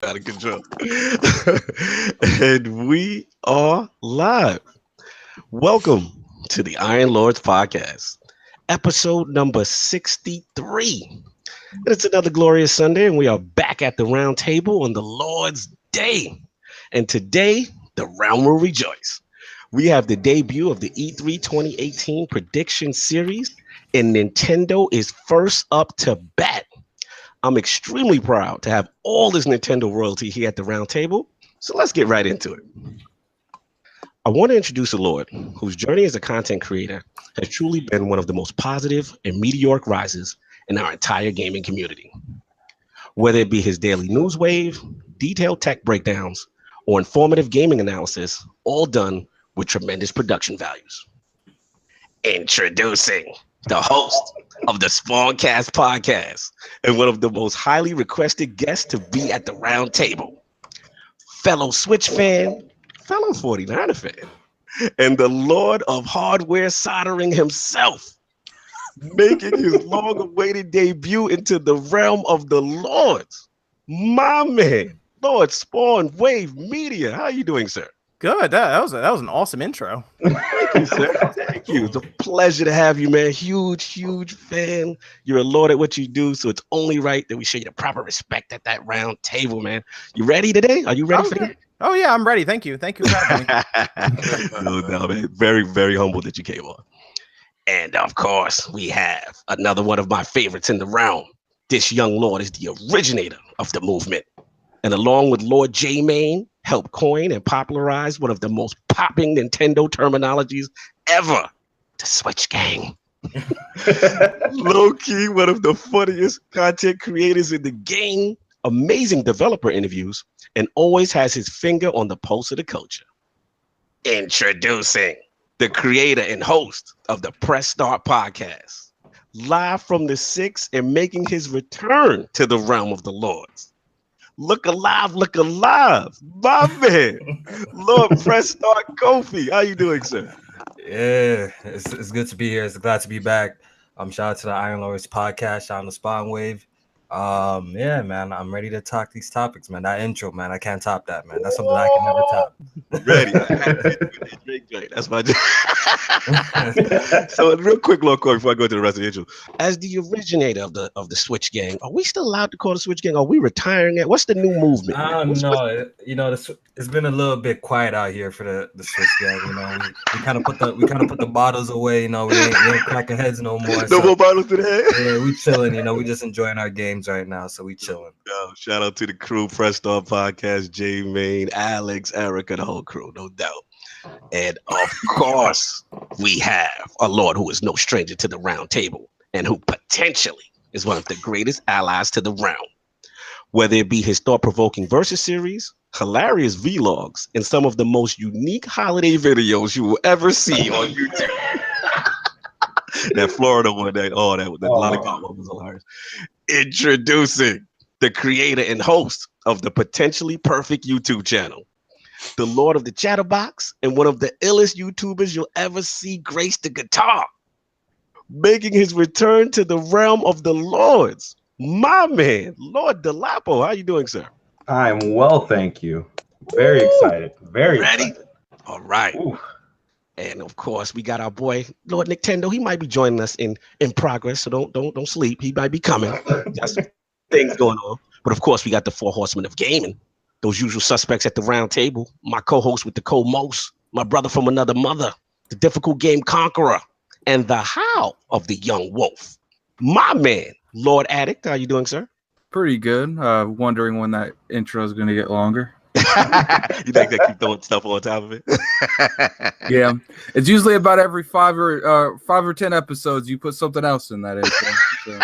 Out of control. And we are live. Welcome to the Iron Lords podcast, episode number 63. And it's another glorious Sunday, and we are back at the round table on the Lord's Day. And today, the realm will rejoice. We have the debut of the E3 2018 prediction series, and Nintendo is first up to bat. I'm extremely proud to have all this Nintendo royalty here at the round table. So let's get right into it. I want to introduce a Lord whose journey as a content creator has truly been one of the most positive and meteoric rises in our entire gaming community. Whether it be his daily news wave, detailed tech breakdowns, or informative gaming analysis, all done with tremendous production values. Introducing the host of the Spawncast podcast and one of the most highly requested guests to be at the round table. Fellow Switch fan, fellow 49er fan, and the Lord of hardware soldering himself, making his long-awaited debut into the realm of the Lords. My man, Lord Spawn Wave Media. How are you doing, sir? Good. That was an awesome intro. Thank you, sir. Thank you. It's a pleasure to have you, man. Huge fan. You're a lord at what you do, so it's only right that we show you the proper respect at that round table, man. You ready today? Are you ready for that? Oh yeah, I'm ready. Thank you. Thank you for having me. No, man. Very humble that you came on. And of course, we have another one of my favorites in the realm. This young lord is the originator of the movement. And along with Lord J Main, helped coin and popularize one of the most popping Nintendo terminologies ever, the Switch Gang. Low-key, one of the funniest content creators in the game, amazing developer interviews, and always has his finger on the pulse of the culture. Introducing the creator and host of the Press Start podcast, live from the 6 and making his return to the realm of the Lords. Look alive, my man, Lord Press Start KOFI. How you doing, sir? Yeah, it's good to be here. It's glad to be back. Shout out to the Iron Lords podcast, shout out to Spawn Wave. Yeah, man, I'm ready to talk these topics, man. That intro, man, I can't top that, man. That's something I can never top. Ready? That's my job. So, real quick, Lord Corey, before I go to the rest of the intro, as the originator of the Switch Gang, are we still allowed to call the Switch Gang? Are we retiring it? What's the new movement? No, you know, it's been a little bit quiet out here for the Switch Gang. You know, we kind of put the bottles away. You know, we ain't cracking heads no more. No more bottles today. Yeah, we chilling. You know, we just enjoying our games right now, so we chilling. Shout out to the crew, Press Start Podcast, J Main, Alex, Erica, the whole crew, no doubt. And of course, we have a Lord who is no stranger to the round table and who potentially is one of the greatest allies to the realm. Whether it be his thought-provoking versus series, hilarious vlogs, and some of the most unique holiday videos you will ever see on YouTube. That Florida one, that lollipop one was hilarious. Introducing the creator and host of the Potentially Perfect YouTube channel, the Lord of the Chatterbox, and one of the illest YouTubers you'll ever see grace the guitar, making his return to the realm of the Lords. My man, Lord Delapo. How you doing, sir? I'm well, thank you. Very excited. Very ready. Excited. All right. Ooh. And of course, we got our boy Lord Nicktendo. He might be joining us in progress, so don't sleep. He might be coming. Got some things going on. But of course, we got the 4 horsemen of gaming. Those usual suspects at the round table, my co-host with the co-most, my brother from another mother, the difficult game conqueror, and the how of the young wolf. My man, Lord Addict. How you doing, sir? Pretty good. Wondering when that intro is going to get longer. You think they keep throwing stuff on top of it? Yeah, it's usually about every 5 or 10 episodes you put something else in that intro. So.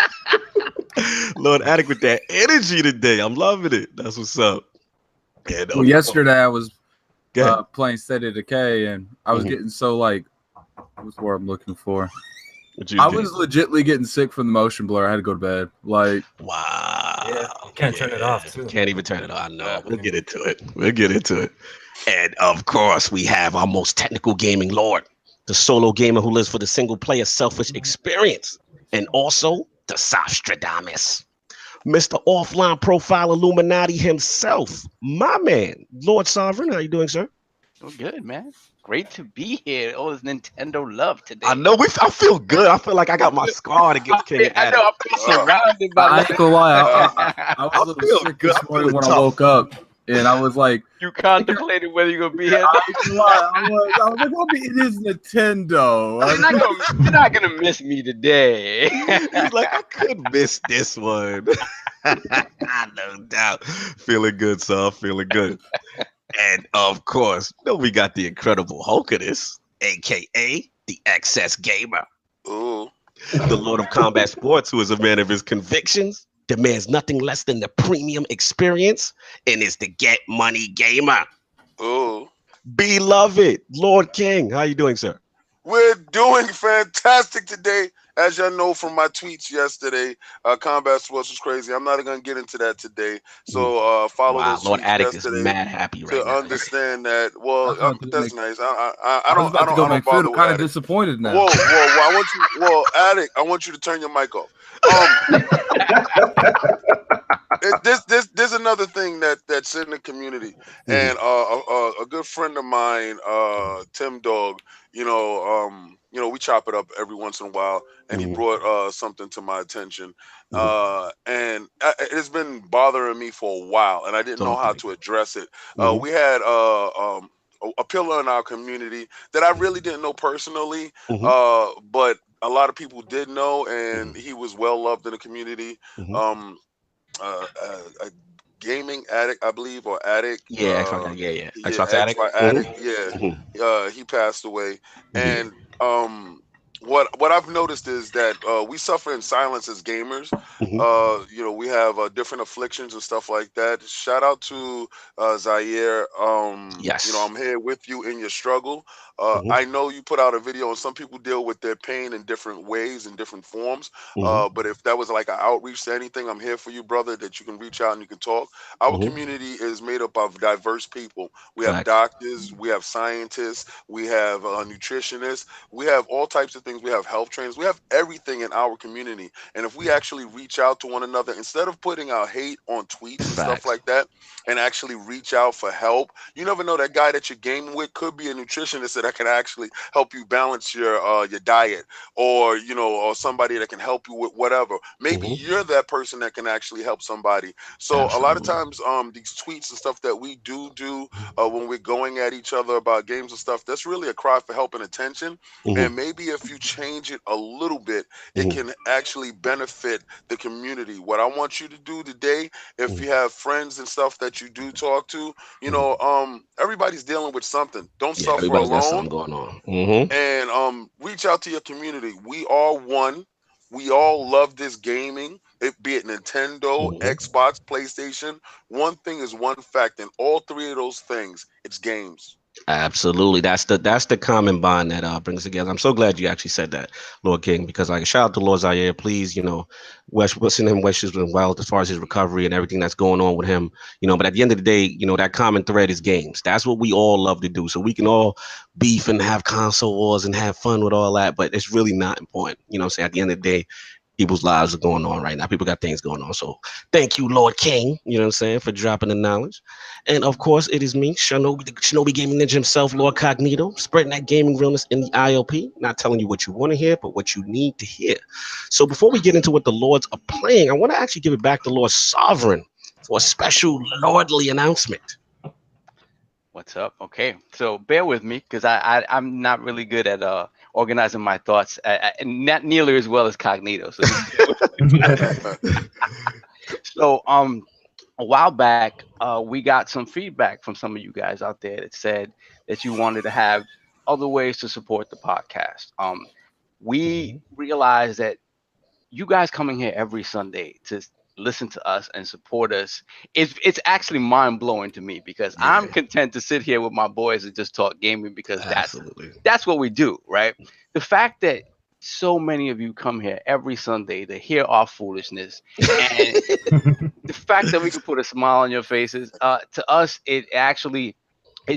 Lord Addict with that energy today. I'm loving it. That's what's up. And, well, yesterday I was playing State of Decay, and I was getting so what's the word I'm looking for? I was legitimately getting sick from the motion blur. I had to go to bed. Wow. Yeah, you can't turn it off, too. Can't even turn it on. No, we'll get into it. And of course, we have our most technical gaming lord, the solo gamer who lives for the single player selfish experience, and also the Sostradamus. Mr. Offline Profile Illuminati himself, my man, Lord Sovereign. How you doing, sir? Oh, good, man. Great to be here. All this Nintendo love today. I know. I feel good. I feel like I got my squad against King I Adam. know. I feel surrounded by. I ain't gonna lie. I was a little feel sick good. this morning when tough. I woke up, and I was like, You contemplated whether you're gonna be here. I ain't gonna lie. I was like, it is Nintendo. You're not gonna miss me today. He's like, I could miss this one. No doubt. Feeling good, sir. Feeling good. And of course, we got the incredible Hulk of this, aka the Excess Gamer. Ooh. The Lord of Combat Sports, who is a man of his convictions, demands nothing less than the premium experience, and is the Get Money Gamer. Ooh. Beloved Lord King, how you doing, sir? We're doing fantastic today. As y'all know from my tweets yesterday, Combat Sports was crazy. I'm not going to get into that today. So follow those Lord tweets Addict yesterday is mad happy right to now. understand that. Well, that's nice. I was about to go make food. I'm kind of disappointed now. Whoa, I want you. Well, Addict, I want you to turn your mic off. There's another thing that's in the community, and a good friend of mine, Tim Dog, we chop it up every once in a while, and he brought something to my attention, and it's been bothering me for a while, and I didn't know how to address it. We had a pillar in our community that I really didn't know personally, but a lot of people did know, and he was well loved in the community. A gaming addict, I believe, or addict. Yeah, Xbox Addict. Addict. Yeah, he passed away, and what I've noticed is that we suffer in silence as gamers. We have different afflictions and stuff like that. Shout out to Zaire. Yes. I'm here with you in your struggle. I know you put out a video, and some people deal with their pain in different ways, in different forms. But if that was like an outreach to anything, I'm here for you, brother, that you can reach out and you can talk. Our community is made up of diverse people. We have doctors, we have scientists, we have nutritionists, we have all types of things. We have health trainers, we have everything in our community. And if we actually reach out to one another, instead of putting our hate on tweets and stuff like that, and actually reach out for help, you never know, that guy that you're gaming with could be a nutritionist that can actually help you balance your diet, or or somebody that can help you with whatever. Maybe you're that person that can actually help somebody. So a lot of times these tweets and stuff that we do when we're going at each other about games and stuff, that's really a cry for help and attention. And maybe if you change it a little bit, it can actually benefit the community. What I want you to do today, if you have friends and stuff that you do talk to, everybody's dealing with something. Don't suffer alone. Got something going on. And reach out to your community. We are one. We all love this gaming, be it Nintendo, Xbox, PlayStation. One thing is one fact, and all three of those things, it's games. Absolutely, that's the common bond that brings together. I'm so glad you actually said that, Lord King, because like, shout out to Lord Zaire. Please, send him wishes as well as far as his recovery and everything that's going on with him. But at the end of the day, that common thread is games. That's what we all love to do. So we can all beef and have console wars and have fun with all that, but it's really not important. So at the end of the day, people's lives are going on right now. People got things going on. So thank you, Lord King, for dropping the knowledge. And of course, it is me, Shinobi Gaming Ninja himself, Lord Cognito, spreading that gaming realness in the ILP, not telling you what you want to hear, but what you need to hear. So before we get into what the Lords are playing, I want to actually give it back to Lord Sovereign for a special lordly announcement. What's up? Okay, so bear with me, because I'm not really good at organizing my thoughts, and not nearly as well as Cognito. So a while back, we got some feedback from some of you guys out there that said that you wanted to have other ways to support the podcast. We realized that you guys coming here every Sunday to listen to us and support us, it's actually mind-blowing to me, because I'm content to sit here with my boys and just talk gaming, because that's what we do, right? The fact that so many of you come here every Sunday to hear our foolishness, and the fact that we can put a smile on your faces, to us, it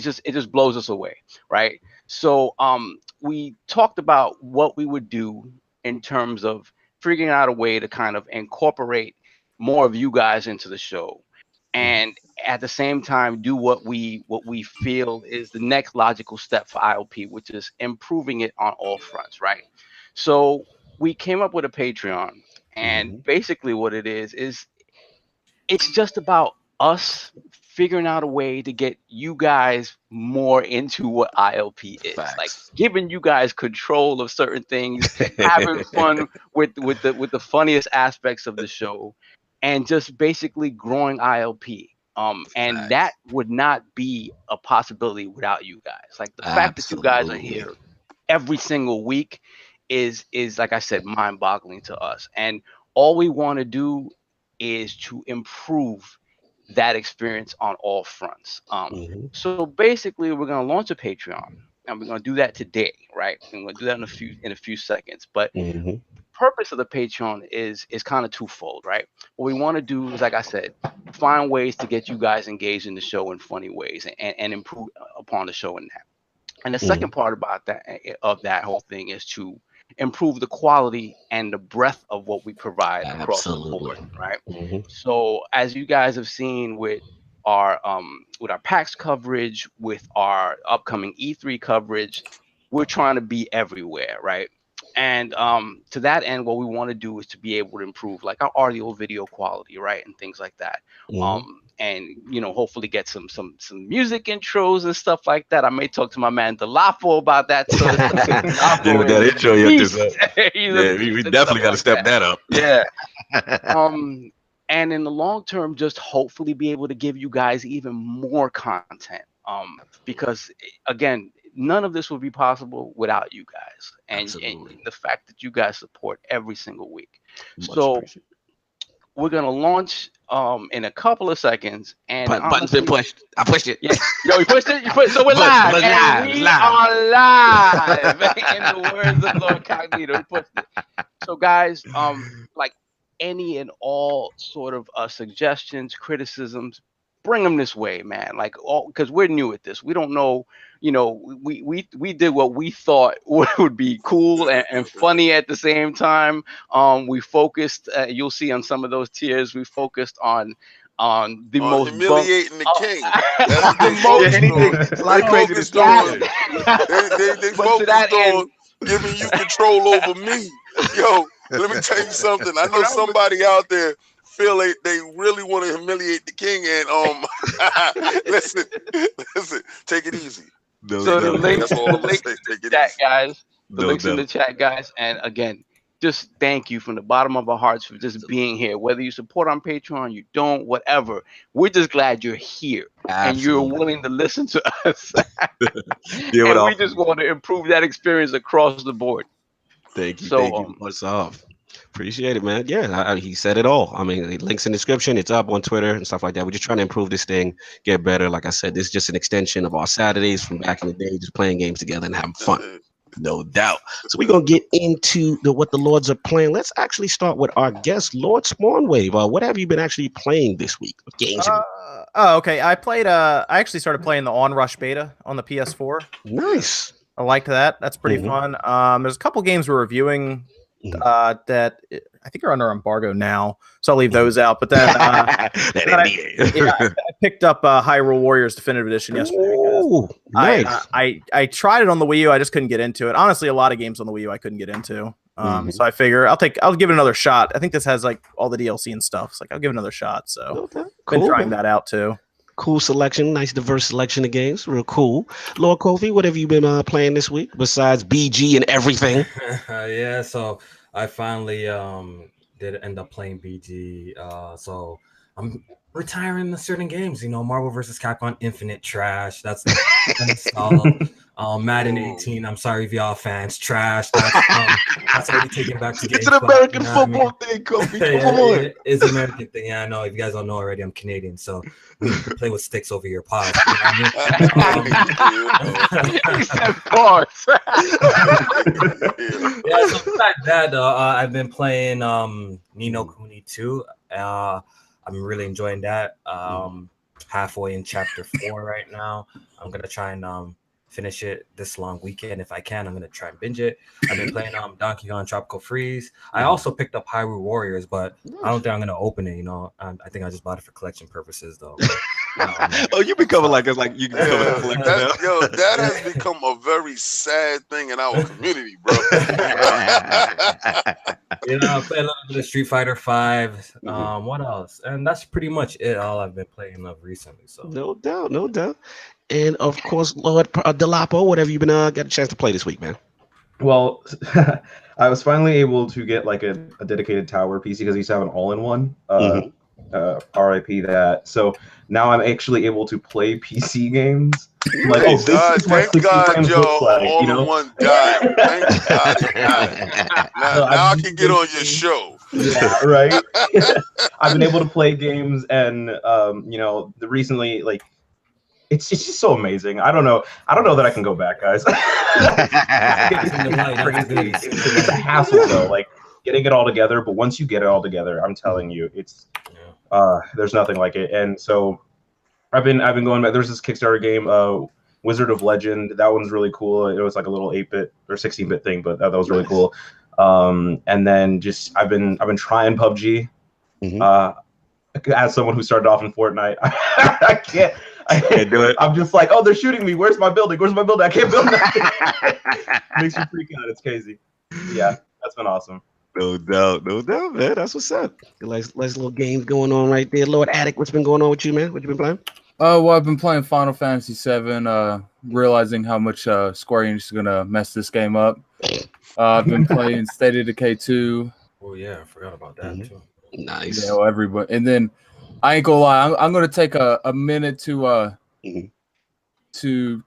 just blows us away, right? So we talked about what we would do in terms of figuring out a way to kind of incorporate more of you guys into the show, and at the same time do what we feel is the next logical step for ILP, which is improving it on all fronts, right? So we came up with a Patreon, and basically what it is it's just about us figuring out a way to get you guys more into what ILP is. Facts. Like giving you guys control of certain things, having fun with the funniest aspects of the show, and just basically growing ILP. And that would not be a possibility without you guys. Like the fact that you guys are here every single week is like I said, mind-boggling to us. And all we want to do is to improve that experience on all fronts. So basically, we're gonna launch a Patreon, and we're gonna do that today, right? And we're gonna do that in a few seconds. But the purpose of the Patreon is kind of twofold, right? What we want to do is, like I said, find ways to get you guys engaged in the show in funny ways and improve upon the show in that. And the second part about that whole thing is to improve the quality and the breadth of what we provide across the board, right? So as you guys have seen with our PAX coverage, with our upcoming E3 coverage, we're trying to be everywhere, right? And to that end, what we want to do is to be able to improve like our audio video quality, right, and things like that. And hopefully get some music intros and stuff like that. I may talk to my man Delafo about that. So that intro we definitely got to step that up. Yeah. And in the long term, just hopefully be able to give you guys even more content. Because again, none of this would be possible without you guys, and the fact that you guys support every single week. So we're gonna launch in a couple of seconds, and buttons been pushed. I pushed it. Yeah. Yo, you pushed it. So we're live. We are live. In the words of Lord Cognito, we pushed it. So guys, like any and all sort of suggestions, criticisms, bring them this way, man. Like, because we're new at this, we don't know. We did what we thought would be cool and funny at the same time. We focused. You'll see on some of those tiers, we focused on the most humiliating the king. That's what they focused on. They focused on giving you control over me. Yo, let me tell you something. I know somebody out there feel they really want to humiliate the king, and listen, take it easy. The links in the chat, guys. The links in the chat, guys. And again, just thank you from the bottom of our hearts for just being here. Whether you support on Patreon, you don't, whatever. We're just glad you're here and you're willing to listen to us. And we just want to improve that experience across the board. Thank you. Thank you. What's off? Appreciate it, man. Yeah, he said it all. I mean, the links in the description. It's up on Twitter and stuff like that. We're just trying to improve this thing, get better. Like I said, this is just an extension of our Saturdays from back in the day, just playing games together and having fun. No doubt. So we're going to get into what the Lords are playing. Let's actually start with our guest, Lord Spawnwave. What have you been actually playing this week? What games? Okay. I actually started playing the Onrush beta on the PS4. Nice. I liked that. That's pretty fun. There's a couple games we're reviewing that I think are under embargo now, so I'll leave those out. But then, I picked up Hyrule Warriors Definitive Edition yesterday. Ooh, nice. I tried it on the Wii U. I just couldn't get into it. Honestly, a lot of games on the Wii U I couldn't get into. So I figure I'll give it another shot. I think this has like all the DLC and stuff. So I'll give it another shot. So been trying that out too. Cool selection, nice diverse selection of games, real cool. Lord KOFI, what have you been playing this week besides BG and everything? Yeah, so I finally did end up playing BG. So I'm retiring certain games. Marvel vs. Capcom Infinite trash. That's installed. Madden 18. I'm sorry, VR fans. Trash. That's already taken back to It's an American football thing, KOFI. Come on. It's an American thing. Yeah, I know. If you guys don't know already, I'm Canadian, so we play with sticks over your pod. Yeah, so besides that, I've been playing Ni no Kuni 2. I'm really enjoying that. Halfway in chapter 4 right now. I'm gonna try and finish it this long weekend. If I can, I'm gonna try and binge it. I've been playing Donkey Kong Tropical Freeze. I also picked up Hyrule Warriors, but I don't think I'm gonna open it. I think I just bought it for collection purposes, though. Oh, you becoming like you can become a collector now. Yo, that has become a very sad thing in our community, bro. I play a little bit of Street Fighter 5. What else? And that's pretty much it. All I've been playing of recently. So no doubt. And of course, Lord Delapo, whatever you've been got a chance to play this week, man. Well, I was finally able to get like a dedicated tower PC because I used to have an all-in-one. RIP that. So now I'm actually able to play PC games. I'm like, this is what 60 frames looks like. All-in-one guy. Thank God. Now I can get on your show. Yeah, right. I've been able to play games, and recently, like, it's just so amazing. I don't know that I can go back, guys. It's a hassle though, like getting it all together. But once you get it all together, I'm telling you, it's there's nothing like it. And so I've been going back. There's this Kickstarter game, Wizard of Legend. That one's really cool. It was like a little 8-bit or 16-bit thing, but that was really cool. And then just I've been trying PUBG. As someone who started off in Fortnite, I can't do it. I'm just like, oh, they're shooting me. Where's my building? I can't build nothing. Makes you freak out. It's crazy. Yeah, that's been awesome. No doubt, man. That's what's up. Nice little games going on right there. Lord Attic, what's been going on with you, man? What you been playing? Well, I've been playing Final Fantasy VII, realizing how much Square Enix is gonna mess this game up. I've been playing State of Decay 2. Oh yeah, I forgot about that too. Nice. Everybody, and then I ain't gonna lie, I'm gonna take a minute to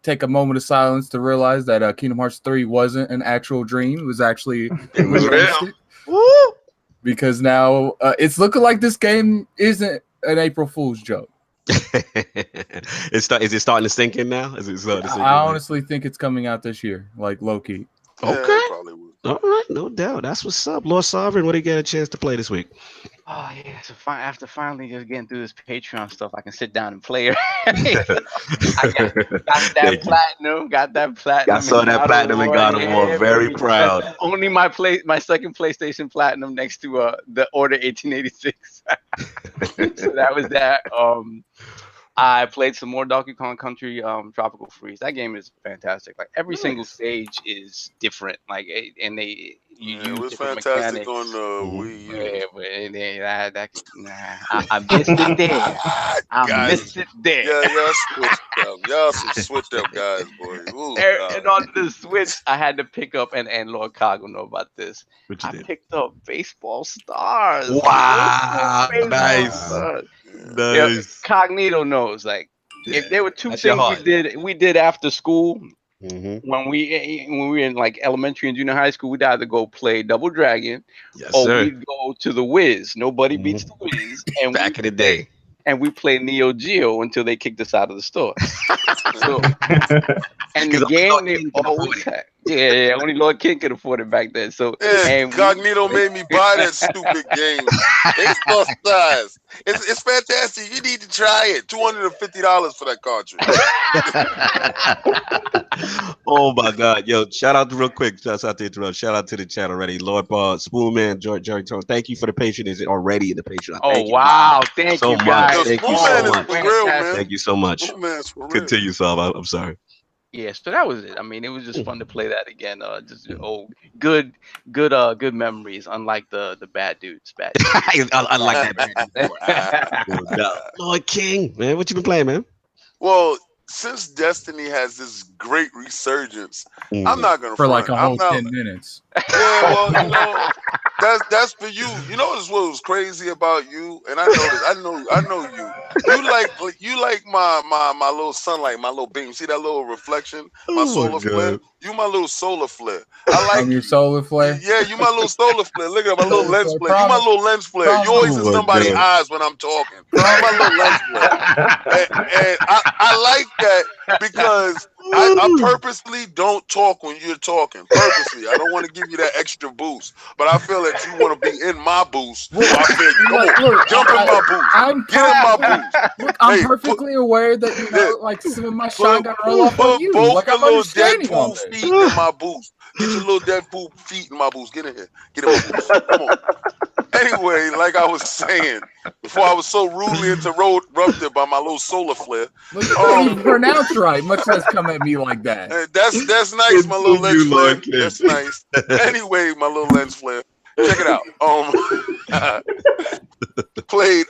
take a moment of silence to realize that Kingdom Hearts 3 wasn't an actual dream. It was actually realistic. Because now it's looking like this game isn't an April Fool's joke. Is it starting to sink in now? I honestly think it's coming out this year, like low-key. Okay. All right, no doubt. That's what's up. Lord Sovereign, what do you get a chance to play this week? Oh yeah, so after finally just getting through this Patreon stuff, I can sit down and play it. I got that platinum. I saw that platinum and God of War. Very proud. Only my second PlayStation Platinum next to the Order 1886. So that was that. I played some more Donkey Kong Country Tropical Freeze. That game is fantastic. Like every single stage is different. Like and they it was fantastic mechanics. On the Wii U. I missed it there. I missed it there. Yeah, y'all some switched up guys, boy. Ooh, and on the Switch, I had to pick up, and Lord Cog will know about this. I picked up Baseball Stars. Wow, nice. Nice. Cognito knows. Like, if there were two things we did after school. When we were in like elementary and junior high school, we'd either go play Double Dragon or we'd go to the Wiz. Nobody beats the Wiz. And back in the day. And we played Neo Geo until they kicked us out of the store. And the game they always had. Yeah, only Lord King could afford it back then. So Cognito made me buy that stupid game. Baseball Stars. It's fantastic. You need to try it. $250 for that cartridge. Oh my God. Yo, shout out to real quick. Shout out to the chat already. Lord Spoonman, Jerry Tone. Thank you for the patron. Is it already in the patron? Thank you guys. Thank you so much. Thank you so much. Continue, Saab. I'm sorry. Yeah, so that was it. I mean, it was just fun to play that again. Just good memories. Unlike the bad dudes. I like that. Lord King, man, what you been playing, man? Well, since Destiny has this great resurgence, I'm not gonna for like a whole 10 minutes. Yeah, well, that's for you. You know what was crazy about you, and I know this. I know you. You like my little sunlight, my little beam. See that little reflection? My solar flare. You my little solar flare. I like your solar flare. Yeah, you my little solar flare. Look at my little lens flare. You my little lens flare. You always in somebody's eyes when I'm talking. You my little lens flare. And I like that because I purposely don't talk when you're talking. Purposely, I don't want to give you that extra boost, but I feel that you want to be in my boost. So I feel, come on, jump in my boost. Get in my boost. Look, I'm perfectly aware that like some of my shot got roll off on you. Both Like your I'm little understanding Deadpool feet in my boost. Get your little Deadpool feet in my boost. Get in here. Get in my boost. Come on. Anyway, like I was saying, before I was so rudely interrupted by my little solar flare. Look, you can't even pronounce right, much less come at me like that. That's nice, my little lens flare. That's nice. Anyway, my little lens flare. Check it out. Played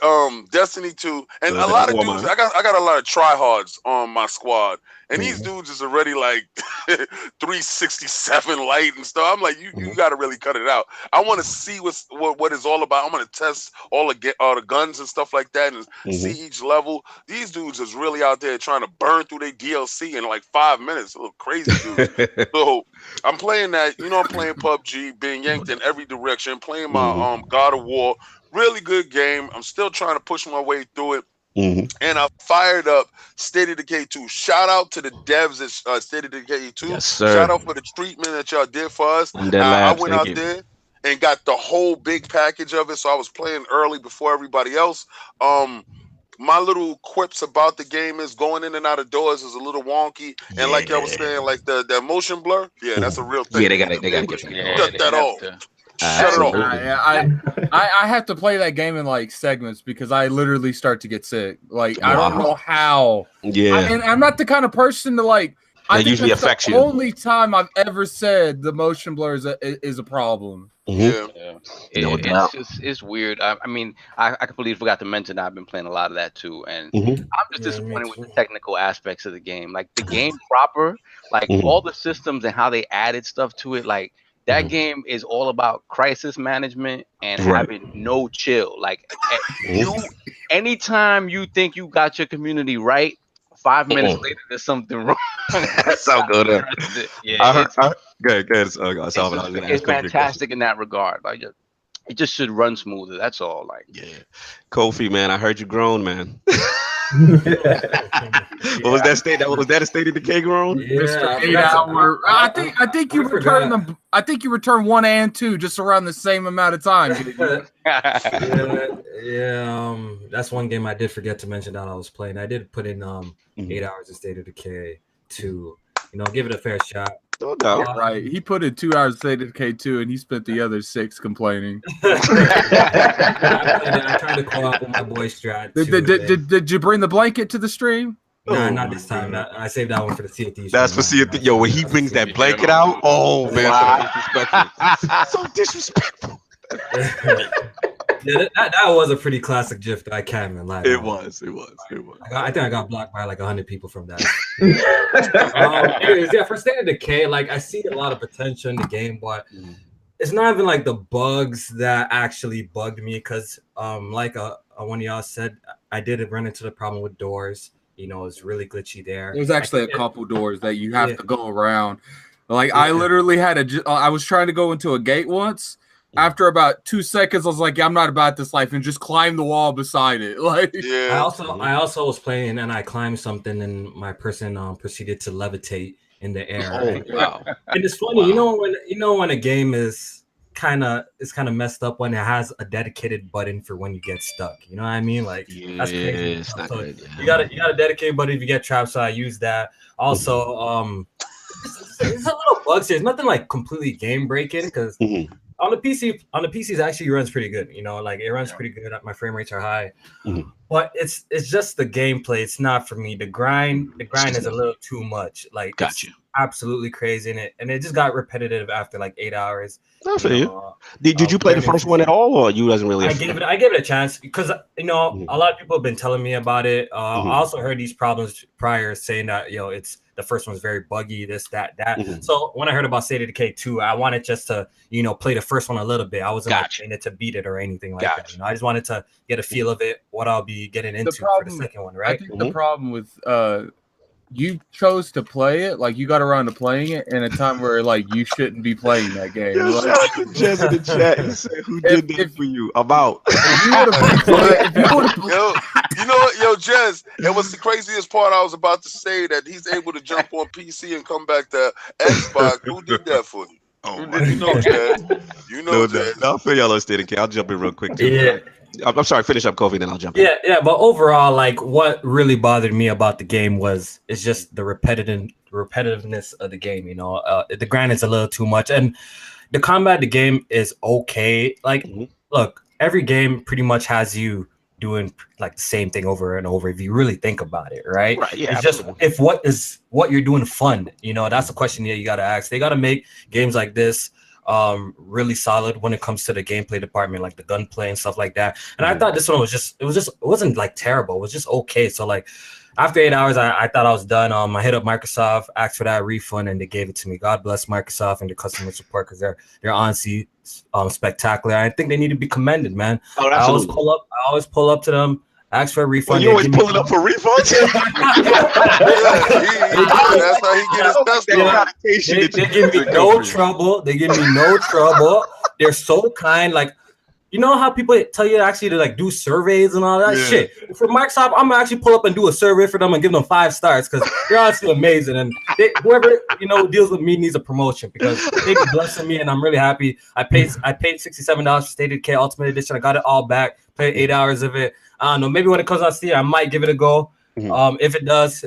Destiny 2, and a lot of dudes. I got a lot of tryhards on my squad, and these dudes is already like 367 light and stuff. I'm like, you got to really cut it out. I want to see what it's all about. I'm gonna test all the guns and stuff like that, and see each level. These dudes is really out there trying to burn through their DLC in like 5 minutes. A little crazy dudes. So I'm playing that. I'm playing PUBG, being yanked in every direction. Playing my God of War. Really good game. I'm still trying to push my way through it. And I fired up State of Decay 2. Shout out to the devs at State of Decay 2. Yes, sir. Shout out for the treatment that y'all did for us. I went out there and got the whole big package of it. So I was playing early before everybody else. My little quips about the game is going in and out of doors is a little wonky. And like y'all was saying, like the motion blur, that's a real thing. Yeah, they gotta get shut that off. Shut it off. I have to play that game in like segments because I literally start to get sick. Like I don't know how. Yeah, and I'm not the kind of person to like. I think usually affects you. Only time I've ever said the motion blur is a problem. It's weird. I mean, I completely forgot to mention that I've been playing a lot of that too, and I'm just disappointed with the technical aspects of the game. Like the game proper, like all the systems and how they added stuff to it, like. That game is all about crisis management and having no chill. Like anytime you think you got your community right, 5 minutes later there's something wrong. That's so good. It's fantastic in that regard. Like it just should run smoother. That's all. Like KOFI, man, I heard you groan, man. What was that state? Was that a State of Decay grown? Yeah, 8 hour. I think you returned them. I think you returned 1 and 2 just around the same amount of time. That's one game I did forget to mention that I was playing. I did put in 8 hours of State of Decay 2. Give it a fair shot. Right, he put in 2 hours of State of Decay 2, and he spent the other 6 complaining. I tried to call out with my boy Strat. Did you bring the blanket to the stream? No, not this time. I saved that one for the Sea of Thieves. That's for Sea of Thieves. Yo, when he brings that blanket out, oh man, so disrespectful. That was a pretty classic GIF that I can't even lie. It was. I think I got blocked by like 100 people from that. For State of Decay, like I see a lot of potential in the game, but it's not even like the bugs that actually bugged me because, like one of y'all said, I did run into the problem with doors. It's really glitchy there. There's actually a couple doors that you have to go around. Like I literally I was trying to go into a gate once. After about 2 seconds, I was like, I'm not about this life, and just climbed the wall beside it. Like, I also was playing, and I climbed something, and my person proceeded to levitate in the air. Wow! And it's funny, when a game is kind of messed up when it has a dedicated button for when you get stuck. You know what I mean? Like that's crazy. So you got a dedicated button if you get trapped. So I use that. Also, there's a little bugs here. It's nothing like completely game breaking because. On the PCs actually runs pretty good. Like it runs pretty good. My frame rates are high, but it's just the gameplay. It's not for me. The grind is a little too much. Like it's absolutely crazy, and it just got repetitive after like 8 hours. Did you play the first one at all, or you wasn't really? I gave it a chance because a lot of people have been telling me about it. I also heard these problems prior, saying that it's. The first one's very buggy, this, that. So when I heard about State of Decay 2, I wanted just to, play the first one a little bit. I wasn't trying to beat it or anything like that. I just wanted to get a feel of it, what I'll be getting into for the second one, right? I think the problem with you chose to play it, like you got around to playing it in a time where like you shouldn't be playing that game. Jess in the chat, he said, "Who did that for you?" I'm out. Yo, yo, Jez, and what's the craziest part I was about to say, that he's able to jump on PC and come back to Xbox. Who did that for you? Oh, You know, Jez. You know, Jez. I'll feel y'all on State I'll jump in real quick too. Yeah. I'm sorry, finish up, Kofi, then I'll jump in. Yeah, but overall, like, what really bothered me about the game is just the repetitiveness of the game. You know, the grinding's a little too much, and the combat of the game is okay. Like, look, every game pretty much has you doing like the same thing over and over if you really think about it, right? Right. Yeah. It's absolutely. Just if what you're doing fun, you know, that's the question that you got to ask. They got to make games like this really solid when it comes to the gameplay department, like the gunplay and stuff like that. And I thought this one it wasn't like terrible. It was just okay. So like after 8 hours, I thought I was done. I hit up Microsoft, asked for that refund, and they gave it to me. God bless Microsoft and their customer support, because they're honestly spectacular. I think they need to be commended, man. Oh, I always pull up to them, ask for a refund. You always pulling up for refunds? That's how he get his stuff. They give me no trouble. They give me no trouble. They're so kind. Like, you know how people tell you actually to like do surveys and all that shit? For Microsoft, I'm gonna actually pull up and do a survey for them and give them 5 stars because they're honestly amazing. And whoever deals with me needs a promotion because they've been blessing me, and I'm really happy. I paid $67 for State of Decay Ultimate Edition. I got it all back. Played 8 hours of it. I don't know. Maybe when it comes out Steam, I might give it a go. If it does,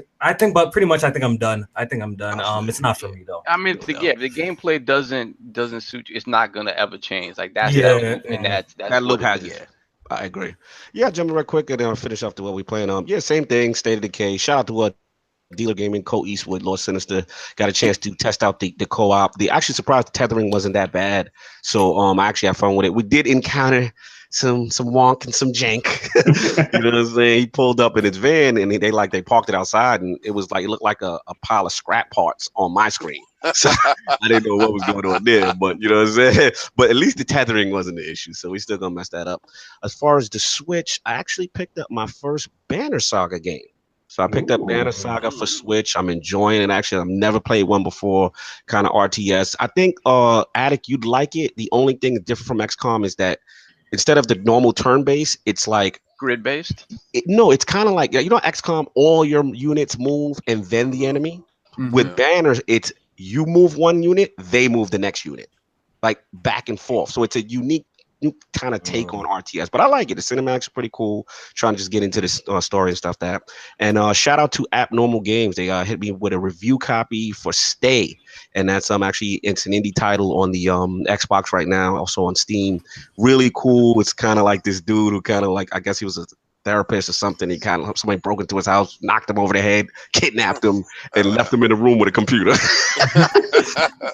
but pretty much I think I'm done. It's not for me though. I mean, if the gameplay doesn't suit you, it's not gonna ever change. Like that's that look has. Yeah, I agree. Yeah, jumping right quick and then I'll finish off to what we playing. Yeah, same thing. State of Decay. Shout out to what Dealer Gaming, Co Eastwood, Lord Sinister got a chance to test out the co-op. The actually surprised the tethering wasn't that bad. So I actually had fun with it. We did encounter some wonk and some jank. You know what I'm saying? He pulled up in his van and they parked it outside, and it looked like a pile of scrap parts on my screen. So I didn't know what was going on there, but you know what I'm saying? But at least the tethering wasn't the issue, so we still gonna mess that up. As far as the Switch, I actually picked up my first Banner Saga game. So I picked up Banner Saga for Switch. I'm enjoying it. Actually, I've never played one before, kind of RTS. I think, Attic, you'd like it. The only thing different from XCOM is that instead of the normal turn-based, it's like grid-based? No, it's kind of like, you know, XCOM, all your units move and then the enemy. With Banners, it's you move one unit, they move the next unit, like back and forth. So it's a unique kind of take on RTS, but I like it. The cinematics are pretty cool. Trying to just get into this story and stuff and shout out to Abnormal Games. They hit me with a review copy for Stay, and that's actually it's an indie title on the Xbox right now, also on Steam. Really cool. It's kind of like this dude who kind of like, I guess he was a therapist or something. He kind of, somebody broke into his house, knocked him over the head, kidnapped him, and left him in a room with a computer.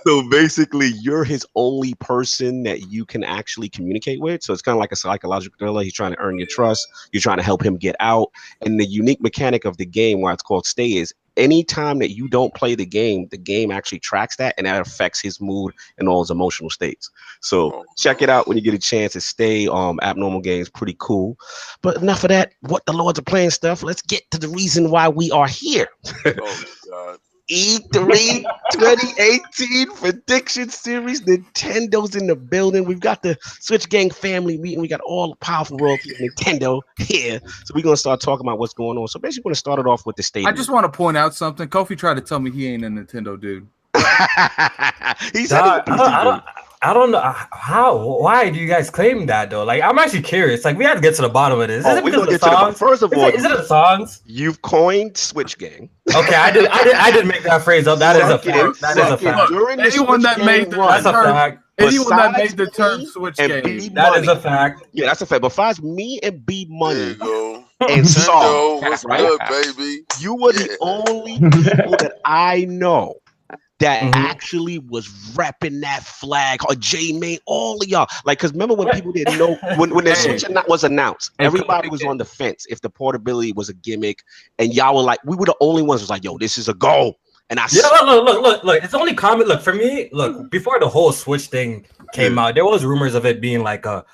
So basically, you're his only person that you can actually communicate with. So it's kind of like a psychological thriller. He's trying to earn your trust. You're trying to help him get out. And the unique mechanic of the game, why it's called Stay, is anytime that you don't play the game actually tracks that, and that affects his mood and all his emotional states. So check it out when you get a chance to Stay. Abnormal Games, pretty cool. But enough of that. What the Lords are playing stuff. Let's get to the reason why we are here. Oh God. E3 2018 prediction series. Nintendo's in the building. We've got the Switch Gang family meeting. We got all the powerful royalty of Nintendo here. So we're going to start talking about what's going on. So basically, we're going to start it off with the statement. I just want to point out something. Kofi tried to tell me he ain't a Nintendo dude. He said I don't know why do you guys claim that though? Like, I'm actually curious. Like, we have to get to the bottom of this. Is it because of the songs? First of all, is it the songs? You've coined Switch Gang. Okay, I did make that phrase up. That is a fact. That is a fact. Anyone that made the term Switch Gang, that is a fact. Yeah, that's a fact. Besides me and B Money and Saw, what's good, baby? You were the only people that I know that actually was repping that flag, or J-Main, all of y'all. Like, because remember when people didn't know, when the Switch was announced, everybody was on the fence if the portability was a gimmick, and y'all were like, we were the only ones who was like, yo, this is a goal. And look, it's only common. Look, for me, before the whole Switch thing came out, there was rumors of it being like a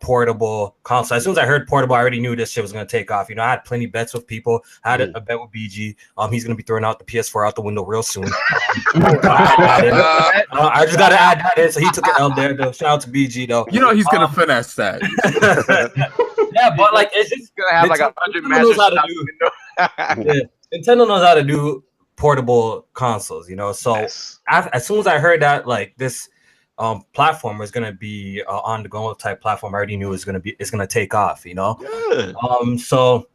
portable console. As soon as I heard portable, I already knew this shit was going to take off. You know, I had plenty bets with people. I had a bet with BG. He's going to be throwing out the PS4 out the window real soon. I just got to add that in. So he took an L there, though. Shout out to BG, though. You know he's going to finesse that. Yeah, but like it's just gonna have like 100 matches. Nintendo knows how to do portable consoles, you know. So as soon as I heard that like this platform was gonna be on the go type platform, I already knew it's gonna take off, you know. So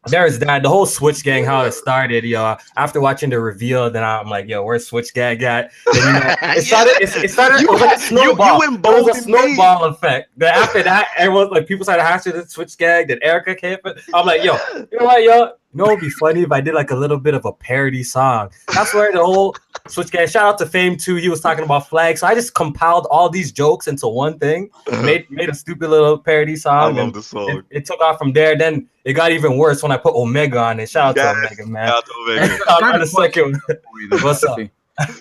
there's that. The whole Switch gang, how it started, yo. After watching the reveal, then I'm like, yo, where's Switch gang at? Then, you know, it started. It was like a snowball. It was a snowball effect. Then after that, everyone like people started hashing the Switch gang. Then Erica came. I'm like, yo, you know what, yo? You know, it'd be funny if I did like a little bit of a parody song. That's where the whole Switch gang. Shout out to Fame too. He was talking about flags. So I just compiled all these jokes into one thing. Made a stupid little parody song. I love the song. It took off from there. Then it got even worse when I put Omega on it. Shout out to Omega, man. Shout out to Omega. On the second. What's up?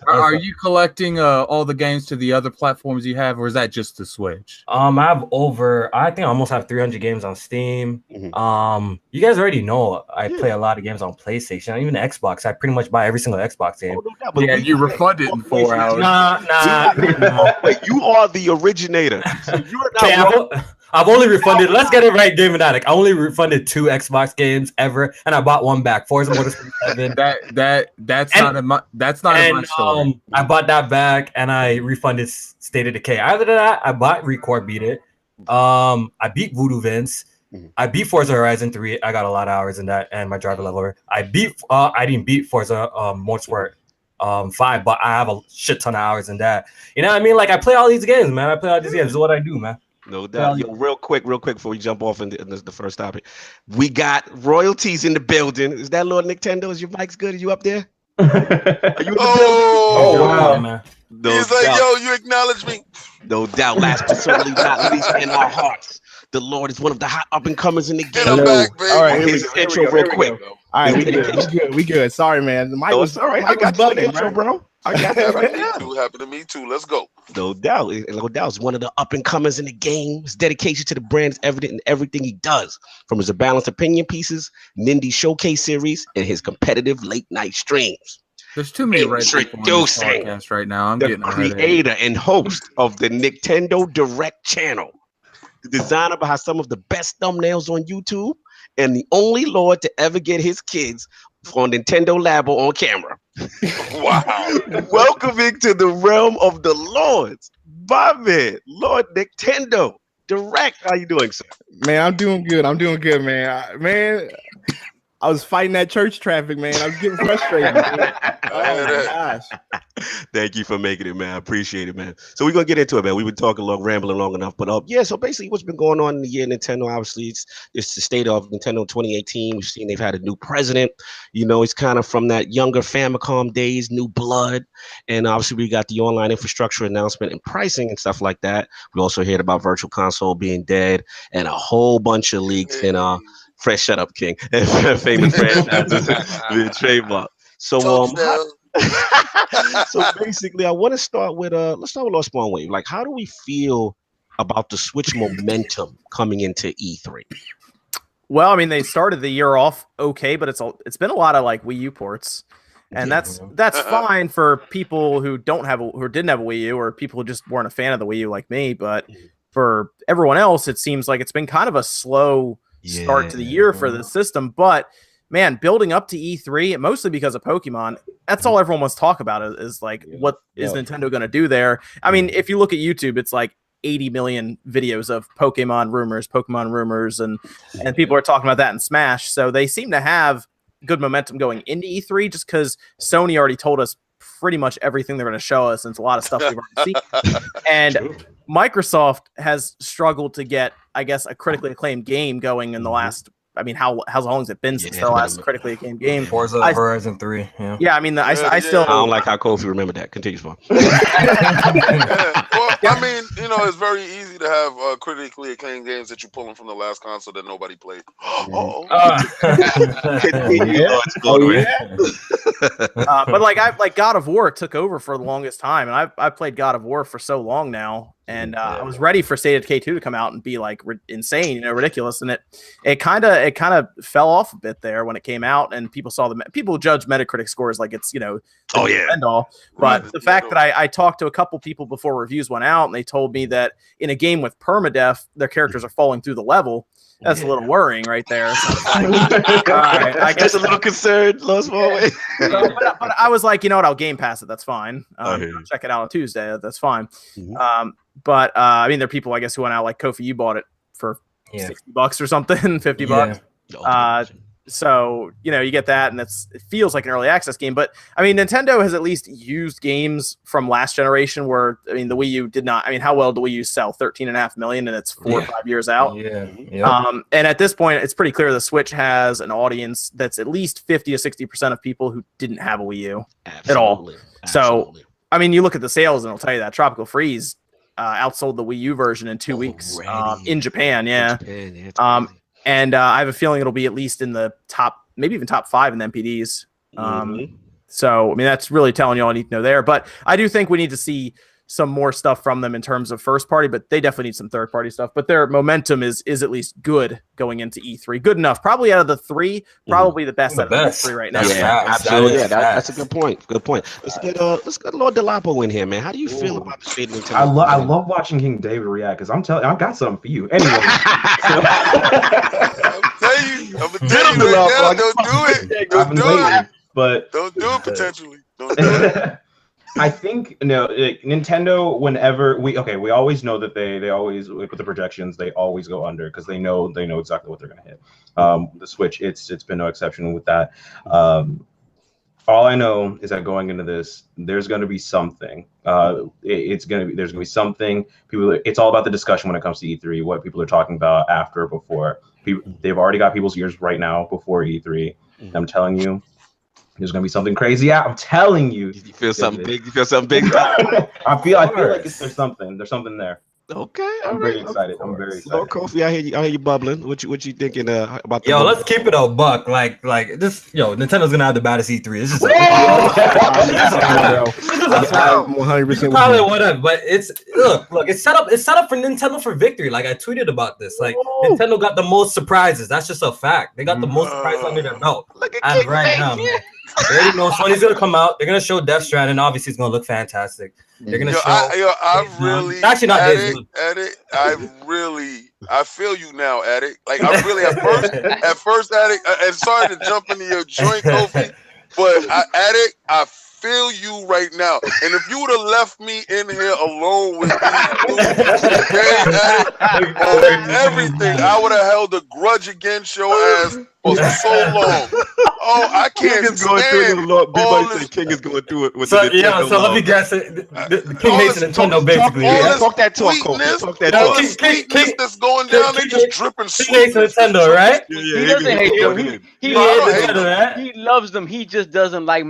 Are you collecting all the games to the other platforms you have, or is that just the Switch? I think I almost have 300 games on Steam. You guys already know I play a lot of games on PlayStation, even the Xbox. I pretty much buy every single Xbox game. Yeah, you refund it in 4 hours. Nah. Wait, you are the originator. So you're not I've only refunded. Let's get it right, Game Addict. I only refunded 2 Xbox games ever, and I bought one back. Forza Motorsport 7. That's not a my story. I bought that back, and I refunded State of Decay. After that, I bought Record Beat It. I beat Voodoo Vince. I beat Forza Horizon 3. I got a lot of hours in that, and my driver level. I didn't beat Forza Motorsport 5, but I have a shit ton of hours in that. You know what I mean? Like I play all these games, man. I play all these games. This is what I do, man. No doubt. Yo, real quick before we jump off in the first topic. We got royalties in the building. Is that Lord Nicktendo? Is your mic's good? Are you up there? Are you in the building? Wow, man. He's like, doubt. yo, you acknowledge me. No doubt. Last but certainly not least, in our hearts, the Lord is one of the hot up-and-comers in the game. Get him back, baby. All right, His intro real quick. All right, we good. Sorry, man. The mic was all right. I got you an intro, bro. I got that right now. Happened to me too. Let's go. No doubt. It's one of the up-and-comers in the game. His dedication to the brand is evident in everything he does, from his balanced opinion pieces, Nindy Showcase series, and his competitive late-night streams. There's too many red people on this podcast right now. I'm getting creator and host of the Nicktendo Direct channel, the designer behind some of the best thumbnails on YouTube, and the only Lord to ever get his kids on Nintendo Labo on camera. Wow. Welcoming to the realm of the Lords, my man, Lord Nicktendo Direct. How you doing, sir? Man, I'm doing good, man. I was fighting that church traffic, man. I was getting frustrated. Man. Oh my gosh. Thank you for making it, man. I appreciate it, man. So we're gonna get into it, man. We've been talking rambling long enough, but so basically what's been going on in the year Nintendo, obviously it's the state of Nintendo 2018. We've seen they've had a new president. You know, it's kind of from that younger Famicom days, new blood, and obviously we got the online infrastructure announcement and pricing and stuff like that. We also heard about Virtual Console being dead and a whole bunch of leaks and Fresh, shut up, King. Famous franchises being trademarked. So so basically, I want to start with let's start with Lost Spawn Wave. Like, how do we feel about the Switch momentum coming into E3? Well, I mean, they started the year off okay, but it's been a lot of like Wii U ports, and that's fine for people who didn't have a Wii U, or people who just weren't a fan of the Wii U like me. But for everyone else, it seems like it's been kind of a slow start to the year for the system. But man, building up to E3, mostly because of Pokemon, that's all everyone wants to talk about is like, what is Nintendo going to do there? I mean, if you look at YouTube, it's like 80 million videos of Pokemon rumors, and people are talking about that in Smash. So they seem to have good momentum going into E3 just because Sony already told us pretty much everything they're going to show us, and it's a lot of stuff we've already seen. And Microsoft has struggled to get, I guess, a critically acclaimed game going in the last, I mean, how long has it been since the last critically acclaimed game? Forza Horizon 3. Yeah, I mean, I still... I don't like how KOFI remember that. Continue, Spawn. Well, I mean, you know, it's very easy to have critically acclaimed games that you're pulling from the last console that nobody played. But like God of War took over for the longest time, and I've played God of War for so long now, and I was ready for State of Decay 2 to come out and be like insane, ridiculous, and it kind of fell off a bit there when it came out, and people judge Metacritic scores like it's end all. But the fact that I talked to a couple people before reviews went out, and they told me that in a game with permadeath, their characters are falling through the level. That's a little worrying right there. So, all right, I guess a little concerned, Lost Way. But I was like, you know what? I'll Game Pass it. That's fine. Check it out on Tuesday. That's fine. But I mean, there are people, I guess, who went out like Kofi. You bought it for $60 or something, $50. So, you know, you get that, and it feels like an early access game. But, I mean, Nintendo has at least used games from last generation where, I mean, the Wii U did not. I mean, how well do Wii U sell? 13.5 million, and it's 4 or 5 years out. And at this point, it's pretty clear the Switch has an audience that's at least 50 to 60% of people who didn't have a Wii U at all. So, I mean, you look at the sales, and it'll tell you that Tropical Freeze outsold the Wii U version in 2 weeks in Japan. And I have a feeling it'll be at least in the top, maybe even top 5 in the MPDs. So, I mean, that's really telling you all you need to know there. But I do think we need to see some more stuff from them in terms of first party, but they definitely need some third party stuff. But their momentum is at least good going into E3. Good enough. Probably out of the 3, probably the best out of the 3 right now. Yeah, absolutely. That's a good point. Good point. Let's get Lord Delapo in here, man. How do you feel about the state of Nintendo? I love watching King David react because I'm telling you, I got something for you. Anyway. I'm gonna tell you right now, don't do it. Don't do it. But don't do it potentially. Don't do it. I think Nintendo. Whenever we always know that they always with the projections they always go under because they know exactly what they're gonna hit. The Switch, it's been no exception with that. All I know is that going into this, there's going to be something. There's going to be something. It's all about the discussion when it comes to E3. What people are talking about after, before. They've already got people's ears right now before E3. I'm telling you, there's going to be something crazy out. I'm telling you. You feel something big? You feel something big? I feel like there's something. There's something there. Okay, I'm very excited. I'm very excited. Lord KOFI, I hear you bubbling. What you thinking about? The let's keep it a buck. Like this. Nintendo's gonna have the baddest E3. It's just 100%. Probably whatever. But it's look. It's set up for Nintendo for victory. Like I tweeted about this. Like Nintendo got the most surprises. That's just a fact. They got the most surprises under their belt. As right now, man. They already know Sony's gonna come out. They're gonna show Death Stranding. Obviously, it's gonna look fantastic. They're gonna show. I really actually not Addict. I feel you now, Addict. Like I really at first, Addict. And sorry to jump into your joint, Kofi, but Addict, I feel you right now. And if you would have left me in here alone with everything, I would have held a grudge against your ass for so long. Oh, I can't stand all this. King is going through it with the Nintendo. So let me guess it. The King hates Nintendo, basically. Talk that talk, Talk that talk. All this sweetness that's going down, they just dripping sweet. King hates Nintendo, right? He doesn't hate them. He loves them. He just doesn't like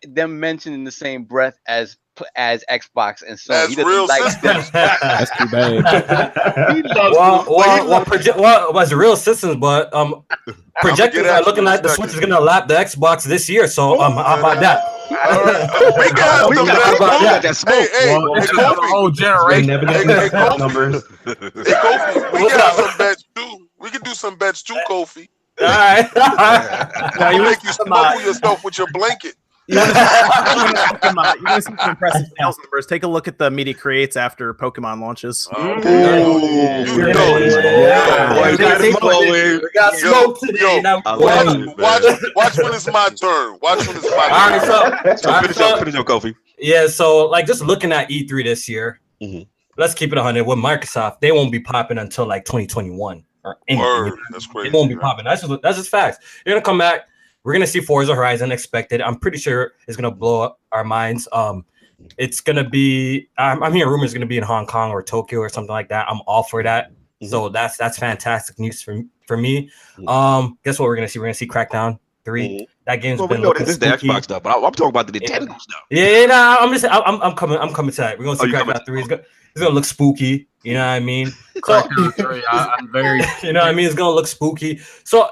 them mentioning the same breath as Xbox and Sony. He doesn't like them. That's too bad. He loves was real systems, but projectors are looking like the Switch is gonna lap the Xbox this year. So how about that? We got that smoke. The whole generation. Hey, Kofi. We got some bets too. We can do some bets too, Kofi. All right. Now you make you smuggle yourself with your blanket. You want to see some impressive sales numbers? Take a look at the media creates after Pokemon launches. We got smoke today. Watch when it's my turn. Watch when it's my turn. Finish up, Kofi. Yeah, so like just looking at E3 this year, let's keep it 100. With Microsoft, they won't be popping until like 2021 or anything. That's crazy. They won't be popping. That's just facts. They're gonna come back. We're gonna see Forza Horizon expected. I'm pretty sure it's gonna blow up our minds. It's gonna be. I'm hearing rumors it's gonna be in Hong Kong or Tokyo or something like that. I'm all for that. So that's fantastic news for me. Guess what we're gonna see? We're gonna see Crackdown 3. That game's been looking this is the Xbox stuff, but I'm talking about the Nintendo stuff. I'm coming to that. We're gonna see Crackdown 3. It's gonna look spooky. You know what I mean? Crackdown 3. I'm very. You know what I mean? It's gonna look spooky. So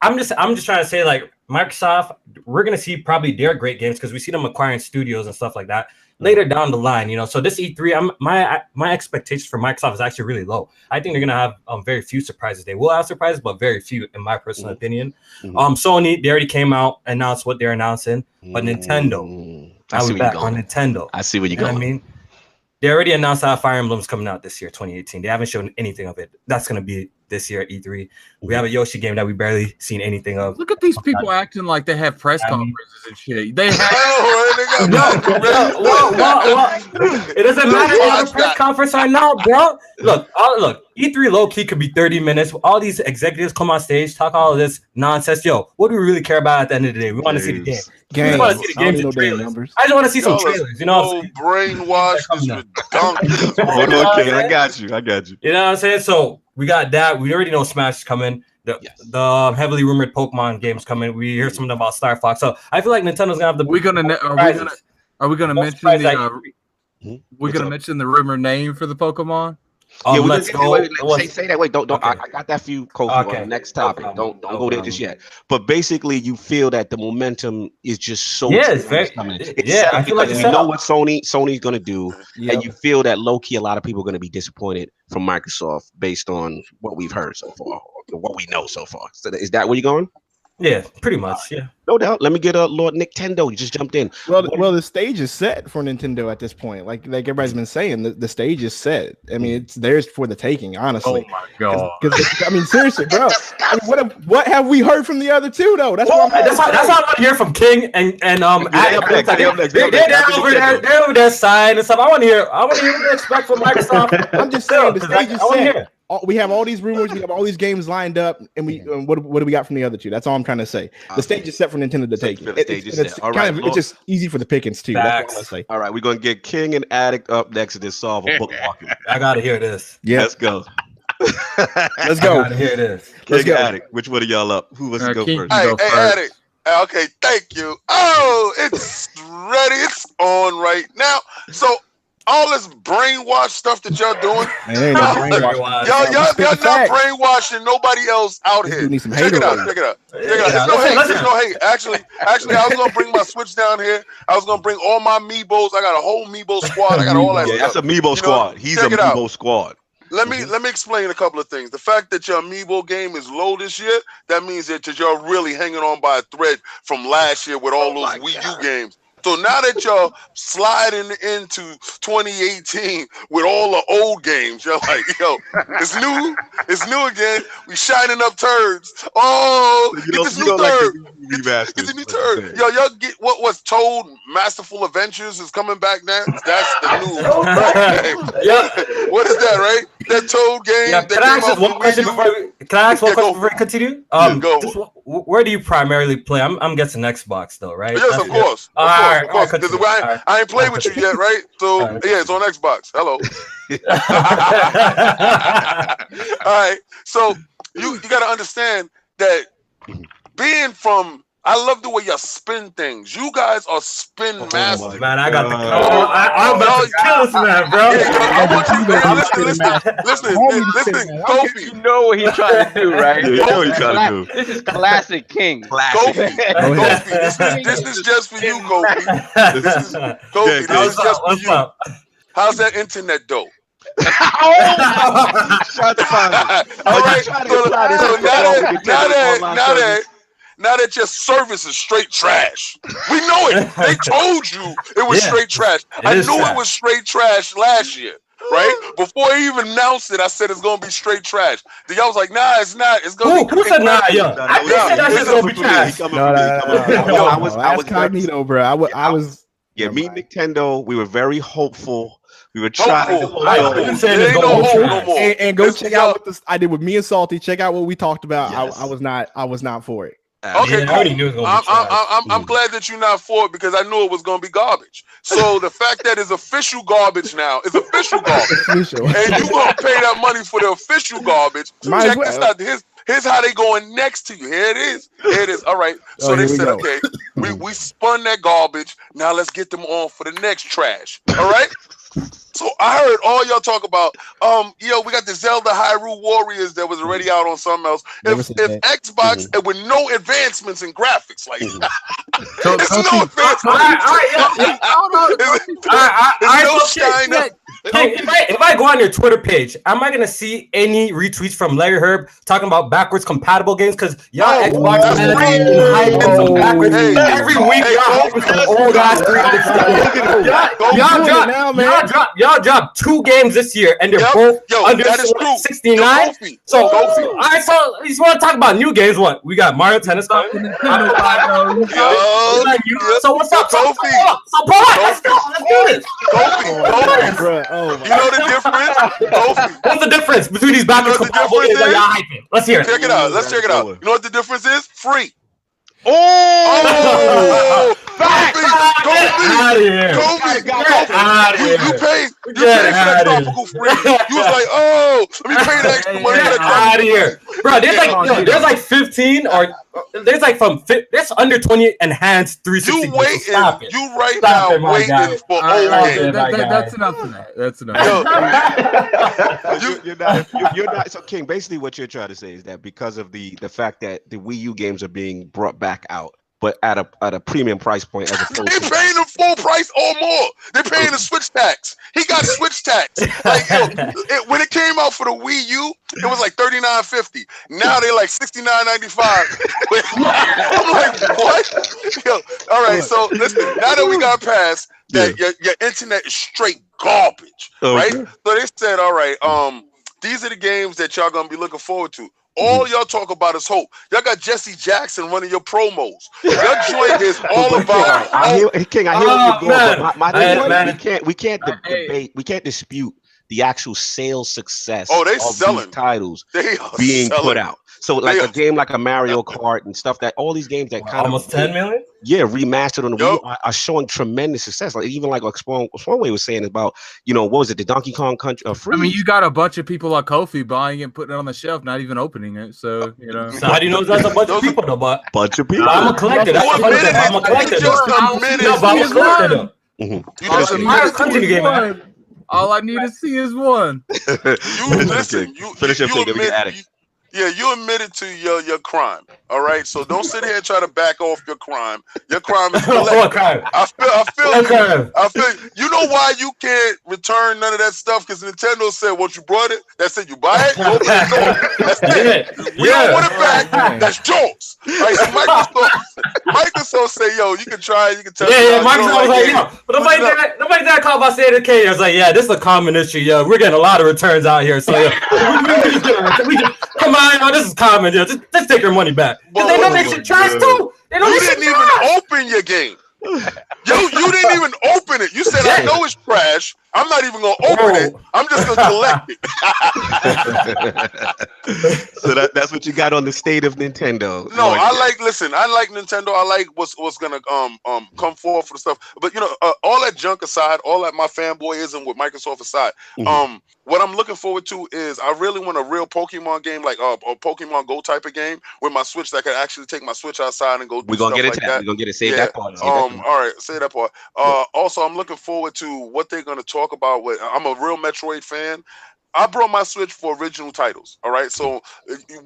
I'm just trying to say, like, Microsoft, we're gonna see probably their great games because we see them acquiring studios and stuff like that later down the line. So this E3, my expectations for Microsoft is actually really low. I think they're gonna have very few surprises. They will have surprises, but very few, in my personal opinion. Sony, they already came out, announced what they're announcing, but Nintendo, I was back on Nintendo. I see where you're going. I mean, They already announced that Fire Emblem's coming out this year, 2018. They haven't shown anything of it. That's going to be this year at E3. We have a Yoshi game that we barely seen anything of. Look at these people acting like they have press conferences and shit. They have. It doesn't matter if a press conference or not, bro. Look. E3 low key could be 30 minutes. All these executives come on stage, talk all of this nonsense. Yo, what do we really care about at the end of the day? We want to see the game. We want to see the games and trailers. I just want to see some trailers. You know, brainwash is redundant. Okay, I got you. You know what I'm saying? So we got that. We already know Smash is coming. The heavily rumored Pokemon games coming. We hear something about Star Fox. So I feel like Nintendo's gonna have the. Are we gonna mention the? We're gonna mention the rumored name for the Pokemon. Let's go. Say that. Wait, don't. Okay. I got that for you, Kofi. Okay. Next topic. Don't go there just yet. But basically, you feel that the momentum is just so. Yeah, it's very. I feel like you know what Sony's gonna do, and you feel that low key a lot of people are gonna be disappointed from Microsoft based on what we've heard so far, what we know so far. So is that where you're going? Yeah, pretty much. Yeah, no doubt. Let me get Lord Nicktendo. You just jumped in. Well, the stage is set for Nintendo at this point. Like everybody's been saying, the stage is set. I mean, it's theirs for the taking. Honestly. Oh my god. I mean, seriously, bro. I mean, what have we heard from the other two though? That's what that's how I want to hear from King and They're over there sighing and stuff. I want to hear what they expect from Microsoft. I'm just saying the stage is set. We have all these rumors, we have all these games lined up, and what do we got from the other two? That's all I'm trying to say. The stage is set for Nintendo to take. It's just easy for the pickings too. That's what I say. All right, we're gonna get King and Addict up next to this solve a book market. I gotta hear this. Yeah, let's go. Let's go. I gotta hear this. King and Addict. Which one of y'all up? Who wants to go first? Hey, Addict. Okay, thank you. Oh, it's ready. It's on right now. So. All this brainwash stuff that y'all doing, y'all not brainwashing nobody else out here. Check it out. There's no hate. Actually, I was gonna bring my Switch down here. I was gonna bring all my Amiibos. I got a whole Amiibo squad. I got all that stuff. That's Amiibo squad. He's an Amiibo squad. Let me explain a couple of things. The fact that your Amiibo game is low this year, that means that y'all really hanging on by a thread from last year with all those Wii U games. So now that y'all sliding into 2018 with all the old games, you're like, yo, it's new again. We shining up turds. Oh, get this new turd. Get the new turd. Yo, y'all get what was told Masterful Adventures is coming back now. That's the new game. What is that, right? That Toad game. Yeah, can I ask one question before we continue? Go. Where do you primarily play? I'm guessing Xbox though, right? Yes, of course. Of course. I ain't played with you yet, right? So yeah, it's on Xbox. Hello. All right. So you got to understand that being from. I love the way y'all spin things. You guys are spin masters. Man, I got the. I'm about to kill this man, bro. Listen, Kofi. You know what he's trying to do, right? You know what he's trying to do. This is classic King. Kofi, this is just for you, Kofi. This is just for you. How's that internet dope? All right. So now that your service is straight trash. We know it. They told you it was straight trash. I knew it was straight trash last year, right? Before he even announced it, I said it's gonna be straight trash. Then y'all was like, nah, it's not. It's gonna be. Who said nah, yo? I said that shit's gonna be trash. No, I was Cognito, bro. I was. Yeah, me, Nicktendo. We were very hopeful. We were trying and go check out what this I did with me and Salty. Check out what we talked about. Yes. I was not for it. Okay, cool. I'm glad that you're not for it because I knew it was going to be garbage. So the fact that it's official garbage now is official garbage, and you're going to pay that money for the official garbage. Check this out. Here's how they going next to you. Here it is. All right. So they said, okay, we spun that garbage. Now let's get them on for the next trash. All right. So I heard all y'all talk about, we got the Zelda Hyrule Warriors that was already out on something else. If Xbox with no advancements in graphics, like it's no advancements. It's no China. if I go on your Twitter page, am I gonna see any retweets from Larry Herb talking about backwards compatible games? Because y'all Xbox hyping some backwards every week. Y'all hyping some old ass 360. Y'all dropped 2 games this year, and they're both under 69. So all right, so you want to talk about new games? What we got? Mario Tennis coming. So what's up, KOFI? So let's do this. KOFI. You know the difference? KOFI. What's the difference between these backwards compatible games that y'all hyping? Let's hear it. Check it out. Let's check it out. You know what the difference is? Free. Oh! KOFI! You paid for that tropical free. You was like, oh, let me pay the extra money for that out of here. Bro, there's like 15 or there's like there's under 20 enhanced 360. You waiting. You right now waiting for old games. That's enough for that. That's enough. You're not. So King, basically what you're trying to say is that because of the fact that the Wii U games are being brought back out, but at a premium price point, as opposed they're paying the full price or more. They're paying the Switch tax. He got Switch tax. Like when it came out for the Wii U, it was like $39.50. Now they're like $69.95. I'm like, what? All right. So listen. Now that we got past that, your internet is straight garbage, right? So they said, all right, these are the games that y'all gonna be looking forward to. All y'all talk about is hope. Y'all got Jesse Jackson running your promos. Your joint is all about. I hear what you're going. My thing, we can't debate. We can't dispute the actual sales success of these titles being put out. So like a game like a Mario Kart and stuff, that all these games that kind almost 10 million, remastered on the Wii are showing tremendous success. Like even like Spawnway was saying about, what was it, the Donkey Kong Country? I mean, you got a bunch of people like KOFI buying it and putting it on the shelf, not even opening it. So So how do you know that's a bunch of people though? But bunch of people. I'm a collector. I'm a collector. All I need to see is one. Finish your thing. You admitted to your crime. All right, so don't sit here and try to back off your crime. Your crime is collecting. I feel. You know why you can't return none of that stuff? Because Nintendo said, once you brought it, that's it. You buy it, you open it, that's it. We don't want it back. That's yours. Right? So Microsoft say, yo, you can try it. You can tell. Microsoft was like, but nobody that called about saying okay. I was like, yeah, this is a common issue. Yo, we're getting a lot of returns out here. So come on, this is common. Just take your money back. Because they know they should trash too. You didn't even open your game. You didn't even open it. You said, I know it's trash. I'm not even gonna open it. I'm just gonna collect it. So that's what you got on the state of Nintendo. No, I like Nintendo. I like what's gonna come forward for the stuff. But all that junk aside, all that my fanboyism with Microsoft aside, what I'm looking forward to is I really want a real Pokemon game, like a Pokemon Go type of game with my Switch that could actually take my Switch outside and go. We're gonna get into that. We're gonna get it. Save that part. All right, say that part. Also, I'm looking forward to what they're gonna talk about. I'm a real Metroid fan. I brought my Switch for original titles. All right, so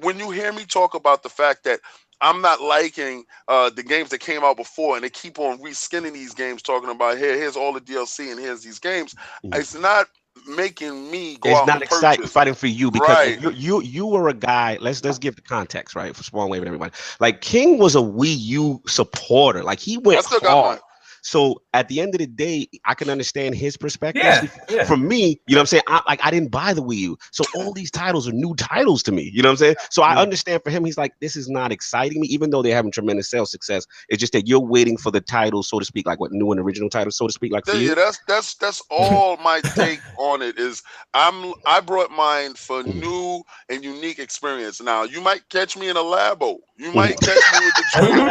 when you hear me talk about the fact that I'm not liking the games that came out before, and they keep on reskinning these games, talking about here's all the DLC and here's these games. It's not making me go out and purchase. Fighting for you because you were a guy. Let's give the context right for Spawn Wave and everybody. Like King was a Wii U supporter. Like he went hard. So at the end of the day, I can understand his perspective. Yeah. For me, you know what I'm saying? I didn't buy the Wii U. So all these titles are new titles to me. You know what I'm saying? So I understand for him, he's like, this is not exciting me, even though they're having tremendous sales success. It's just that you're waiting for the titles, so to speak, like what new and original titles, so to speak, like for you. That's all my take on it is I brought mine for new and unique experience. Now you might catch me in a Labo. You might catch me with the dream.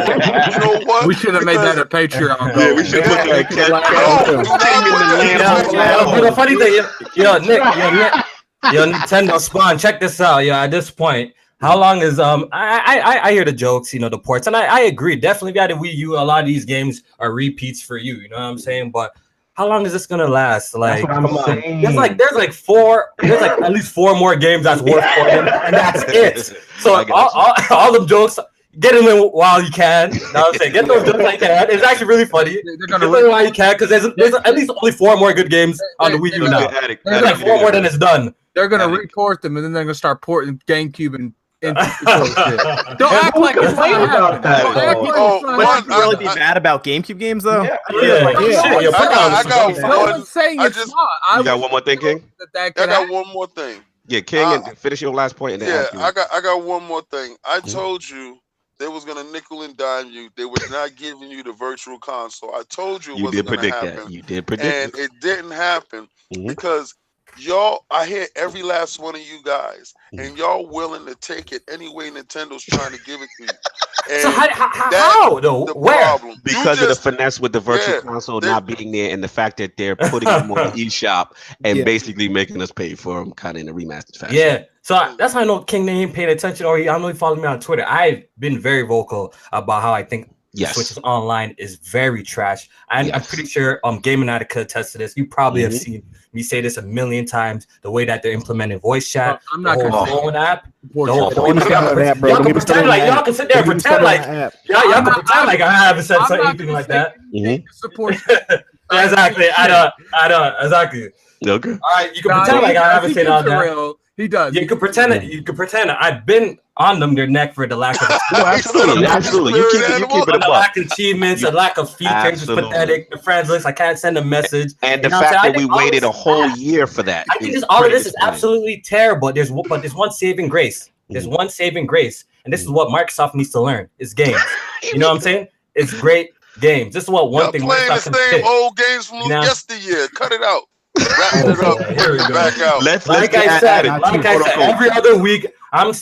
You know what? We should have made that a Patreon. Yeah, we should put that. The funny thing, Nick, Nintendo Spawn, check this out. At this point, how long is I hear the jokes, the ports, and I agree. Definitely, if you had a Wii U, a lot of these games are repeats for you. You know what I'm saying? But how long is this gonna last? Like, come on. There's like at least 4 more games that's worth for them, and that's it. So all them jokes. Get them in while you can. You know what I'm saying? Get those done while you can. It's actually really funny. Get them in while you can because there's at least only 4 more good games on the Wii U now. There's like 4 more than it's done. They're gonna report them and then they're gonna start porting GameCube and don't act like it's not happening. Would you really be mad about GameCube games though? I got one. Saying it's not. You got one more thing, King? I got one more thing. Yeah, King, and finish your last point. And then I got one more thing. I told you they was gonna nickel and dime you. They were not giving you the virtual console. I told you it wasn't gonna happen. You did predict and it didn't happen because y'all. I hear every last one of you guys, and y'all willing to take it any way Nintendo's trying to give it to you. And so how though? Where? Problem. Because of the finesse with the virtual console not being there, and the fact that they're putting them on the eShop and basically making us pay for them, kind of in a remastered fashion. Yeah. So that's how I know King ain't paying attention, or I know he followed me on Twitter. I've been very vocal about how I think Switch Online is very trash. I'm pretty sure Gaming Addict could attest to this. You probably have seen me say this a million times. The way that they're implementing voice chat, I'm not going to phone app. Y'all can sit there and pretend like y'all can pretend like I haven't said anything like that. Support. Exactly. I don't. Exactly. Okay. All right. You can pretend like I haven't said all that. He does. You can pretend it. You can pretend it. I've been on their neck for the lack of absolutely. You keep it the lack of achievements, the lack of features is pathetic. The friends list, I can't send a message. And the fact that we waited a whole year for that. I think all of this is absolutely terrible. There's one saving grace. There's one saving grace, and this is what Microsoft needs to learn: is games. You know what I'm saying? It's great games. This is what one thing. Playing the same old games from yesteryear. Cut it out. Wrapping it up. Here we go. Back out. Like I said, every other week I'm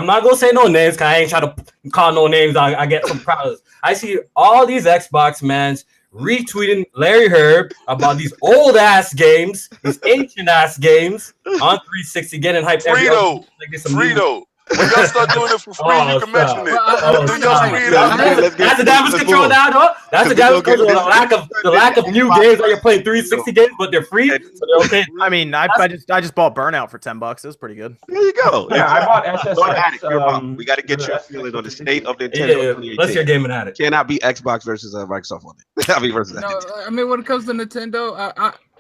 not gonna say no names because I ain't trying to call no names. I get some problems. I see all these Xbox mans retweeting Larry Herb about these old ass games, these ancient ass games on 360, getting hyped. Frito. When y'all start doing it for free, you can mention it. That's the damage control now, though. That's the damage control. The lack of new games that you're playing 360 games, but they're free, so they're okay. I mean, I just bought Burnout for $10. It was pretty good. There you go. Yeah, I bought SSX. We got to get your feeling on the state of Nintendo. Yeah, let's hear Gaming Addict. Cannot be Xbox versus Microsoft on it. I mean, when it comes to Nintendo,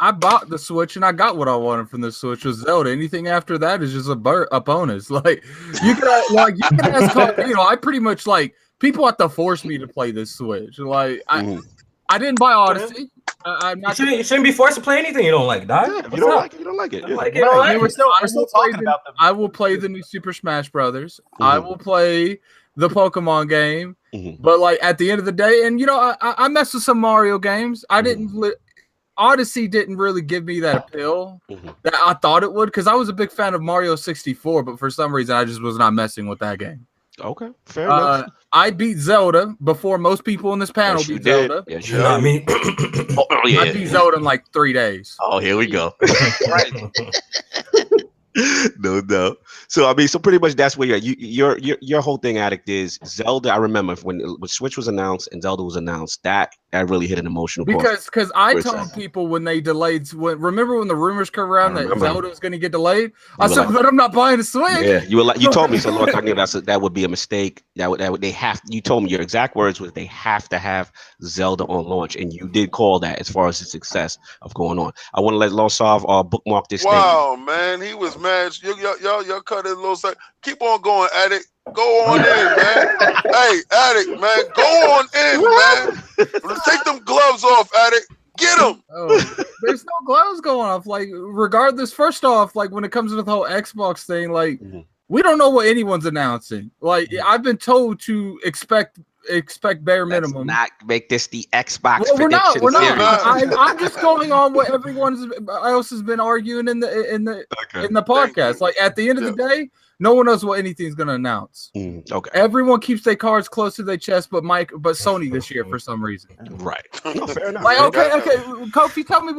I bought the Switch and I got what I wanted from the Switch was Zelda. Anything after that is just a bonus. Like you can ask, I pretty much people have to force me to play this Switch. Like I didn't buy Odyssey. I'm not. You shouldn't be forced to play anything you don't like, dog. Yeah, if you don't like it, you don't like it. We're still talking about them. I will play the new Super Smash Brothers. I will play the Pokemon game. But at the end of the day, and I messed with some Mario games. I didn't. Odyssey didn't really give me that appeal that I thought it would because I was a big fan of Mario 64, but for some reason I just was not messing with that game. Okay, fair enough. I beat Zelda before most people in this panel beat Zelda. Yes, you not me. I beat Zelda in 3 days. Oh, here we go. No. So I mean, so pretty much that's where your whole thing, Addict, is Zelda. I remember when Switch was announced and Zelda was announced, that really hit an emotional point. Because I told people when they delayed. Remember when the rumors come around that Zelda was going to get delayed? I said, but I'm not buying a Switch. Yeah, you told me so. Lord, that would be a mistake. You told me your exact words was they have to have Zelda on launch, and you did call that as far as the success of going on. I want to let Losov bookmark this thing. Wow, man, he was mad. Y'all cut it a little side. Keep on going, Addict. Go on in, man. Hey, Addict, man. Go on in, man. Take them gloves off, Addict. Get them. Oh, there's no gloves going off. Regardless, first off, when it comes to the whole Xbox thing, we don't know what anyone's announcing. I've been told to expect bare minimum. Let's not make this the Xbox. Well, we're not. I'm just going on what everyone else has been arguing in the podcast. At the end of the day, no one knows what anything's going to announce. Okay. Everyone keeps their cards close to their chest, but Sony this year for some reason. Right. No, fair enough. Okay. Kofi, tell me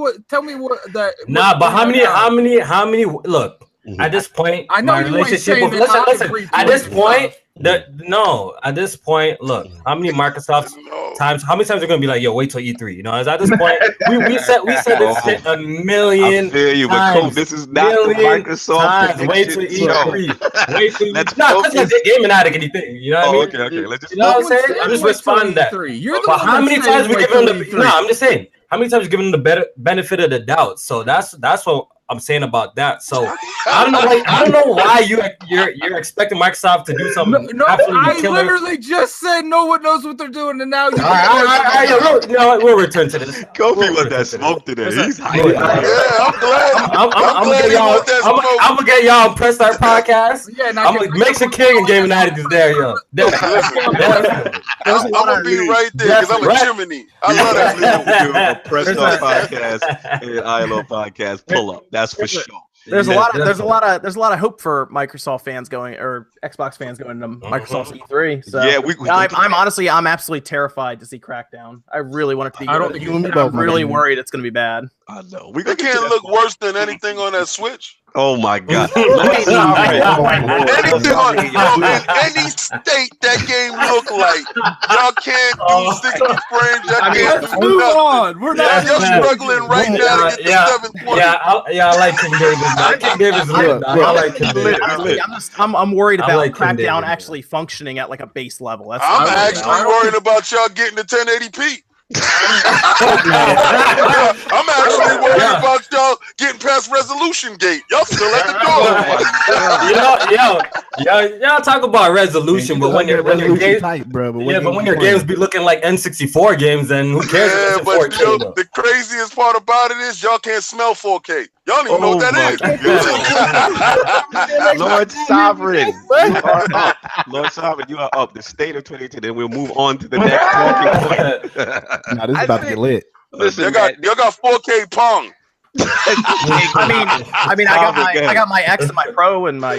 what that. Nah, but how many? Look. At this point, I know my relationship with listen. At this point, No, at this point, look, how many Microsoft times? How many times are going to be like, yo, wait till E3? You know, as at this point, we said this shit a million times. This is not the Microsoft. Wait till E3. Wait till E3. No, that's not the gaming addict anything. You know what I mean? Okay. Let's just. You know what I'm saying? I'm just responding to that. But how many times we giving them the? No, I'm just saying. How many times we giving them the benefit of the doubt? So that's what I'm saying about that. So I don't know why you're expecting Microsoft to do something. No, I literally just said no one knows what they're doing, and now you. All right, we'll return to this. KOFI with that smoke today. He's I'm glad. I'm gonna get y'all on Press Start Podcast. Yeah, I'm gonna make sure King and Gaming Addict is there, yo. I'm gonna be right there because I'm a chimney. I love that. Press Start Podcast and ILO Podcast pull up. That's for sure. There's a lot of hope for Microsoft fans going or Xbox fans going to Microsoft's E3. So yeah, I'm absolutely terrified to see Crackdown. I really want it to be. I'm really worried it's going to to be bad. I know. It can't look worse than anything on that Switch. Oh my God! Anything in any state that game look like, y'all can't do 60 frames. Y'all can't do move on. We're not. You're struggling right now to get the 720. I like King David. King David's lit. I like King David. I'm worried about Crackdown actually functioning at like a base level. I'm actually worried about y'all getting to 1080p. I'm actually worried about y'all getting past resolution gate. Y'all still at the door. Y'all talk about resolution, but when your games, but when your games be looking like N64 games, then who cares? Yeah, but the craziest part about it is y'all can't smell 4K. Y'all don't even know what that is. Lord Sovereign, Lord Sovereign, you are up. The state of 2018. Then we'll move on to the next talking point. Now this is about to get lit. Listen, y'all got 4K Pong. I got my X and my Pro and my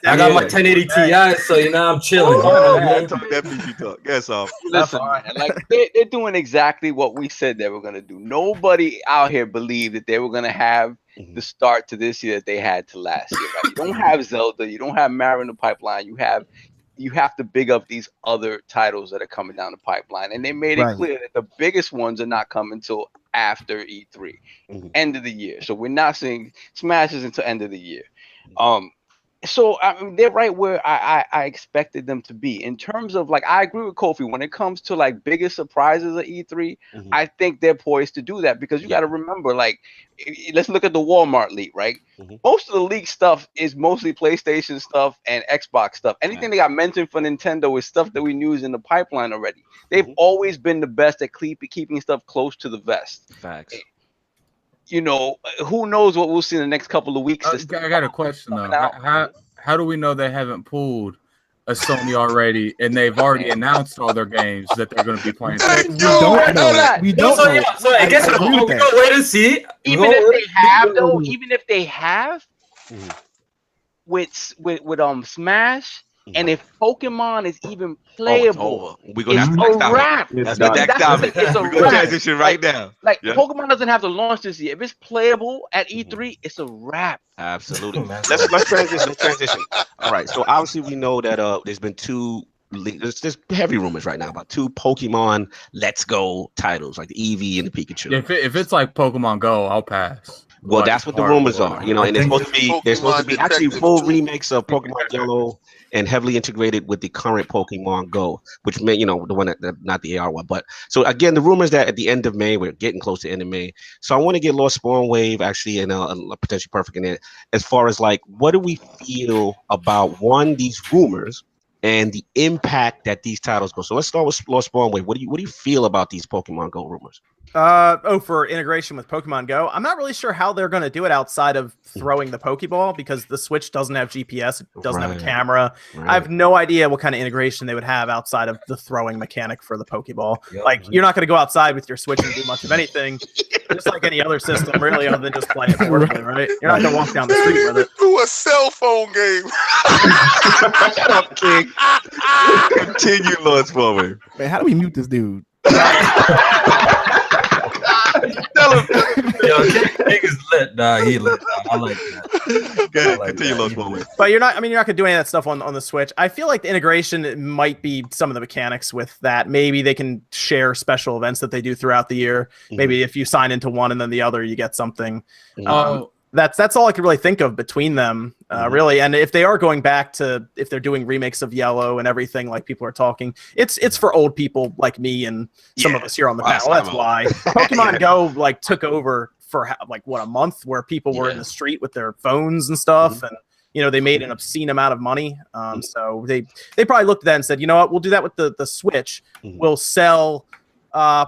I got my 1080 Ti, so I'm chilling. That PC talk. Yes, listen, man, like they're doing exactly what we said they were gonna do. Nobody out here believed that they were gonna have the start to this year that they had to last year. Right? You don't have Zelda, you don't have Mario in the pipeline. You have to big up these other titles that are coming down the pipeline, and they made it clear that the biggest ones are not coming until after E3, end of the year. So we're not seeing Smashes until end of the year. So I mean, they're right where I expected them to be in terms of like, I agree with KOFI when it comes to like biggest surprises at E3. I think they're poised to do that because you got to remember, like, let's look at the Walmart leak, right? Most of the leak stuff is mostly PlayStation stuff and Xbox stuff. Anything that got mentioned for Nintendo is stuff that we knew is in the pipeline already. They've always been the best at keeping stuff close to the vest. Facts. You know, who knows what we'll see in the next couple of weeks. I got a question though. How do we know they haven't pulled a Sony already and they've already announced all their games that they're going to be playing? We don't know. We don't know. So I guess we'll wait and see. Even if they have, with Smash. And if Pokemon is even playable, we're gonna it's a wrap. That's the next topic. We're gonna transition right now. Like Pokemon doesn't have to launch this year. If it's playable at E3, it's a wrap. Absolutely. Let's transition. All right. So obviously we know that there's been there's heavy rumors right now about 2 Pokemon Let's Go titles, like the Eevee and the Pikachu. If it's like Pokemon Go, I'll pass. Well, that's what the rumors are, you know, and there's supposed to be actually full remakes of Pokemon Yellow and heavily integrated with the current Pokemon Go, which may, you know, the one that not the AR one. But so again, the rumors that at the end of May, we're getting close to the end of May. So I want to get Lost Spawn Wave actually and potentially Perfect in it as far as like, what do we feel about these rumors and the impact that these titles go? So let's start with Lost Spawn Wave. What do you feel about these Pokemon Go rumors? For integration with Pokemon Go, I'm not really sure how they're going to do it outside of throwing the Pokeball because the Switch doesn't have GPS, it doesn't have a camera. I have no idea what kind of integration they would have outside of the throwing mechanic for the Pokeball. You're not going to go outside with your Switch and do much of anything, just like any other system, really, other than just play it portably, right? You're not going to walk down the street with it. Do a cell phone game. Shut up, King. Continue, Lord Spawn Wave. Man, how do we mute this dude? Yo, nigga's lit. Nah, he lit. I like that. Good. Continue, Los Boy. But you're not gonna do any of that stuff on the Switch. I feel like the integration might be some of the mechanics with that. Maybe they can share special events that they do throughout the year. Maybe if you sign into one and then the other, you get something. That's all I could really think of between them, really. And if they are going back to, if they're doing remakes of Yellow and everything, like people are talking, it's for old people like me and some of us here on the panel. That's why Pokemon Go like took over for like a month, where people were in the street with their phones and stuff, and they made an obscene amount of money. So they probably looked at that and said, you know what, we'll do that with the Switch. We'll sell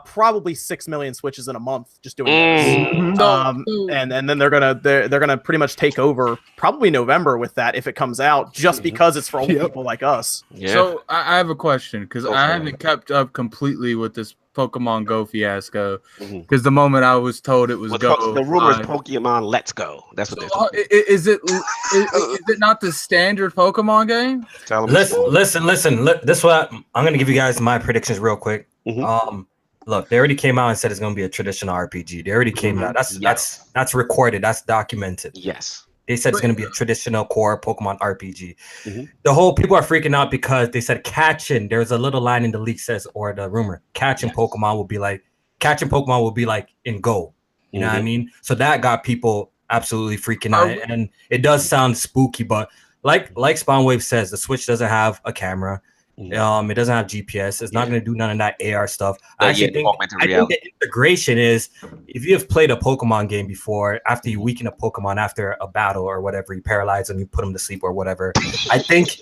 probably 6 million Switches in a month just doing this. And then they're gonna pretty much take over probably November with that if it comes out, just because it's for old people like us. So I have a question, because I haven't kept up completely with this Pokemon Go fiasco, because the moment I was told it was Go, the rumor is Pokemon Let's Go. That's what they're talking. Is it not the standard Pokemon game? Listen. This is what I'm gonna give you guys my predictions real quick. Look, they already came out and said it's going to be a traditional RPG. They already came out. That's recorded. That's documented. Yes. They said it's going to be a traditional core Pokemon RPG. The whole people are freaking out because they said catching. There's a little line in the leak says, or the rumor, catching Pokemon will be like in Go. You know what I mean? So that got people absolutely freaking out. And it does sound spooky, but like Spawnwave says, the Switch doesn't have a camera. It doesn't have GPS. It's not going to do none of that AR stuff. I think the integration is, if you have played a Pokemon game before, after you weaken a Pokemon after a battle or whatever, you paralyze them, you put them to sleep or whatever. I think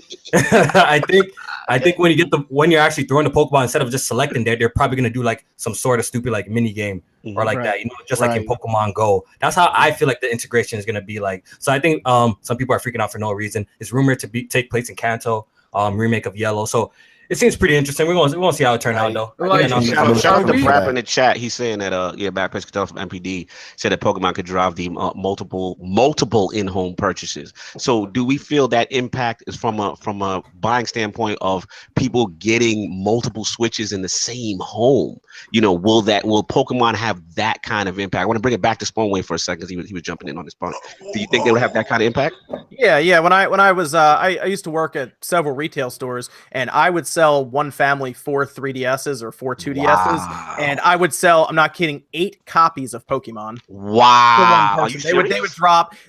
when you're actually throwing the Pokemon, instead of just selecting they're probably going to do like some sort of stupid like mini game or like that, just like in Pokemon Go. That's how I feel like the integration is going to be like. So I think some people are freaking out for no reason. It's rumored to take place in Kanto. Remake of Yellow, so it seems pretty interesting. We won't see how it turned out though. Shout out to Brap in the chat. He's saying that Backpack Castello from MPD said that Pokemon could drive the multiple in-home purchases. So do we feel that impact is from a buying standpoint of people getting multiple Switches in the same home? Will Pokemon have that kind of impact? I want to bring it back to Spawnwave for a second, because he was jumping in on this part. Do you think they would have that kind of impact? Yeah. When I was I used to work at several retail stores, and I would sell one family 4 3DSs or 4 2DSs, and I would sell, I'm not kidding, 8 copies of Pokemon. Wow. For one person.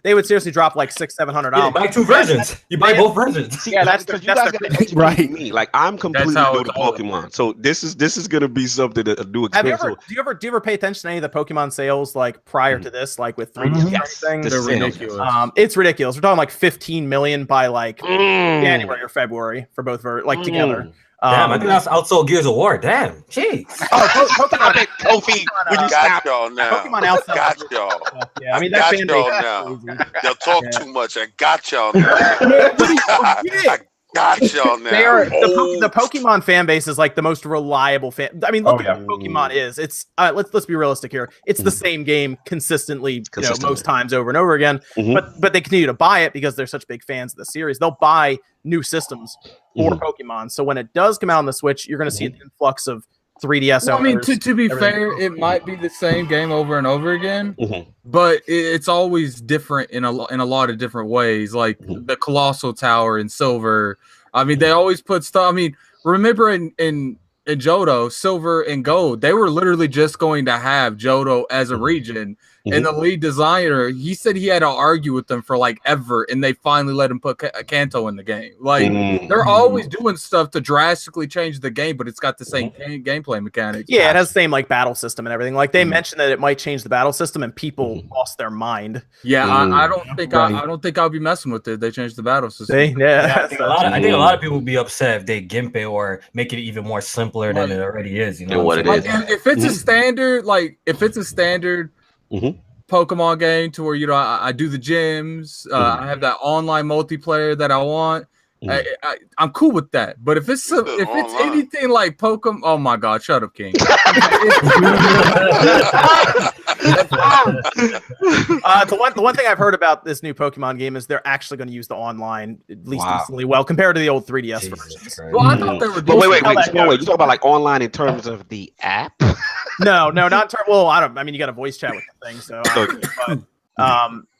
They would seriously drop like $600-700. You buy 2 versions. You buy both versions. That's right. Me. Like, I'm completely new to Pokemon, so this is gonna be something that a new experience. Do you ever pay attention to any of the Pokemon sales like prior to this, like with 3DS and everything? They're ridiculous. It's ridiculous. We're talking like 15 million by like January or February for both together. Damn, I think that's outsold Gears of War. Damn, jeez. Pokemon, KOFI, we got y'all now. Pokemon outsold. Got y'all. Yeah, I mean, got y'all now. They'll talk too much. I got y'all now. I got y'all now. The Pokemon fan base is like the most reliable fan. I mean, look at what Pokemon is. It's let's be realistic here. It's the same game consistently, most times over and over again. But they continue to buy it because they're such big fans of the series. They'll buy new systems for Pokemon. So when it does come out on the Switch, you're going to see an influx of 3DS owners. I mean, to be fair, it might be the same game over and over again, but it's always different in a lot of different ways. Like the Colossal Tower in Silver. I mean, they always put stuff. I mean, remember in Johto, Silver and Gold, they were literally just going to have Johto as a region. And the lead designer, he said he had to argue with them for like ever, and they finally let him put Kanto in the game. Like they're always doing stuff to drastically change the game, but it's got the same gameplay mechanics. Yeah, it has the same like battle system and everything. Like they mentioned that it might change the battle system, and people lost their mind. Yeah, I don't think I'll be messing with it. They changed the battle system. I think a lot of people would be upset if they gimp it or make it even more simpler than it already is. You know what it is. Like, if it's a standard, Pokemon game to where I do the gyms, I have that online multiplayer that I want. I'm cool with that. But if it's anything like Pokemon, oh my God, shut up, King. The one thing I've heard about this new Pokemon game is they're actually going to use the online at least decently well compared to the old 3DS versions. Well, I thought they were. Wait. You talk about like online in terms of the app? No, not well. I don't. I mean, you got a voice chat with the thing, so.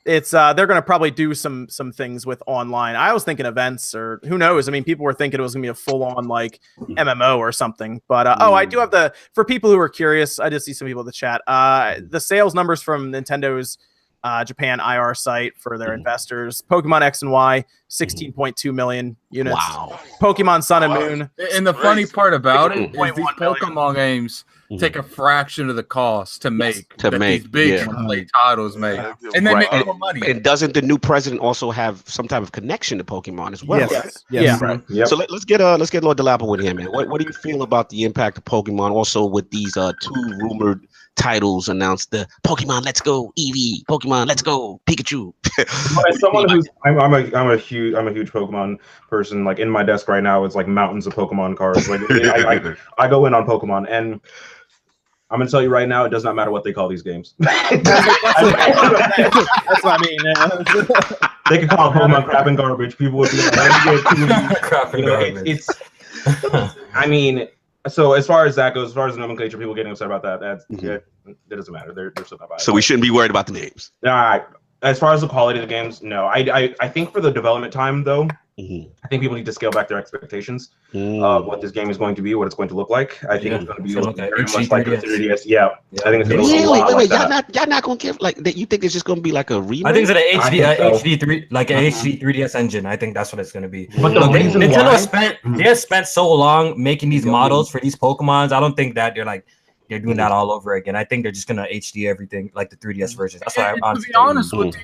It's they're going to probably do some things with online. I was thinking events, or who knows. I mean, people were thinking it was going to be a full on like MMO or something. But I do have for people who are curious. I just see some people in the chat. The sales numbers from Nintendo's Japan IR site for their investors. Pokemon X and Y, 16.2 million units. Wow. Pokemon Sun and Moon. And the funny part about it is these Pokemon games take a fraction of the cost to make these big titles make, and they make more money. And doesn't the new president also have some type of connection to Pokemon as well? Yes. Right? Yep. So let's get Lord Delappa with him, man. What do you feel about the impact of Pokemon? Also with these 2 rumored titles announced, the Pokemon Let's Go Eevee, Pokemon Let's Go Pikachu. As someone who's I'm a huge Pokemon person. Like in my desk right now, it's like mountains of Pokemon cards. Like I go in on Pokemon, and I'm gonna tell you right now, it does not matter what they call these games. That's what I mean. They could call it Pokemon crap and garbage. People would be like, crap and garbage. It's I mean, so as far as that goes, as far as the nomenclature, people getting upset about that, that doesn't matter. They're still not buying. So we shouldn't be worried about the names. As far as the quality of the games, no. I think for the development time, though, I think people need to scale back their expectations of what this game is going to be, what it's going to look like. I think it's going to be very much like the 3DS. Yeah, I think it's going to be a lot like that. Y'all not going to give like that? You think it's just going to be like a remake? I think it's an HD 3DS engine. I think that's what it's going to be. But Nintendo spent so long making these models for these Pokemons. I don't think that they're doing that all over again. I think they're just gonna HD everything like the 3DS version. That's why I'm to be honest with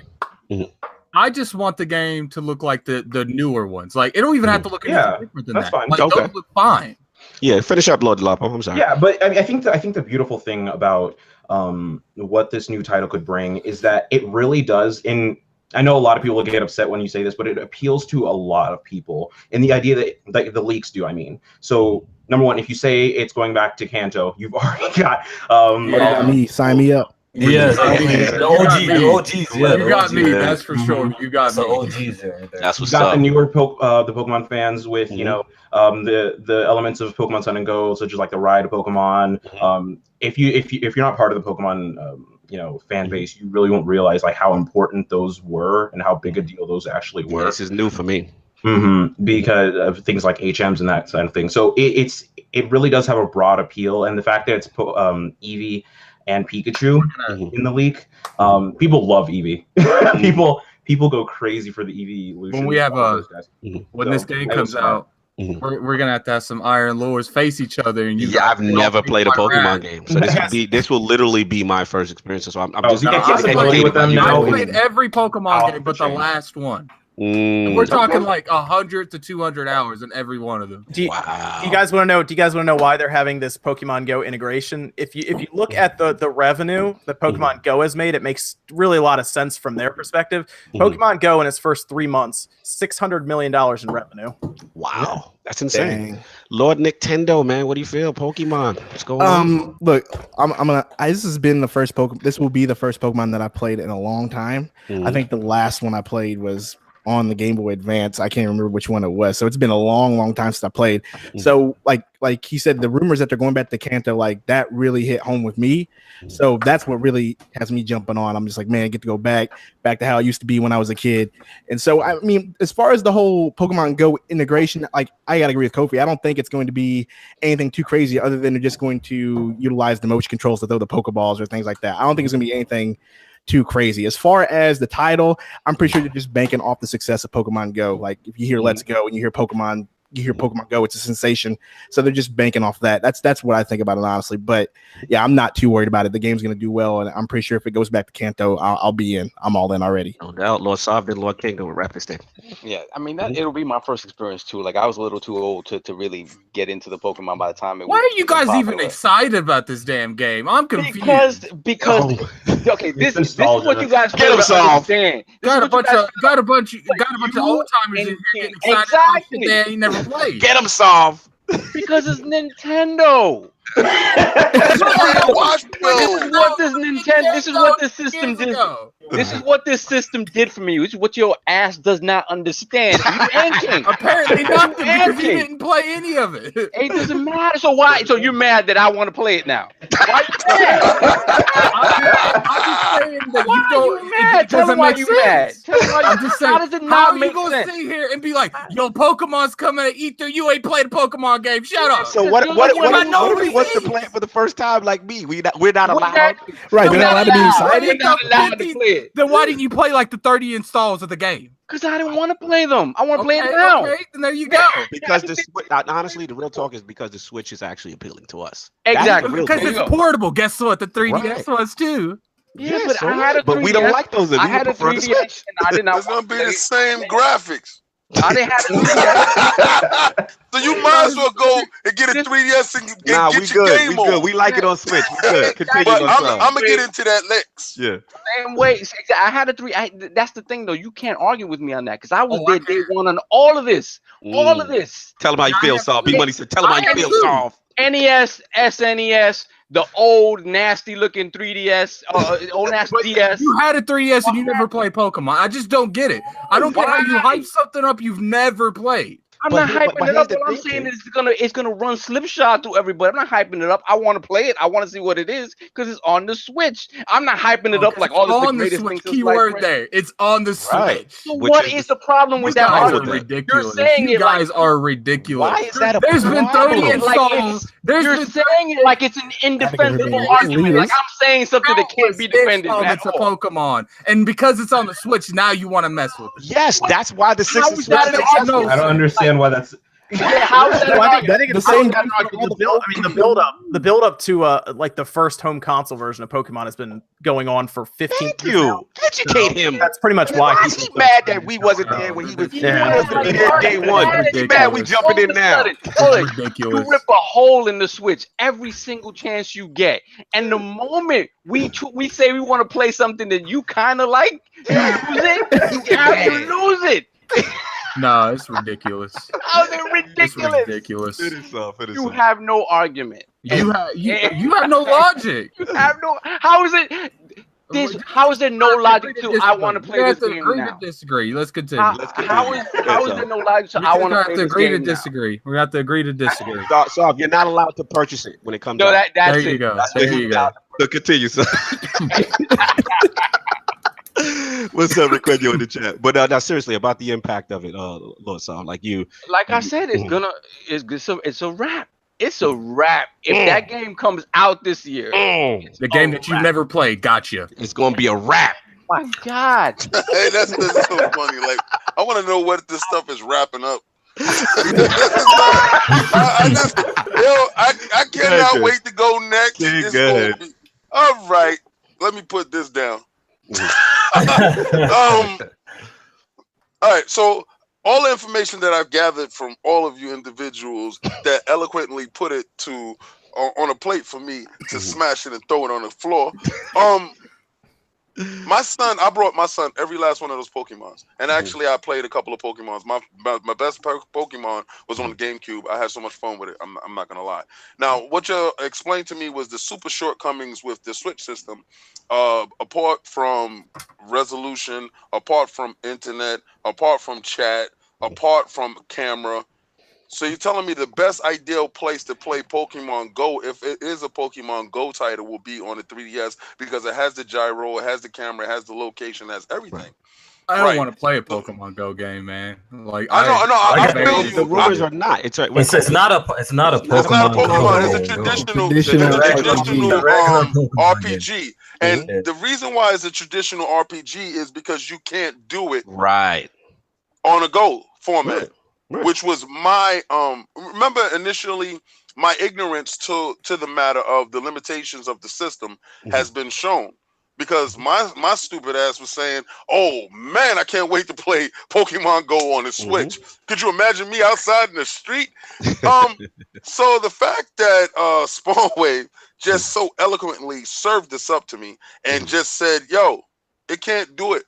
you. I just want the game to look like the newer ones. Like it don't even have to look any different than that. Fine. Like those look fine. Yeah, finish up, Lord Delappa. I'm sorry. Yeah, but I think the beautiful thing about what this new title could bring is that it really does. I know a lot of people will get upset when you say this, but it appeals to a lot of people. And the idea that the leaks do, I mean. So number one, if you say it's going back to Kanto, you've already got sign me up. Yeah, the OGs. Yeah, you got me. That's for sure. You got the OGs there. That's what's up. You got the newer the Pokemon fans with the elements of Pokemon Sun and Go, such as like the ride of Pokemon. If you're not part of the Pokemon fan base, you really won't realize like how important those were and how big a deal those actually were. This is new for me. Because of things like HMs and that kind of thing. So it really does have a broad appeal, and the fact that it's Eevee and Pikachu in the leak, people love Eevee. people go crazy for the Eevee evolution. When we have when this game comes out, we're gonna have some Iron Lords face each other. And I've never played a Pokemon game, so this will literally be my first experience. So I'm just with them. I played every Pokemon game, but the last one. We're talking like 100 to 200 hours in every one of them. Do you guys want to know why they're having this Pokemon Go integration? If you look at the revenue that Pokemon Go has made, it makes really a lot of sense from their perspective. Pokemon Go in its first 3 months, $600 million in revenue. Wow, that's insane. Dang. Lord Nicktendo, man, what do you feel? Pokemon, what's going on? Look, this has been the first Pokemon. This will be the first Pokemon that I played in a long time. I think the last one I played was on the Game Boy Advance. I can't remember which one it was. So it's been a long time since I played. So like he said, the rumors that they're going back to Kanto, like that really hit home with me. So that's what really has me jumping on. I'm just like, man, I get to go back to how it used to be when I was a kid. And so, I mean, as far as the whole Pokemon Go integration, like I gotta agree with KOFI. I don't think it's going to be anything too crazy other than they're just going to utilize the motion controls to throw the Pokeballs or things like that. I don't think it's gonna be anything too crazy. As far as the title, I'm pretty sure they're just banking off the success of Pokemon Go. Like if you hear Let's Go and you hear Pokemon Go, it's a sensation. So they're just banking off that. That's what I think about it, honestly. But yeah, I'm not too worried about it. The game's going to do well, and I'm pretty sure if it goes back to Kanto, I'll be in. I'm all in already. No doubt. Lord Sovereign, Lord King, will wrap this thing. Yeah, I mean, it'll be my first experience too. Like I was a little too old to really get into the Pokemon by the time Why are you guys even excited about this damn game? I'm confused. Because okay, this is what you guys get them solved. Got a bunch of old timers in here getting excited. They ain't never played. Get them solved. Because it's Nintendo. This is what this system did. This is what this system did for me. This is what your ass does not understand. You answering. Apparently not, because you didn't play any of it. It doesn't matter. So why? So you're mad that I want to play it now? Why you mad? I'm just saying that why you don't. You mad? Tell them why you mad. I'm just saying. How does it not make sense? How are you gonna sit here and be like, "Yo, Pokemon's coming at E3. You ain't played a Pokemon game. Shut up." So what's the plan for the first time? Like me, we're not allowed. Right, they're not allowed to be inside. We're not allowed to play it. Then why didn't you play like the 30 installs of the game? Because I didn't want to play them. I want to play it now. Okay, then there you go. Because honestly, the real talk is because the Switch is actually appealing to us. Exactly. Because it's portable. Guess what? The 3DS was too. Yeah, but I had a 3DS. But we don't like those. I had a 3DS and I did not. It's gonna be the same graphics. I didn't have a 3DS. So you might as well go and get a 3DS and get your game on. We good. We like it on Switch. We good. Continue. But I'm gonna get into that next. Yeah. Same way. I had a 3. That's the thing, though. You can't argue with me on that because I was there day one on all of this. All of this. Tell him how you feel, Saul. B-Money said, "Tell him how you feel, Saul." NES, SNES, the old nasty looking 3DS, old nasty DS. You had a 3DS and you never played Pokemon. I just don't get it. I don't get how you hype something up you've never played. I'm not hyping it up. What I'm saying is it's gonna run slipshod through everybody. I'm not hyping it up. I want to play it. I want to see what it is because it's on the Switch. I'm not hyping it up like all this the greatest thing. Keyword there. It's on the Switch. Right. So what is the problem with that argument? Ridiculous. You're saying you guys are ridiculous. Why is that a There's been 30 installs. You're saying it like it's an indefensible argument. Like I'm saying something that can't be defended. It's a Pokemon, and because it's on the Switch, now you want to mess with it. Yes, that's why the 6 is I don't understand why that's. Yeah, how is that? I think it's the same. The build up to like the first home console version of Pokemon has been going on for 15 years. Thank you. Educate him. That's pretty much why. Why is he mad that we wasn't there when he was there day one? He's mad we jumping in now. Ridiculous. You rip a hole in the Switch every single chance you get, and the moment we say we want to play something that you kind of like, you lose it. You have to lose it. No, it's ridiculous. How's it ridiculous? It's ridiculous. It is soft. You have no argument. You have no logic. You have no. How is it? How is there no logic to I want to play this game now? Disagree. Let's continue. How is there no logic to I want to play this game now? Disagree. We have to agree to disagree. So you're not allowed to purchase it when it comes. No, that's there it. You go. There you go. So continue, sir. What's up, Requenio in the chat? But now, seriously, about the impact of it, Lord Saul, like I said, it's a wrap. It's a wrap. If that game comes out this year, the game that you never played, gotcha. It's gonna be a wrap. My God. Hey, that's so funny. Like, I want to know what this stuff is wrapping up. I cannot wait to go next. All right, let me put this down. All right, so all the information that I've gathered from all of you individuals that eloquently put it on a plate for me to smash it and throw it on the floor. I brought my son every last one of those Pokemons, and actually I played a couple of Pokemons. My best Pokemon was on the GameCube. I had so much fun with it. I'm not gonna lie. Now, what you explained to me was the super shortcomings with the Switch system, apart from resolution, apart from internet, apart from chat, apart from camera. So you're telling me the best ideal place to play Pokemon Go, if it is a Pokemon Go title, will be on the 3DS because it has the gyro, it has the camera, it has the location, it has everything. I don't want to play a Pokemon Go game, man. Like I feel you. The rumors are not. It's not a Pokemon. It's a traditional RPG. And the reason why it's a traditional RPG is because you can't do it on a Go format. Right. Which was my remember initially my ignorance to the matter of the limitations of the system has been shown, because my stupid ass was saying, oh man, I can't wait to play Pokemon Go on the Switch. Could you imagine me outside in the street? So the fact that Spawnwave just so eloquently served this up to me and just said, yo, it can't do it.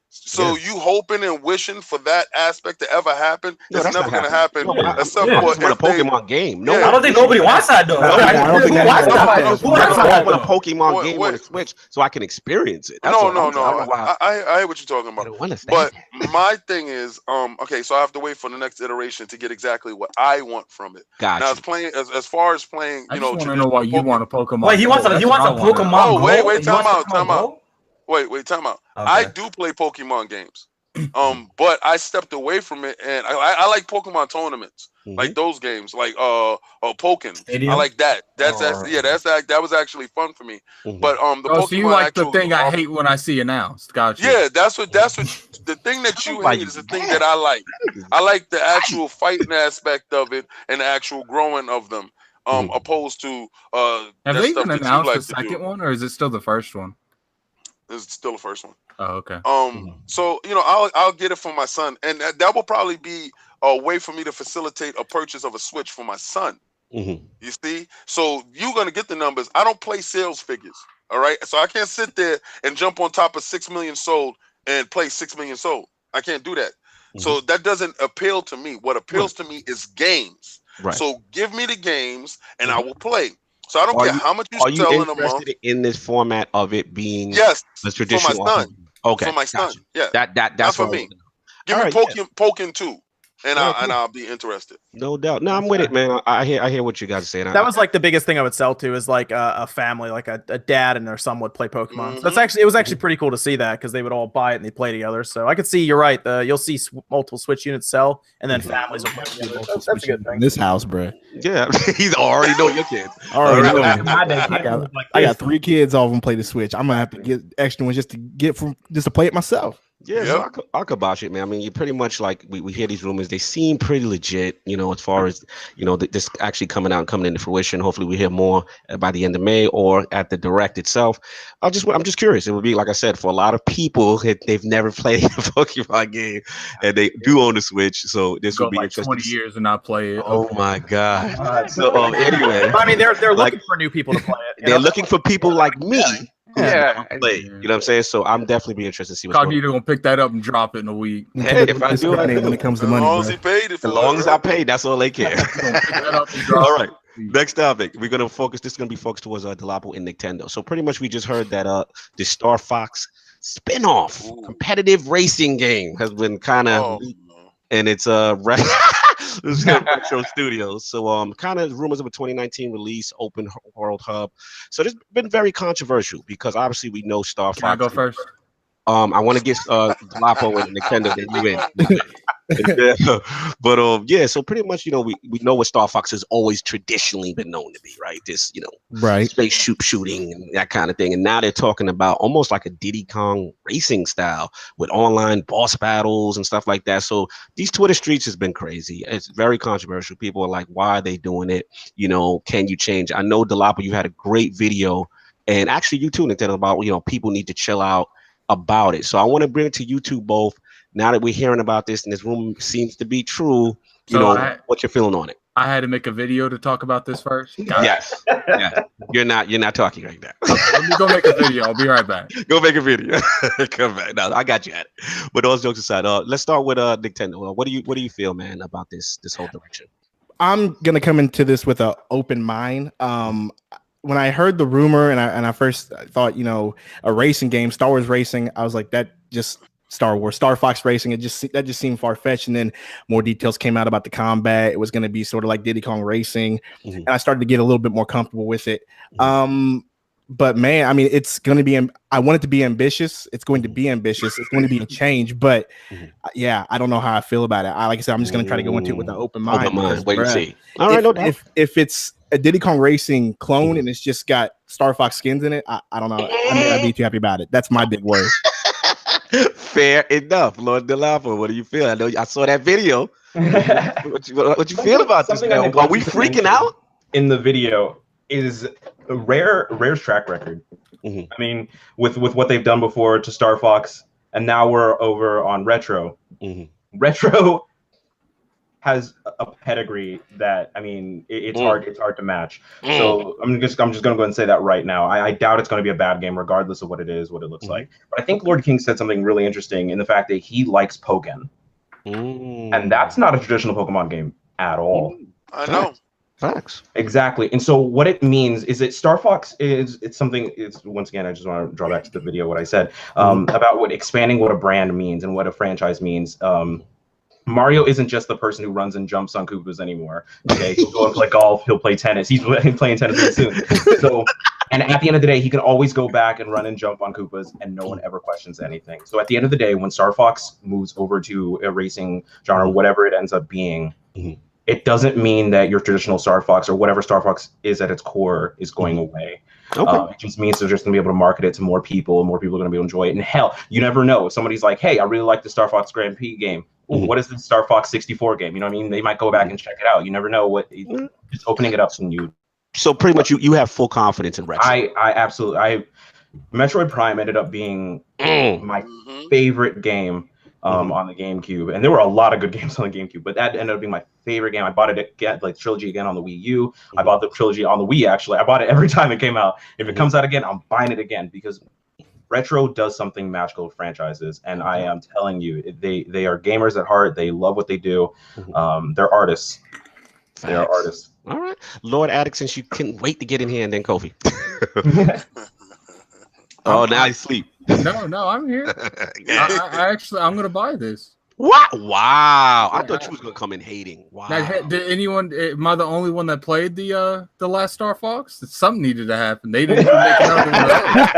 So you hoping and wishing for that aspect to ever happen? No, it's never going to happen. At some point, a Pokemon game. No, I don't think nobody wants that though. I don't think Who wants I want a Pokemon game on the Switch so I can experience it. No. I hear what you're talking about. But my thing is, okay, so I have to wait for the next iteration to get exactly what I want from it. Gotcha. Now, as far as playing, I just want to know why you want a Pokemon. Wait, he wants a Pokemon. Oh, wait, time out. Wait, time out. Okay. I do play Pokemon games. But I stepped away from it, and I like Pokemon tournaments, like those games, like Pokken. I like that. That was actually fun for me. But the Pokemon so you like the thing I hate when I see announced. Gotcha. Yeah, that's what the thing that you hate is the thing that I like. I like the actual fighting aspect of it and the actual growing of them, opposed to have they even announced the second one, or is it still the first one? It's still the first one. Oh, okay. So I'll get it for my son, and that will probably be a way for me to facilitate a purchase of a Switch for my son. You see, so you're gonna get the numbers. I don't play sales figures, all right. So I can't sit there and jump on top of 6 million sold and play 6 million sold. I can't do that. So that doesn't appeal to me. What appeals to me is games. Right. So give me the games, and I will play. So I don't care how much you sell in a month. Are you interested in this format of it being the traditional? For my son. Okay, for my son. Yeah, that's for me. Give me Pokken 2. And I'll be interested. No doubt. No, I'm with it, man. I hear what you guys are saying. That was like the biggest thing I would sell to is like a family, like a dad and their son would play Pokemon. So it was actually pretty cool to see that because they would all buy it and they play together. So I could see you're right. You'll see multiple Switch units sell, and then families will play together. That's a good thing. This house, bro. Yeah, he's already know your kids. I got 3 kids. All of them play the Switch. I'm gonna have to get extra ones just to play it myself. Yeah, so I could bosh it, man. I mean, you pretty much like we hear these rumors. They seem pretty legit, as far as this actually coming into fruition. Hopefully, we hear more by the end of May or at the direct itself. I'm just curious. It would be like I said, for a lot of people, they've never played a Pokemon game, and they do own the Switch. So this would be like 20 years and not play it. Oh my god! So anyway, I mean, they're looking for new people to play it. They're looking for people like me. Play. You know what I'm saying? So I'm definitely be interested to see what's going on. Gonna pick that up and drop it in a week. Hey, if I do it when it comes to money, as long as I paid, that's all they care. All right. Next topic, we're gonna focus. This is gonna be focused towards Delapo and Nicktendo. So pretty much, we just heard that the Star Fox spin-off competitive racing game has been kind of, and it's this is Retro Studios. So kind of rumors of a 2019 release, open world hub. So this has been very controversial because obviously we know Star Fox. Can I go first? I want to get Delapo and Nicktendo. Then you in. But so pretty much, we know what Star Fox has always traditionally been known to be, right? This, space shooting and that kind of thing. And now they're talking about almost like a Diddy Kong racing style with online boss battles and stuff like that. So these Twitter streets has been crazy. It's very controversial. People are like, why are they doing it? Can you change? I know Delapo, you had a great video, and actually you too, Nicktendo, about people need to chill out about it. So I want to bring it to you two both. Now that we're hearing about this and this rumor seems to be true, what you're feeling on it. I had to make a video to talk about this first. Yes. Yeah. You're not talking right now. Okay, let me go make a video. I'll be right back. Go make a video. Come back. No, I got you at it. But all jokes aside, let's start with Nicktendo. What do you feel, man, about this whole direction? I'm gonna come into this with an open mind. When I heard the rumor and I first thought, a racing game, Star Wars racing, I was like, that just Star Wars, Star Fox Racing. That just seemed far fetched. And then more details came out about the combat. It was going to be sort of like Diddy Kong Racing, and I started to get a little bit more comfortable with it. But man, I mean, it's going to be. I want it to be ambitious. It's going to be ambitious. It's going to be a change. But yeah, I don't know how I feel about it. Like I said, I'm just going to try to go into it with an open mind. Wait and see. All right, if it's a Diddy Kong Racing clone and it's just got Star Fox skins in it, I don't know. I'd be too happy about it. That's my big word. Fair enough, Lord Delapo. What do you feel? I know I saw that video. What you feel about this? Man? Are we freaking out? In the video is a Rare's track record. I mean, with what they've done before to Star Fox, and now we're over on Retro. Retro has a pedigree that, I mean, it's hard to match. So I'm just going to go ahead and say that right now. I doubt it's going to be a bad game, regardless of what it is, what it looks like. But I think Lord King said something really interesting in the fact that he likes Pokken. And that's not a traditional Pokemon game at all. I know. Facts. Exactly. And so what it means is that Star Fox once again, I just want to draw back to the video what I said about expanding what a brand means and what a franchise means. Mario isn't just the person who runs and jumps on Koopas anymore. Okay, he'll go and play golf, he'll play tennis. He's playing tennis soon. So, and at the end of the day, he can always go back and run and jump on Koopas, and no one ever questions anything. So at the end of the day, when Star Fox moves over to a racing genre, whatever it ends up being, it doesn't mean that your traditional Star Fox or whatever Star Fox is at its core is going away. It just means they're just going to be able to market it to more people, and more people are going to be able to enjoy it. And hell, you never know. If somebody's like, hey, I really like the Star Fox Grand Prix game. Ooh, what is the Star Fox 64 game? You know what I mean? They might go back and check it out. You never know just opening it up to you. So pretty much you have full confidence in Retro. I absolutely. Metroid Prime ended up being my favorite game on the GameCube. And there were a lot of good games on the GameCube, but that ended up being my favorite game. I bought it again, like Trilogy again on the Wii U. I bought the Trilogy on the Wii, actually. I bought it every time it came out. If it comes out again, I'm buying it again because Retro does something magical with franchises, and I am telling you, they are gamers at heart. They love what they do. They're artists. Facts. They are artists. All right, Lord Attic, since you couldn't wait to get in here, and then Kofi. Oh, now he's asleep. No, I'm here. I'm gonna buy this. What? Wow! I thought you was gonna come in hating. Wow. Now, did anyone? Am I the only one that played the last Star Fox? Something needed to happen. They didn't even make it.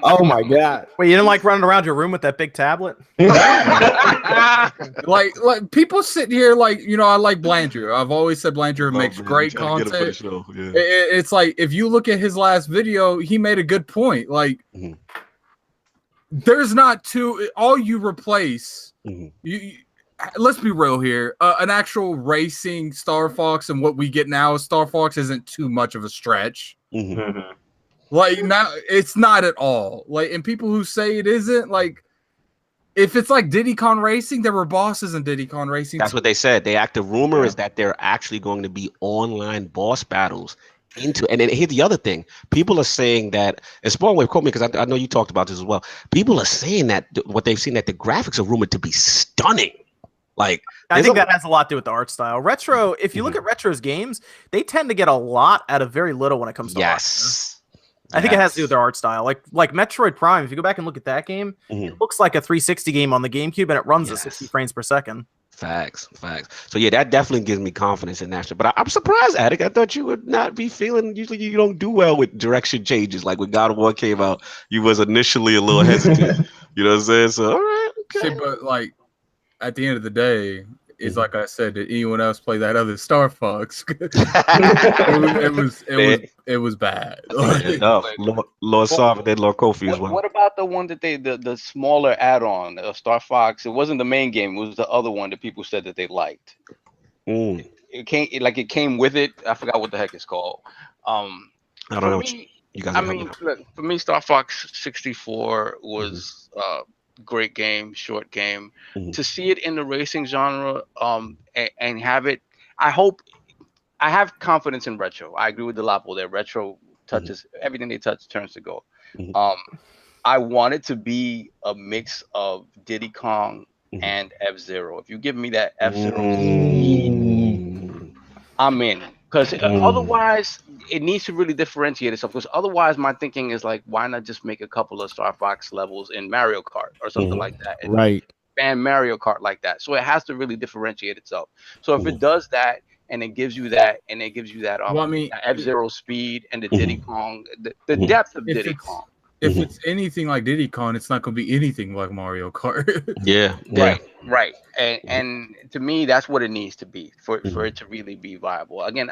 Oh my god! Wait, you didn't like running around your room with that big tablet? like people sit here like, you know, I like Blandrew. I've always said Blandrew makes great content. It's like if you look at his last video, he made a good point. Like there's not all you replace. Let's be real here. An actual racing Star Fox and what we get now as Star Fox isn't too much of a stretch. Like now, it's not at all. Like, and people who say it isn't, like, if it's like Diddy Kong Racing, there were bosses in Diddy Kong Racing. That's what they said. The rumor is that they're actually going to be online boss battles. And then here's the other thing. People are saying that, and Spawn Wave quote me because I know you talked about this as well. People are saying that what they've seen, that the graphics are rumored to be stunning. Like, I think that has a lot to do with the art style. Retro, if you look at Retro's games, they tend to get a lot out of very little when it comes to art. I think it has to do with their art style. Like Metroid Prime, if you go back and look at that game, it looks like a 360 game on the GameCube, and it runs at 60 frames per second. Facts. So yeah, that definitely gives me confidence in that. But I'm surprised, Attic. I thought you would not be feeling. Usually, you don't do well with direction changes. Like when God of War came out, you was initially a little hesitant. You know what I'm saying? So all right, okay. See, but like at the end of the day, it's like I said, did anyone else play that other Star Fox? it was bad. Lord Sovereign, then Lord Kofi as well. What about the one that the smaller add-on, Star Fox? It wasn't the main game. It was the other one that people said that they liked. It came with it. I forgot what the heck it's called. I don't know. You guys look, for me, Star Fox 64 was great game, short game. To see it in the racing genre and have it, I have confidence in Retro. I agree with Delapo there. Retro touches everything they touch turns to gold. I want it to be a mix of Diddy Kong and F-Zero. If you give me that F-Zero, I'm in. Because otherwise, it needs to really differentiate itself. Because otherwise, my thinking is like, why not just make a couple of Star Fox levels in Mario Kart or something like that? Right. And Mario Kart like that. So it has to really differentiate itself. So if it does that, and it gives you that, F-Zero speed and the Diddy Kong, the depth of Diddy Kong. If it's anything like Diddy Kong, it's not going to be anything like Mario Kart. Right. And to me, that's what it needs to be for it to really be viable. Again,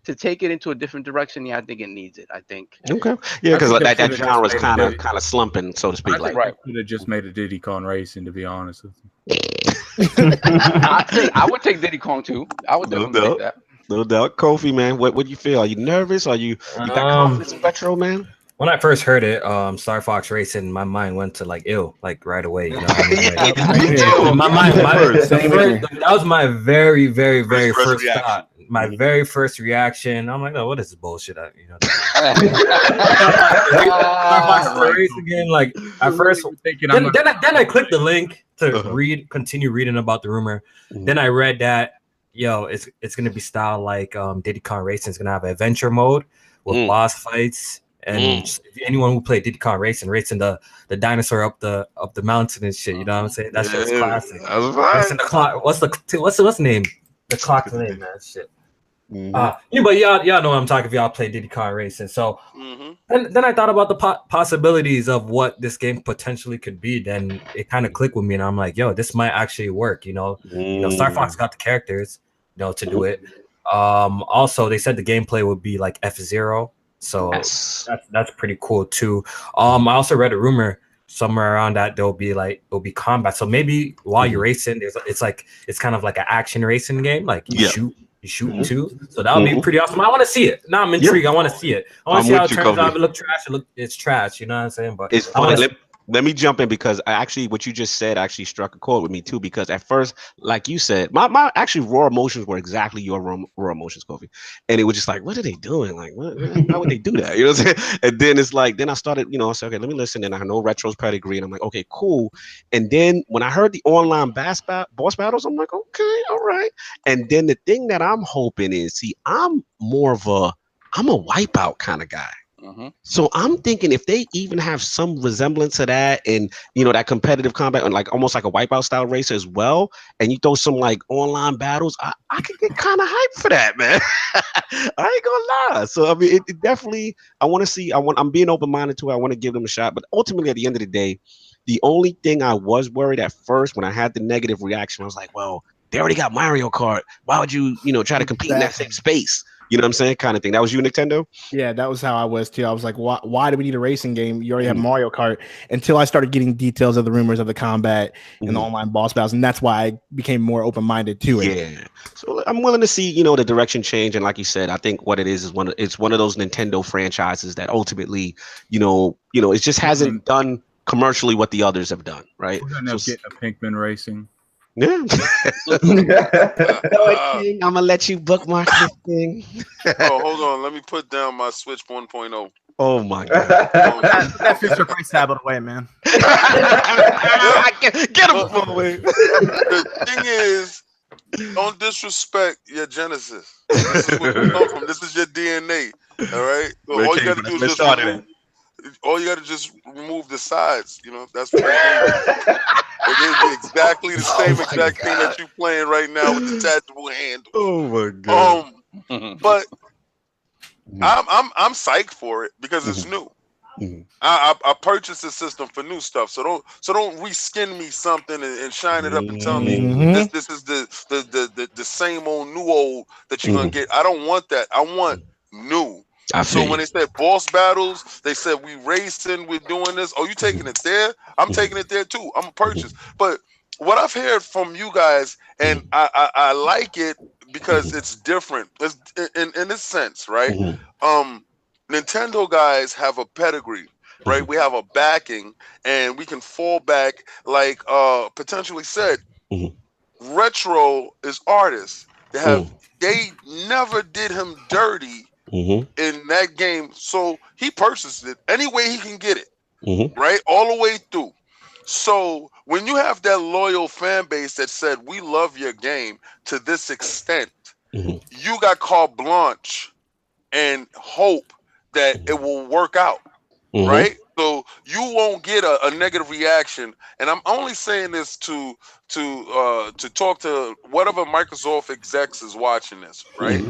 to take it into a different direction, I think it needs it. I think. Okay. Yeah, because that genre is kind of slumping, so to speak. I could have just made a Diddy Kong Racing, to be honest with you. I would take Diddy Kong too. I would definitely take that. No doubt. Kofi, man, what do you feel? Are you nervous? You got confidence in Retro, man? When I first heard it, Star Fox Racing, my mind went to like ill, like right away. You know, what I mean? That was my very, very, very first thought. My very first reaction. I'm like, oh, what is this bullshit? Star Fox Racing again. Like at first, then I clicked the link to continue reading about the rumor. Then I read that it's gonna be style like Diddy Kong Racing is gonna have an adventure mode with boss fights. And anyone who played Diddy Kong Racing the dinosaur up the mountain and shit, you know what I'm saying? That shit's classic. Racing the clock. What's the name? The clock's name, man. Shit. But y'all know what I'm talking. If y'all play Diddy Kong Racing, so then I thought about the possibilities of what this game potentially could be. Then it kind of clicked with me, and I'm like, yo, this might actually work. You know, Star Fox got the characters, to do it. Also, they said the gameplay would be like F-Zero. So that's pretty cool too. I also read a rumor somewhere around that it'll be combat. So maybe while you're racing, it's kind of like an action racing game. Like you shoot too. So that would be pretty awesome. I want to see it. Now I'm intrigued. I want to see it. I want to see how it turns out. It look trash. It's trash. You know what I'm saying? But it's funny. Let me jump in because what you just said actually struck a chord with me too. Because at first, like you said, my actually raw emotions were exactly your raw emotions, KOFI. And it was just like, what are they doing? Like, how would they do that? You know what I'm saying? And then it's like, then I started, I said, okay, let me listen. And I know Retro's pedigree, and I'm like, okay, cool. And then when I heard the online boss battles, I'm like, okay, all right. And then the thing that I'm hoping is, see, I'm a wipeout kind of guy. So I'm thinking if they even have some resemblance of that and that competitive combat and like almost like a wipeout style race as well, and you throw some like online battles, I could get kind of hyped for that, man. I ain't gonna lie. So I mean, it definitely, I want to see. I'm being open minded to it. I want to give them a shot, but ultimately at the end of the day, the only thing I was worried at first when I had the negative reaction, I was like, well, they already got Mario Kart. Why would you try to compete in that same space? You know what I'm saying? Kind of thing. That was you, Nicktendo? Yeah, that was how I was too. I was like, why do we need a racing game? You already have Mario Kart. Until I started getting details of the rumors of the combat and the online boss battles. And that's why I became more open-minded to it. Yeah. So I'm willing to see, the direction change. And like you said, I think what it is it's one of those Nintendo franchises that ultimately, it just hasn't done commercially what the others have done, right? We're gonna get a Pinkman Racing. Yeah. I'm gonna let you bookmark this thing. Oh, hold on. Let me put down my Switch 1.0. Oh my god. That Fisher Price tab away, man. Get him away. The thing is, don't disrespect your Genesis. This is where you come from. This is your DNA. All right. So all you gotta do is just remove the sides. That's what they do. It is exactly the same exact thing that you're playing right now with the detachable handle. Oh my god! But I'm psyched for it because it's new. I purchased the system for new stuff, so don't reskin me something and shine it up and tell me this is the same old new old that you're gonna get. I don't want that. I want new. So when they said boss battles, they said we racing, we're doing this. Oh, you taking it there? I'm taking it there too. I'm a purchase. But what I've heard from you guys, and I like it because it's different. It's in this sense, right? Nintendo guys have a pedigree, right? We have a backing, and we can fall back. Like potentially said, Retro is artists. They never did him dirty. In that game, so he purchased it any way he can get it, right, all the way through. So when you have that loyal fan base that said we love your game to this extent, you got carte blanche and hope that it will work out, right? So you won't get a negative reaction. And I'm only saying this to talk to whatever Microsoft execs is watching this, right?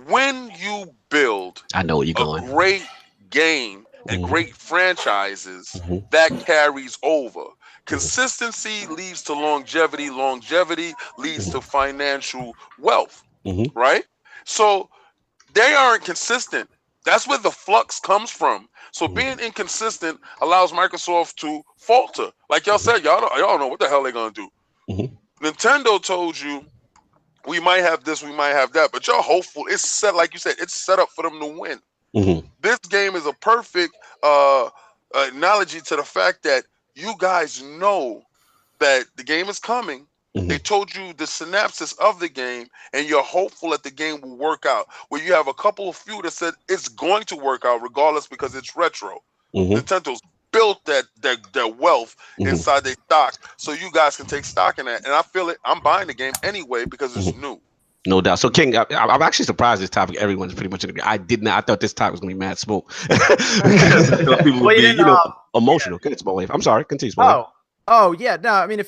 When you build I know where you're going. Great game and great franchises, that carries over. Consistency leads to longevity. Longevity leads to financial wealth, right? So they aren't consistent. That's where the flux comes from. So being inconsistent allows Microsoft to falter. Like y'all said, y'all don't know what the hell they're going to do. Nintendo told you, we might have this, we might have that, but y'all hopeful. It's set, like you said, it's set up for them to win. This game is a perfect analogy to the fact that you guys know that the game is coming. They told you the synopsis of the game, and you're hopeful that the game will work out. Where you have a couple of few that said it's going to work out regardless because it's retro. Nintendo's built that wealth inside their stock, so you guys can take stock in that. And I feel it. I'm buying the game anyway because it's new. No doubt. So, King, I'm actually surprised this topic. Everyone's pretty much agree. I did not. I thought this topic was going to be mad smoke because people would be, emotional. Yeah. It's Wave. I'm sorry. Continue. Wave. Oh yeah. No, I mean,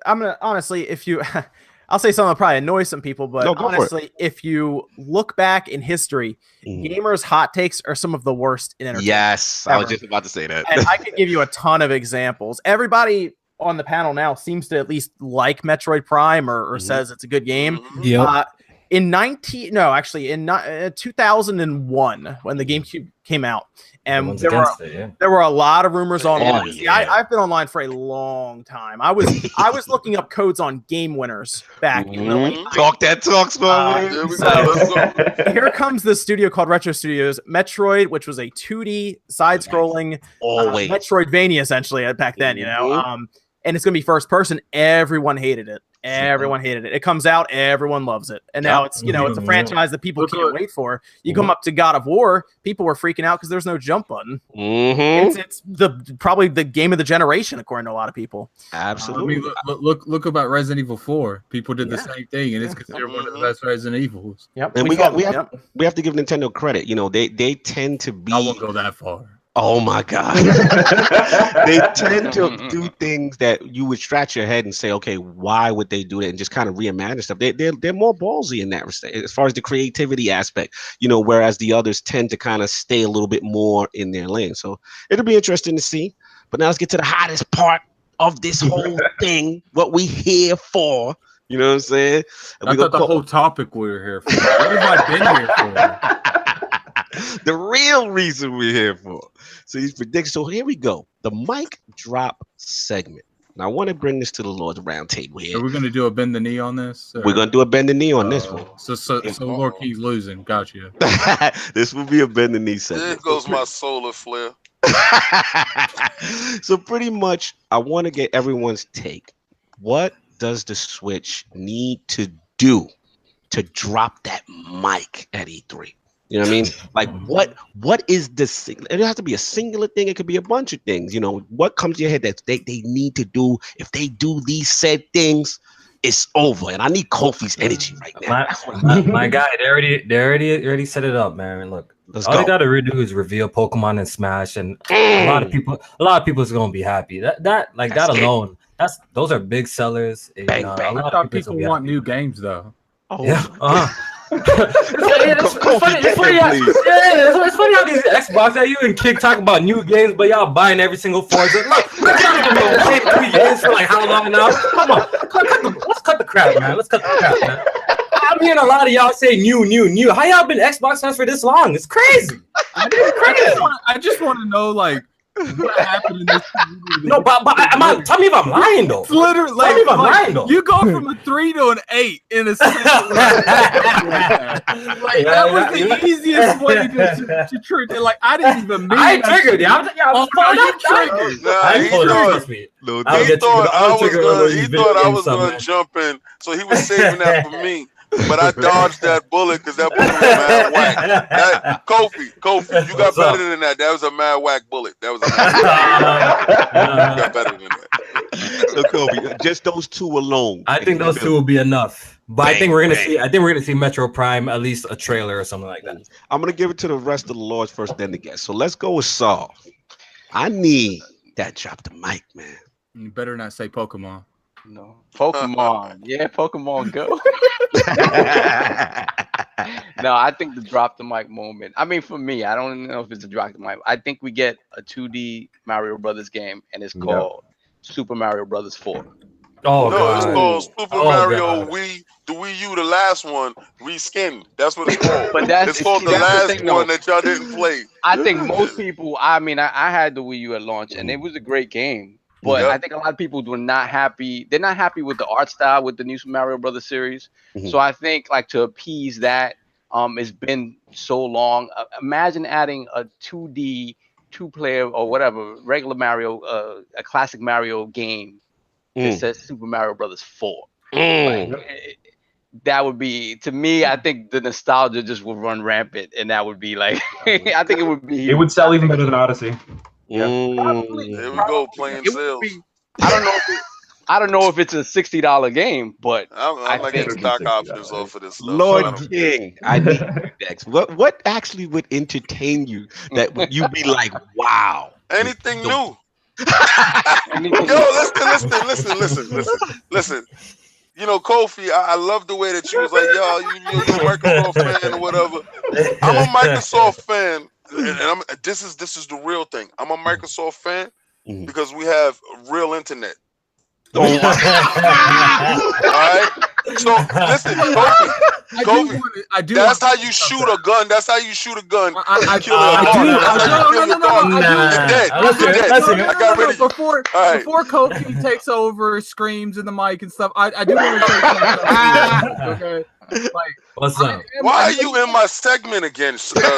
I'm gonna honestly, I'll say something that'll probably annoy some people, but honestly, if you look back in history, gamers' hot takes are some of the worst in entertainment. Yes, ever. I was just about to say that. And I could give you a ton of examples. Everybody on the panel now seems to at least like Metroid Prime or says it's a good game. In 2001, when the GameCube came out, and there were a lot of rumors online. I've been online for a long time. I was looking up codes on game winners back in the late 90s. Talk that talk, Here comes this studio called Retro Studios. Metroid, which was a 2D side-scrolling Metroidvania essentially back then, and it's gonna be first person. Everyone hated it. It comes out, everyone loves it, and now it's it's a franchise that people can't wait for. You come up to God of War, people were freaking out because there's no jump button. It's probably the game of the generation according to a lot of people. Absolutely. Look about Resident Evil 4. People did the same thing, and it's considered one of the best Resident Evils. And we have to give Nintendo credit. They tend to be. I won't go that far. Oh my God. They tend to do things that you would scratch your head and say, okay, why would they do that? And just kind of reimagine stuff. They're more ballsy in that respect, as far as the creativity aspect, whereas the others tend to kind of stay a little bit more in their lane. So it'll be interesting to see. But now let's get to the hottest part of this whole thing, what we here for. You know what I'm saying? And I thought the whole topic we were here for. What have I been here for? The real reason we're here for. So these predictions. So here we go. The mic drop segment. Now I want to bring this to the Lord's round table here. Are we going to do a bend the knee on this? Or? We're going to do a bend the knee on this one. So Lord Key's losing. Gotcha. This will be a bend the knee segment. There goes my solar flare. So pretty much, I want to get everyone's take. What does the Switch need to do to drop that mic at E3? You know what I mean? Like, what is this? It doesn't have to be a singular thing. It could be a bunch of things. What comes to your head that they need to do? If they do these said things, it's over. And I need Kofi's energy right now. My guy, they already set it up, man. Look, all they gotta redo is reveal Pokemon and Smash, and a lot of people is gonna be happy. That alone, those are big sellers. I thought people want new games though. Oh yeah. It's funny how these Xbox that you and Kick talk about new games, but y'all buying every single Forza. Look, y'all been making the same 3 games for like how long now? Come on, let's cut the crap, man. I'm hearing a lot of y'all say new. How y'all been Xbox fans for this long? It's crazy. I just want to know, like, what happened in this? No, but tell me if I'm lying though. It's literally tell me if I'm lying though. You go from a 3 to an 8 in a second. That was the easiest way to trigger. Like, I didn't even mean. I triggered you. You triggered. He thought I was gonna jump in, so he was saving that for me. But I dodged that bullet because that bullet was mad whack. Kofi, you got better than that. That was a mad whack bullet. You got better than that. So Kofi, just those two alone. I think those two will be enough. But I think we're gonna see Metro Prime, at least a trailer or something like that. I'm gonna give it to the rest of the Lords first, then the guests. So let's go with Saul. I need that drop the mic, man. You better not say Pokemon. No, Pokemon. Yeah, Pokemon Go. No, I think the drop the mic moment. I mean, for me, I don't know if it's a drop the mic. I think we get a 2D Mario Brothers game, and it's called Super Mario Brothers 4. Oh, no, God. It's called Super Mario Wii. The Wii U, the last one, reskinned. That's what it's called. But it's called the last one that y'all didn't play. I think most people. I mean, I had the Wii U at launch, and it was a great game. But I think a lot of people were not happy. They're not happy with the art style with the new Super Mario Brothers series. So I think, like, to appease that, It's been so long. Imagine adding a 2D, 2-player or whatever regular Mario, a classic Mario game that says Super Mario Brothers 4. That would be, to me, I think the nostalgia just would run rampant, and that would be like, I think it would be. It would sell even better than Odyssey. Yeah. There we go, playing sales. I don't know if it's a $60 game, but I'm not getting stock options off of this stuff. Lord King, I need next. What actually would entertain you that you'd be like, wow? Anything new. Yo, listen. You know, Kofi, I love the way that you was like, yo, you're a Microsoft fan or whatever. I'm a Microsoft fan, and this is the real thing. I'm a Microsoft fan because we have real internet. All right. So listen, Kofi, that's how you shoot a gun. That's how you shoot a gun. Before Kofi takes over, screams in the mic and stuff, I do want to say something. Okay. Like, what's up? Why are you in my segment again, Sunshine?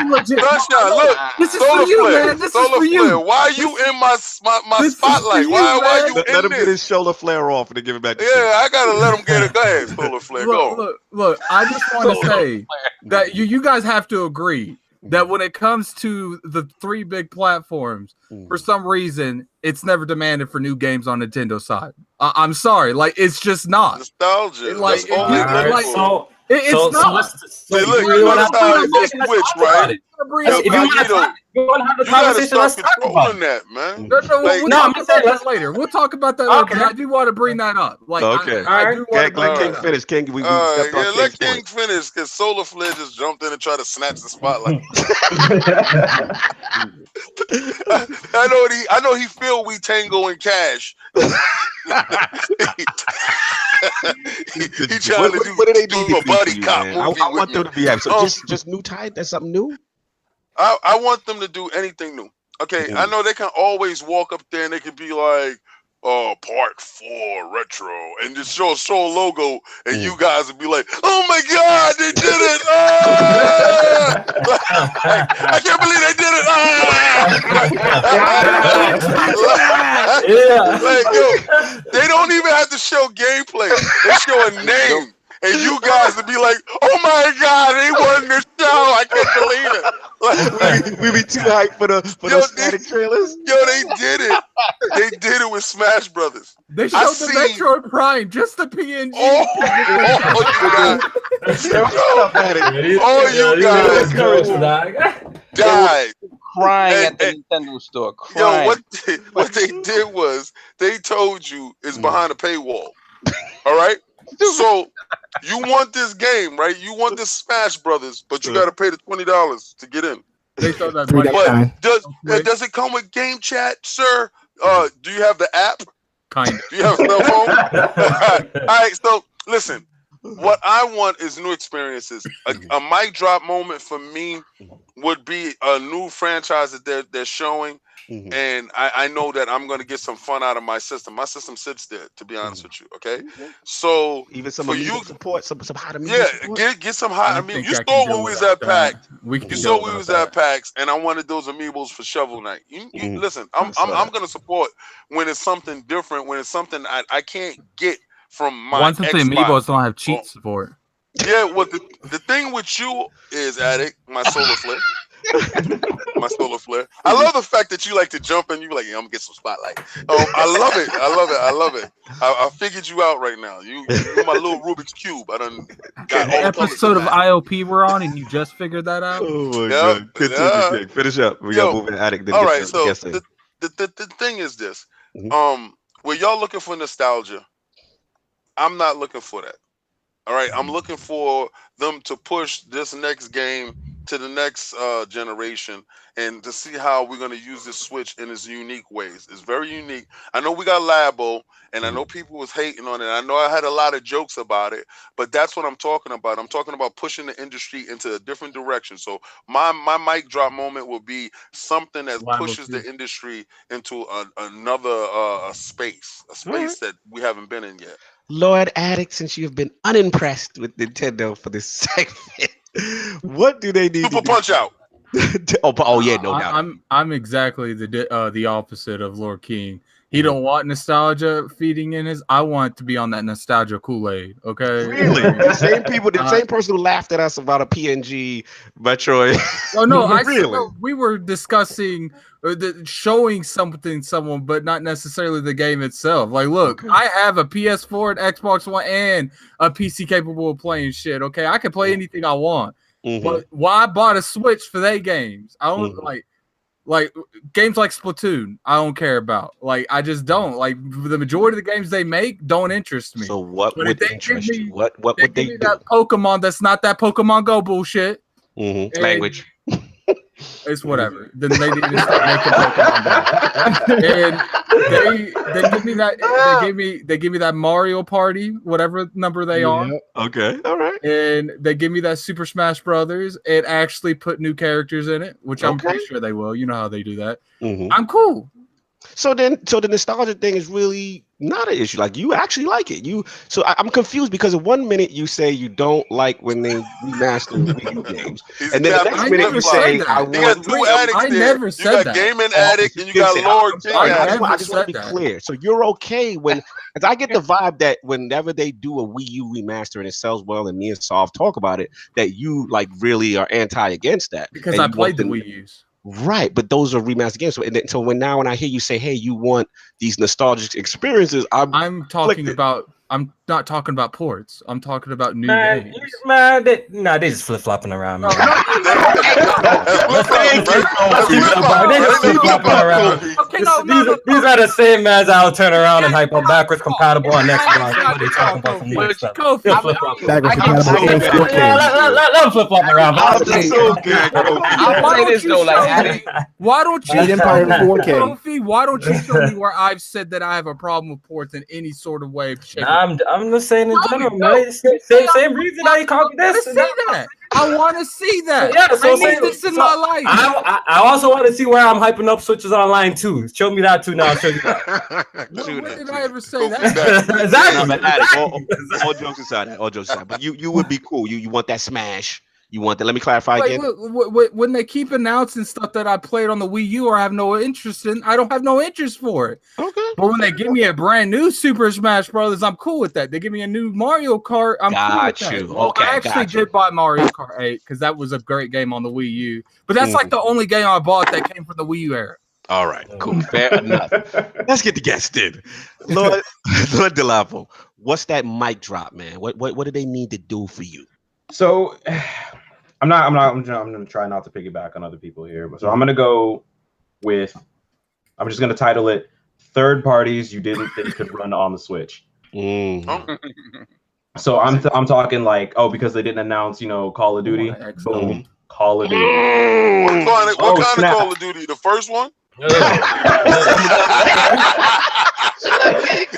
Look, this is for you, man. This is for you. Why are you in my spotlight? Why are you let him get his shoulder flare off and then give it back to you. I gotta let him get it. Go ahead, solar flare. Look. I just want to say that you guys have to agree that when it comes to the 3 big platforms, for some reason, it's never demanded for new games on Nintendo side. I'm sorry, like it's just not nostalgia. Like, it's not. So look, you nostalgia for Switch, right? If you want to have a conversation, let's talk about that, man. We'll talk about that later. We'll talk about that later. I do want to bring that up. Like, okay, let King finish. King, let King finish because Solar Flare just jumped in and tried to snatch the spotlight. I know he feel we tango in cash. He trying to do what do they do a buddy cop movie. I want them to be so just new type. That's something new. I want them to do anything new. Okay, I know they can always walk up there and they can be like, part 4 retro, and just show a Soul logo, and you guys would be like, oh my god, they did it! I can't believe they did it! Like, yo, they don't even have to show gameplay. They show a name. And you guys would be like, oh my god, they won this show. I can't believe it. Like, we be too hyped for the static trailers. Yo, they did it. They did it with Smash Brothers. They showed the Metroid Prime, just the PNG. You guys died. Crying at the Nintendo store. Crying. Yo, what they did was they told you it's behind a paywall. All right? So you want this game, right? You want this Smash Brothers, but you got to pay the $20 to get in. But does it come with game chat, sir? Do you have the app? Kind of. Do you have a cell phone? All right. So listen, what I want is new experiences. A mic drop moment for me would be a new franchise that they're showing. And I know that I'm going to get some fun out of my system. My system sits there, to be honest with you. Okay, so even some support, some hot support. Get some hot. You saw when we was at PAX. You saw we was at PAX, and I wanted those amiibos for Shovel Knight. You listen. I'm going to support when it's something different. When it's something I can't get from my. Once the amiibos don't have cheat support. Yeah, well, the thing with you is, Addict, my solar flare. My solar flare. I love the fact that you like to jump and you like, I'm gonna get some spotlight. I love it. I figured you out right now. You're my little Rubik's Cube. I done got all episode of IOP we're on, and you just figured that out. Oh my god! Continue, finish up. We got moving Addict. All right. So the thing is this. Where y'all looking for nostalgia, I'm not looking for that. All right, I'm looking for them to push this next game to the next generation and to see how we're going to use this Switch in its unique ways. It's very unique. I know we got Labo, and I know people was hating on it. I know I had a lot of jokes about it, but that's what I'm talking about. I'm talking about pushing the industry into a different direction. So my mic drop moment will be something that pushes the industry into another space that we haven't been in yet. Lord Addict, since you've been unimpressed with Nintendo for this segment, what do they need Super Punch Out? Oh yeah, no doubt. I'm exactly the opposite of Lord King. He don't want nostalgia feeding in his. I want to be on that nostalgia Kool-Aid. Okay. Really? The same people, the same person who laughed at us about a PNG Metroid. Oh no, Really? we were discussing showing something someone, but not necessarily the game itself. Like, look, I have a PS4, an Xbox One, and a PC capable of playing shit. Okay, I can play anything I want. But why I bought a Switch for they games? I don't like games like Splatoon. I don't care about. Like, I just don't like the majority of the games they make don't interest me. So what would interest you? What would they do? That Pokemon that's not that Pokemon Go bullshit. Language. It's whatever. Then they need to start making Pokemon Go. And they give me that. They give me that Mario Party, whatever number they are. Okay, all right. And they give me that Super Smash Brothers and actually put new characters in it, which I'm pretty sure they will. You know how they do that. I'm cool. So the nostalgia thing is really not an issue. Like, you actually like it. So I'm confused because in 1 minute you say you don't like when they remaster Wii U games, and then the next minute you say I want. You got two addicts I there. never said you got that. Gaming Addict and you got Lord King. I just want to be clear. So you're okay when, because I get the vibe that whenever they do a Wii U remaster and it sells well, and me and Solve talk about it, that you like really are anti against that because and I played the Wii U's. Right, but those are remastered games. So when I hear you say, "Hey, you want these nostalgic experiences," I'm not talking about ports. I'm talking about new games. Man, they just flip flopping around. Man. These are the same mans I'll turn around and hype up backwards compatible on Xbox. What are they talking about from new stuff? Let them flip flop around. I'll say this though, like, why don't you Empire 4K? Kofi, why don't you show me where I've said that I have a problem with ports in any sort of way? I'm just saying in general, man. Same reason I copy this. See that. I want to see that. Yeah, so I need this in my life. I also want to see where I'm hyping up switches online too. Show me that too now. I'll show you that. When did I ever say that? Exactly. All jokes aside. But you would be cool. You want that Smash. You want that? Let me clarify again. Look, when they keep announcing stuff that I played on the Wii U or I have no interest in, I don't have no interest for it. Okay. But when they give me a brand new Super Smash Brothers, I'm cool with that. They give me a new Mario Kart, I'm cool with that. Well, Okay, I actually did buy Mario Kart 8 because that was a great game on the Wii U. But that's like the only game I bought that came from the Wii U era. All right, cool. Fair enough. Let's get the guests in. Lord Delapo, what's that mic drop, man? What do they need to do for you? So I'm gonna try not to piggyback on other people here, but so I'm gonna go with, I'm just gonna title it "Third Parties You Didn't Think Could Run on the Switch." So I'm talking like, because they didn't announce, Call of Duty. Boom, Call of Duty. What kind of Call of Duty? The first one?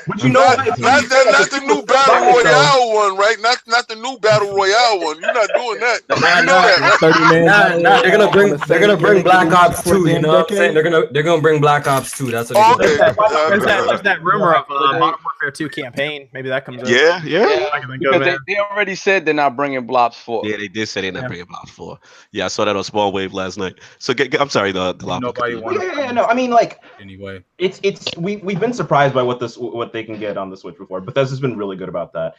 But you know, not the new Battle Royale one, right? Not the new Battle Royale one. You're not doing that. You know that, right? They're gonna bring Black Ops 2. You know what I'm saying? They're gonna bring Black Ops 2. That's what. There's that rumor of Modern Warfare 2 campaign. Maybe that comes out. Yeah. Because they already said they're not bringing Blobs 4. Yeah, they did say they're not bringing Blobs 4. Yeah, I saw that on Small Wave last night. So I'm sorry, the nobody wanted. No, I mean, like, anyway, we've been surprised by what they can get on the Switch before, but Bethesda's been really good about that.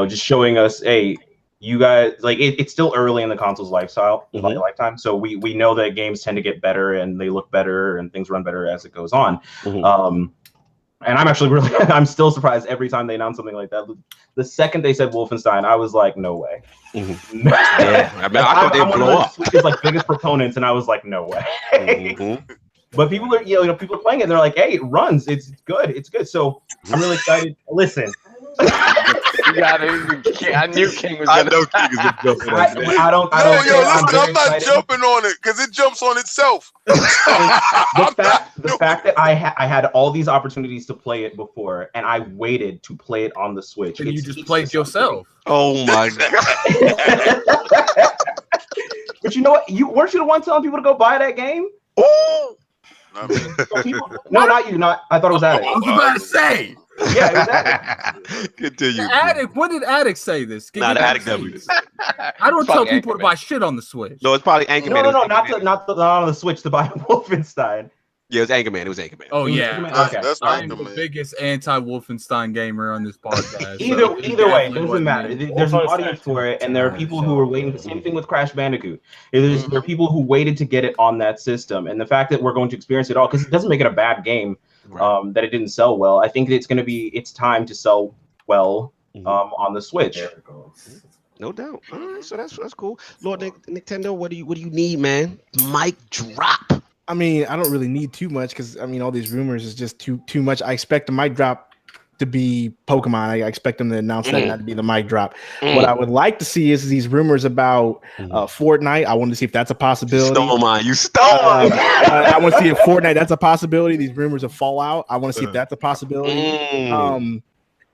Just showing us, hey, you guys, like, it's still early in the console's lifetime, so we know that games tend to get better and they look better and things run better as it goes on. And I'm actually I'm still surprised every time they announce something like that. The second they said Wolfenstein, I was like, no way. Yeah, I thought they'd blow up. It's like biggest proponents, and I was like, no way. But people are, people are playing it. And they're like, hey, it runs. It's good. So I'm really excited. Listen. I knew King was gonna jump on it. I'm not jumping on it because it jumps on itself. The fact that I had all these opportunities to play it before, and I waited to play it on the Switch. And you just played yourself. Oh my god! But you know what? Weren't you the one telling people to go buy that game? Oh. No, not you. I thought it was Addict. I was about to say. Yeah, exactly. Continue. Addict. When did Addict say this? Not Addict W. I don't tell people to buy shit on the Switch. No, it's probably Anchorman. No, not on the Switch to buy Wolfenstein. Yeah, it was Anchorman. It was Anchorman. Oh yeah, I'm the Anchorman. biggest anti-Wolfenstein gamer on this podcast. Either way, it doesn't matter. There's an audience for it, and there are people who are waiting. The same thing with Crash Bandicoot. There are people who waited to get it on that system, and the fact that we're going to experience it all, because it doesn't make it a bad game, that it didn't sell well. I think it's time to sell well on the Switch. No doubt. All right, so that's cool. Lord Nicktendo, what do you need, man? Mic drop. I mean, I don't really need too much because I mean, all these rumors is just too much. I expect the mic drop to be Pokemon. I expect them to announce that not to be the mic drop. What I would like to see is these rumors about Fortnite. I want to see if that's a possibility. You stole mine. I want to see if Fortnite that's a possibility. These rumors of Fallout. I want to see if that's a possibility.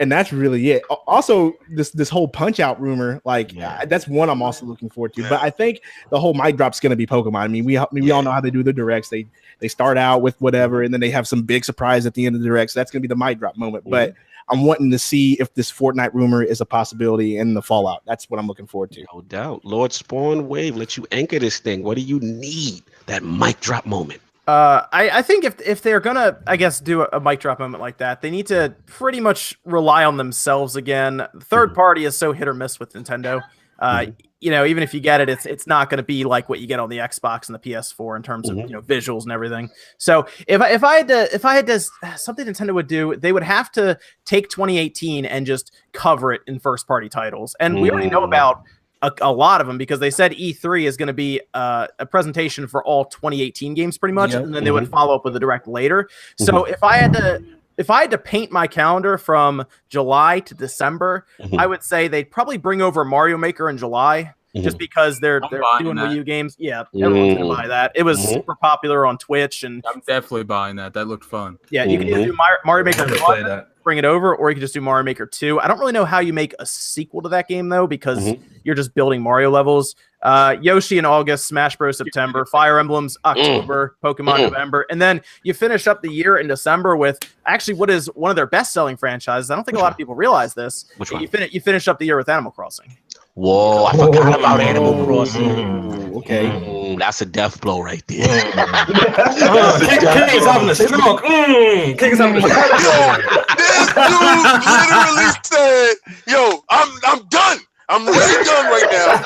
And that's really it. Also, this whole Punch Out rumor, that's one I'm also looking forward to. But I think the whole mic drop's going to be Pokemon. I mean, we all know how they do the directs. They start out with whatever, and then they have some big surprise at the end of the direct. So that's going to be the mic drop moment. But I'm wanting to see if this Fortnite rumor is a possibility in the Fallout. That's what I'm looking forward to. No doubt. Lord Spawn Wave, let you anchor this thing. What do you need? That mic drop moment. I think if they're gonna, I guess, do a mic drop moment like that, they need to pretty much rely on themselves again. Third party is so hit or miss with Nintendo. Even if you get it, it's not going to be like what you get on the Xbox and the PS4 in terms of visuals and everything. So if I had to something Nintendo would do, they would have to take 2018 and just cover it in first party titles. And we already know about a lot of them because they said E3 is going to be a presentation for all 2018 games pretty much, and then they would follow up with a direct later. So if I had to paint my calendar from July to December, I would say they'd probably bring over Mario Maker in July. Just because they're doing Wii U games. Yeah, everyone's gonna buy that. It was super popular on Twitch, and I'm definitely buying that. That looked fun. Yeah, you can either do Mario Maker 1, bring it over, or you can just do Mario Maker 2. I don't really know how you make a sequel to that game though, because you're just building Mario levels. Yoshi in August, Smash Bros. September, Fire Emblems October, Pokemon November, and then you finish up the year in December with actually what is one of their best-selling franchises. I don't think a lot of people realize this. You finish up the year with Animal Crossing. Whoa, I forgot about Animal Crossing. Okay. That's a death blow right there. King is having a stroke. King is having a stroke. This dude literally said, "Yo, I'm done. I'm really done right now."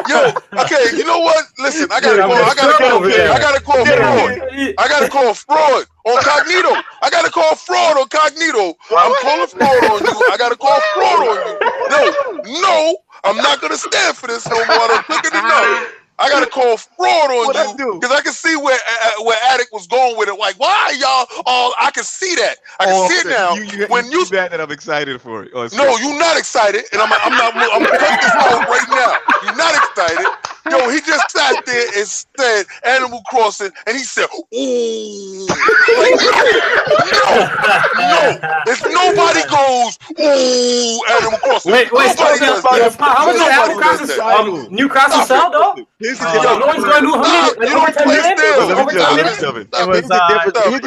Yo, okay, you know what? Listen, I gotta call fraud on Cognito. I gotta call fraud on Cognito. I'm calling fraud on you. I gotta call fraud on you. No, I'm not gonna stand for this no more. I don't think enough. I gotta call fraud on you because I can see where Attic was going with it. Like, why y'all all? I can see that. I can see it now. When you that I'm excited for it. No, you're not excited, and I'm cutting this out right now. You're not excited. Yo, he just sat there and said Animal Crossing, and he said, "Ooh." Like, no. If nobody goes, "Ooh, Animal Crossing." Wait, how much Animal Crossing? New Crossing sell though? Here's the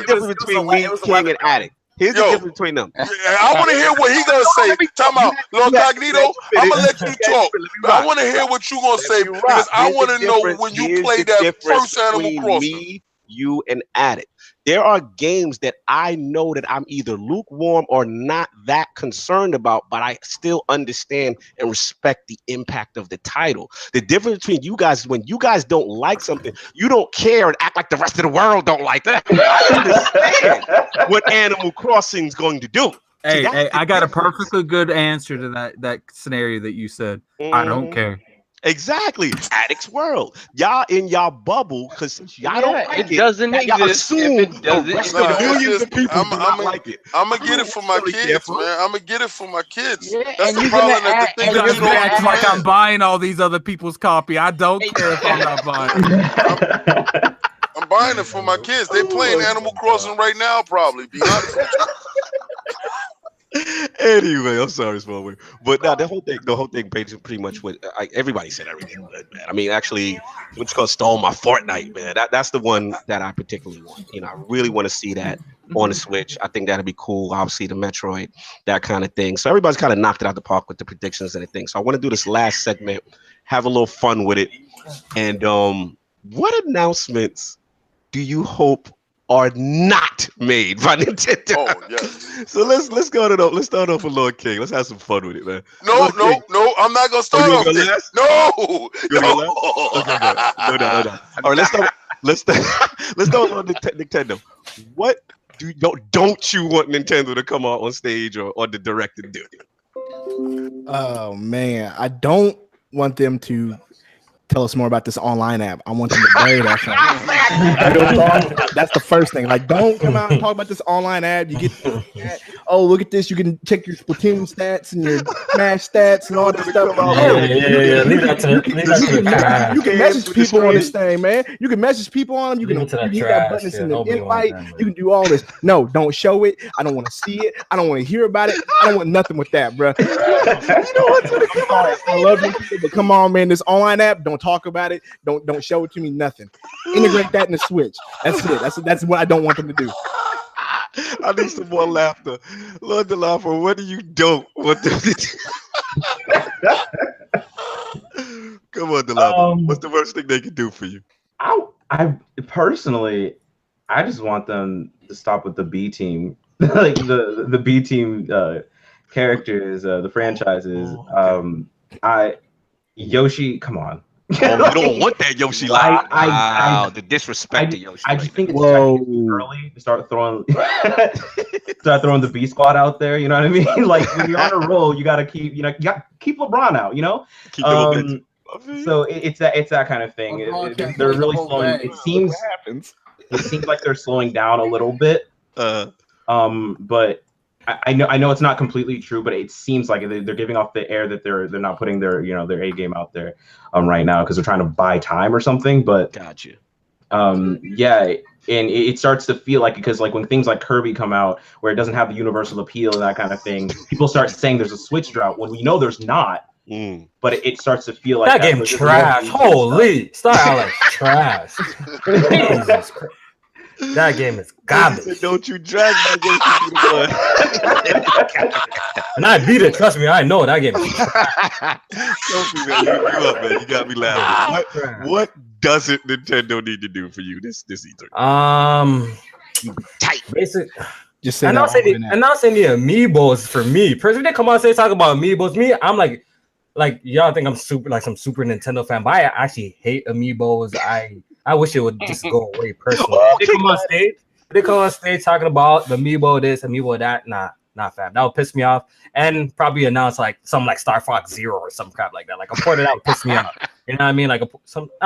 difference between me, King, and Addict. Here's the difference between them. I want to hear what he's gonna say. Time out, Lord Cognito. I'm gonna let you talk. I want to hear what you're gonna say because I want to know when you play that first Animal Crossing. Me, you, and Addict. There are games that I know that I'm either lukewarm or not that concerned about, but I still understand and respect the impact of the title. The difference between you guys is when you guys don't like something, you don't care and act like the rest of the world don't like that. I understand what Animal Crossing is going to do. Hey, I got a perfectly good answer to that scenario that you said. I don't care. Exactly. Addict's world. Y'all in y'all bubble because y'all don't like it. Doesn't exist. Millions of people do not like it. I'm gonna get it for my kids, man. I'm gonna get it for my kids. Yeah, that's the problem. That the thing that you don't act like I'm buying all these other people's copy. I don't care if I'm not buying it. I'm buying it for my kids. They playing Animal Crossing right now, probably. Be honest with you. Anyway, I'm sorry, Smallwood. But now the whole thing pretty much what everybody said everything good, man. I mean, actually, what's called stole my Fortnite, man. That's the one that I particularly want. You know, I really want to see that on the Switch. I think that'd be cool. Obviously, the Metroid, that kind of thing. So everybody's kind of knocked it out the park with the predictions and everything. So I want to do this last segment, have a little fun with it, and what announcements do you hope are not made by Nintendo? Oh, yes. So let's start off with Lord King. Let's have some fun with it, man. No, I'm not gonna start off this. No. Okay, no. All right, let's start with Nintendo. What don't you want Nintendo to come out on stage or the direct and do? Oh man, I don't want them to tell us more about this online app. I want them to bury that thing. That's the first thing. Like, don't come out and talk about this online app. You get, oh, look at this. You can check your Splatoon stats and your Smash stats and all that stuff. Yeah. Leave that to you can message people on this thing, man. You can message people on them. You can hit that button in the invite. You can do all this. No, don't show it. I don't want to see it. I don't want to hear about it. I don't want nothing with that, bro. You know what's gonna come on? I love you, but come on, man. This online app, don't talk about it. Don't show it to me. Nothing. Integrate that in the Switch. That's it. That's what I don't want them to do. I need some more laughter. Lord DeLaufo, what do you don't want them to do? Come on, DeLaufo. What's the worst thing they can do for you? I personally, I just want them to stop with the B team, like the B team characters, the franchises. Yoshi, come on. You don't want that Yoshi line. The disrespect to Yoshi. I just think it's early to start throwing the B squad out there. You know what I mean? Like when you're on a roll, you gotta keep keep LeBron out. You know. So it's that kind of thing. They're really slowing. It seems like they're slowing down a little bit. But I know it's not completely true, but it seems like they're giving off the air that they're not putting their their A game out there right now because they're trying to buy time or something. But gotcha. Yeah, and it starts to feel like, because like when things like Kirby come out where it doesn't have the universal appeal and that kind of thing, people start saying there's a Switch drought when we know there's not. But it starts to feel like that game trash. Holy, start out like trash. Jesus Christ. That game is garbage. Don't you drag my game to And I beat it. Trust me, I know that game is Sophie, man, you up, man. You got me laughing. What doesn't Nintendo need to do for you this E3? Tight. Basic. Just say announcing the amiibos for me. Personally, they come out and say talk about amiibos. Me, I'm like y'all think I'm some super Nintendo fan, but I actually hate amiibos. I wish it would just go away personally. They come on stage talking about the amiibo this, amiibo that. Nah, not fan. That would piss me off. And probably announce like something like Star Fox Zero or some crap like that. Like a port that would piss me off. You know what I mean? Like I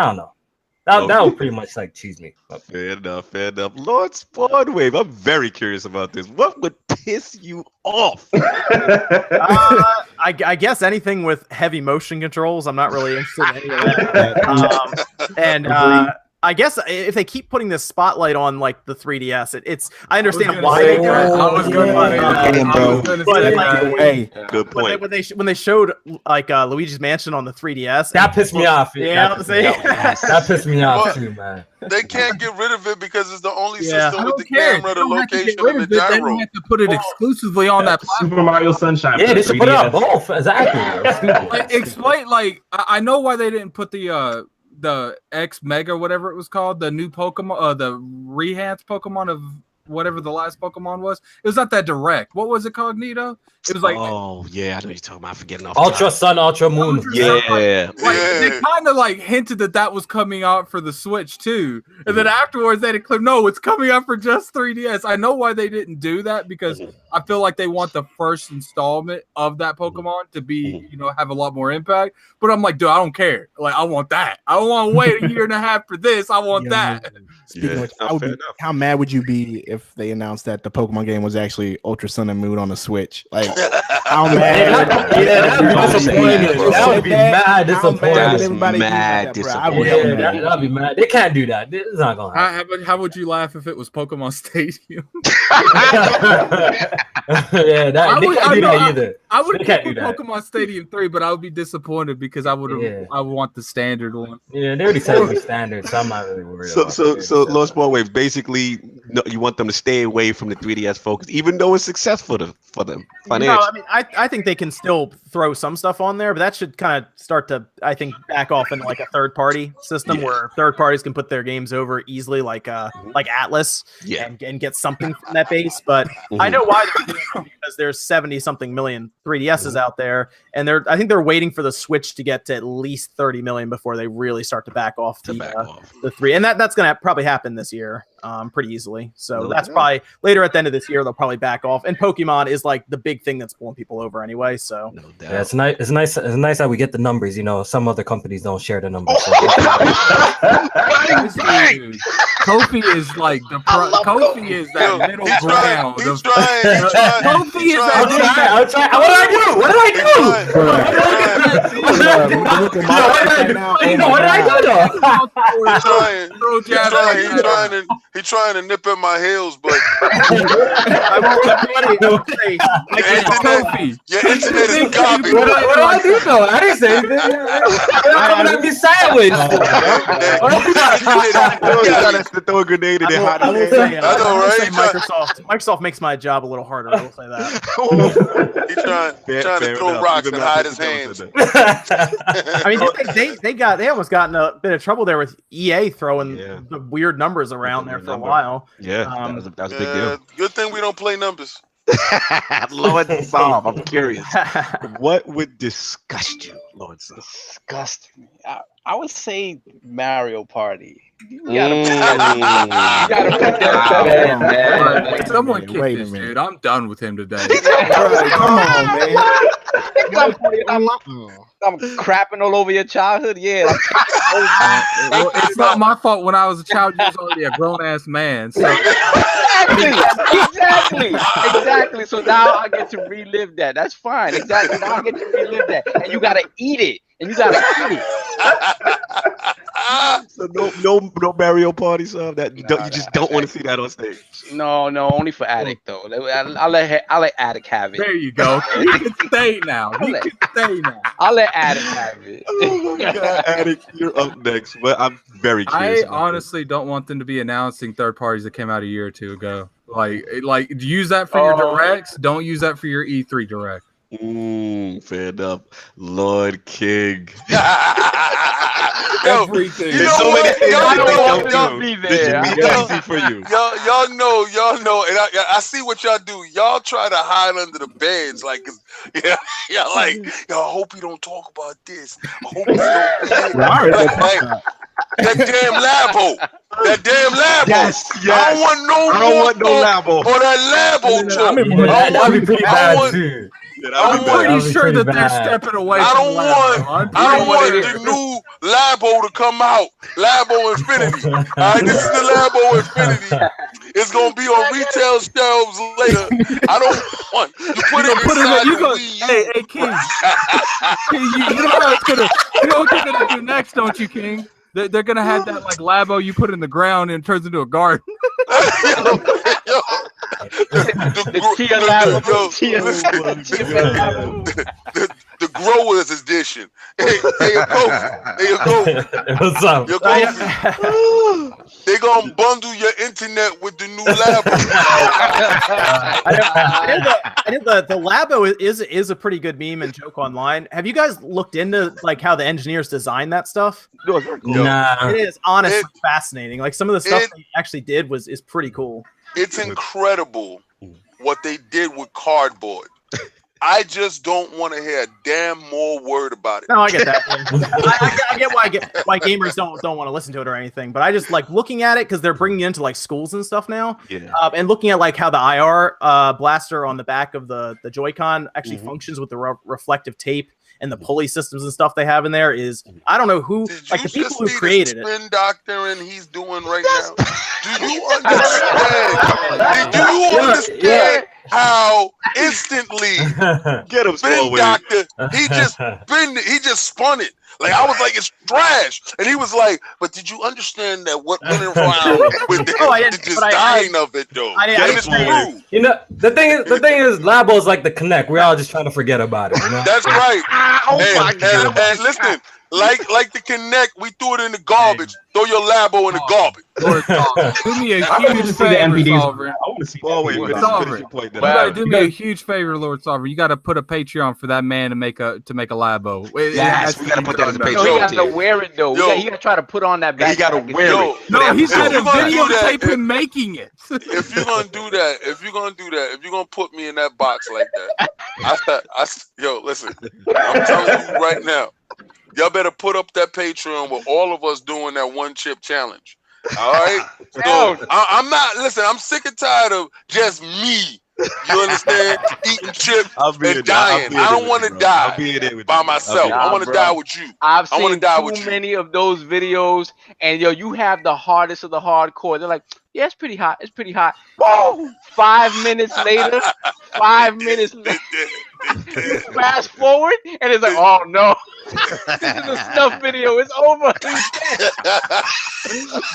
don't know. That would pretty much like cheese me. Fair enough. Lord Spawnwave, I'm very curious about this. What would piss you off? I guess anything with heavy motion controls. I'm not really interested in any of that. I guess if they keep putting this spotlight on like the 3DS, I understand why they do it. I was Hey, good point. When they showed like Luigi's Mansion on the 3DS, that pissed me off. That pissed me off too, man. They can't get rid of it because it's the only system with the camera, the location, and the gyro. They have to put it exclusively on that platform. Super Mario Sunshine. Yeah, they should put it on both. Exactly. Explain, like, I know why they didn't put the X Mega, whatever it was called, the new Pokemon, the Rehance Pokemon of whatever the last Pokemon was. It was not that direct. What was it called, Nito? It was like, oh yeah, I know you're talking about. Forgetting off. Ultra Sun, Ultra Moon. They kind of like hinted that was coming out for the Switch too, and then afterwards they declared, no, it's coming out for just 3DS. I know why they didn't do that, because I feel like they want the first installment of that Pokemon to be, have a lot more impact. But I'm like, dude, I don't care. Like, I want that. I don't want to wait a year and a half for this. I want that. Speaking of which, how mad would you be if they announced that the Pokemon game was actually Ultra Sun and Moon on the Switch. Like, how mad? That would be mad disappointing. Mad disappointing. That'd be mad. They can't do that. It's not gonna happen. How would you laugh if it was Pokemon Stadium? Yeah, they can't do that either. I would pick Pokemon Stadium 3, but I would be disappointed because I would want the standard one. Yeah, they already said it would be standard, so I'm not really worried. So Lost Ball Wave, basically, you want them to stay away from the 3DS Focus, even though it's successful for them financially. No, I mean, I think they can still throw some stuff on there, but that should kind of start to, I think, back off into like a third-party system where third parties can put their games over easily, like Atlas, and get something from that base. But I know why they're doing it, because there's 70-something million 3DSs out there, and I think they're waiting for the Switch to get to at least 30 million before they really start to back off the 3, and that's going to probably happen this year, pretty easily. So that's probably later at the end of this year they'll probably back off. And Pokemon is like the big thing that's pulling people over anyway. So yeah, it's nice. It's nice that we get the numbers. You know, some other companies don't share the numbers. So. KOFI is like KOFI is that middle ground. KOFI is that. What did I do? What did I do? He's trying to nip at my heels, but your internet is garbage. What do I do though? I didn't say anything. I'm gonna be sideways. To throw a grenade in there. I will say Microsoft makes my job a little harder. I will say that. He's trying to throw rocks and hide his hands. I mean, they almost got in a bit of trouble there with EA throwing the weird numbers around there for a while. Yeah, that was a big deal. Good thing we don't play numbers. Lord Psalm, I'm curious. What would disgust you, Lord Psalm? Disgust me. I would say Mario Party. You gotta put that. Someone kick this dude. I'm done with him today. Come on, man. I'm crapping all over your childhood. Yeah. Well, it's not my fault. When I was a child, you was already a grown ass man. So. Exactly. So now I get to relive that. That's fine. Exactly. Now I get to relive that. And you gotta eat it. So no Mario Party song that you just don't want to see that on stage. No, only for Attic though. I'll let Attic have it. There you go. He can stay now. I'll let Attic have it. Oh my God, Attic, you're up next. But I'm very curious. I honestly don't want them to be announcing third parties that came out a year or two ago. Like use that for your directs. Don't use that for your E3 direct. Fair enough. Lord King. Everything. You know what? Y'all be there. This should be easy for you. Y'all know, and I see what y'all do. Y'all try to hide under the beds, like, I hope you don't talk about this. I hope you don't. That damn Labo. Yes. I don't want no Labo. Or that Labo talk. That'd be pretty bad too. I'm pretty sure that they're stepping away. I don't want the new Labo to come out. Labo Infinity. All right, this is the Labo Infinity. It's gonna be on retail shelves later. I don't want you put it inside the Wii U. Hey, King. You know what they're gonna do next, don't you, King? They're gonna have that like Labo you put in the ground and it turns into a garden. The growers edition. Hey, What's up? They gonna bundle your internet with the new Labo. I think the Labo is a pretty good meme and joke online. Have you guys looked into like how the engineers designed that stuff? Nah. It is honestly fascinating. Like some of the stuff they actually did is pretty cool. It's incredible what they did with cardboard. I just don't want to hear a damn more word about it. No, I get that. I get why gamers don't want to listen to it or anything. But I just like looking at it because they're bringing it into like schools and stuff now. Yeah. And looking at like how the IR blaster on the back of the Joy-Con actually functions with the reflective tape and the pulley systems and stuff they have in there is I don't know who like the people who created it. Spin doctor and he's doing right now. Do you understand how instantly get him, Spin Doctor? He just spun it. Like I was like, it's trash, and he was like, "But did you understand that what went around with the design of it, though? It's true." You know, the thing is, Labo is like the Connect. We're all just trying to forget about it. You know? That's right. And listen, like the Connect, we threw it in the garbage. Throw your Labo in the garbage. Do me a huge favor, Sovereign. I want to see. You gotta do me a huge favor, Lord Sovereign. You gotta put a Patreon for that man to make a Labo. Yes, we gotta put that in the Patreon. No, he got to wear it though. He gotta try to put on that back. He gotta wear it. No, he's got a videotape him making it. If you're gonna do that, if you're gonna put me in that box like that, listen, I'm telling you right now. Y'all better put up that Patreon with all of us doing that one chip challenge. All right? So I'm not, listen, I'm sick and tired of just me. You understand? Eating chips and dying. I don't want to die by myself. I want to die with you. I've seen too many of those videos, and you have the hardest of the hardcore. They're like, yeah, it's pretty hot. It's pretty hot. Whoa! 5 minutes later, fast forward, and it's like, oh no, this is a stuff video. It's over.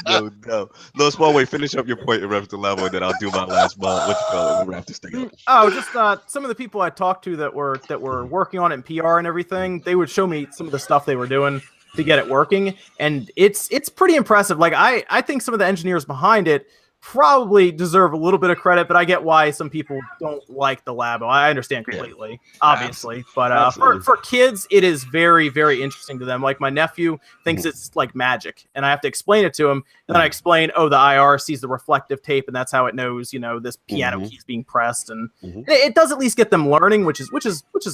No. No, small way. Finish up your point in reference to Labo, and then I'll do my last ball. What you call it? We'll wrap this thing up. Oh, just some of the people I talked to that were working on it in PR and everything. They would show me some of the stuff they were doing to get it working, and it's pretty impressive. Like I think some of the engineers behind it probably deserve a little bit of credit, but I get why some people don't like the Labo. I understand completely, obviously. But for kids, it is very, very interesting to them. Like my nephew thinks it's like magic, and I have to explain it to him. And then I explain, the IR sees the reflective tape, and that's how it knows, this piano key is being pressed, and it does at least get them learning, which is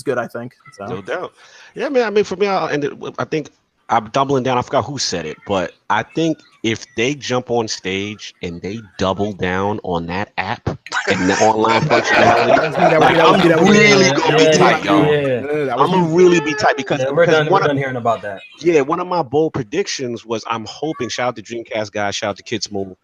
good, I think. So. No doubt. Yeah, man. I mean, for me, I think I'm doubling down. I forgot who said it, but I think if they jump on stage and they double down on that app and the online functionality, I'm really gonna be tight, y'all. I'm gonna really be tight because we're done hearing about that. Yeah, one of my bold predictions was I'm hoping. Shout out to Dreamcast guys. Shout out to Kids Move.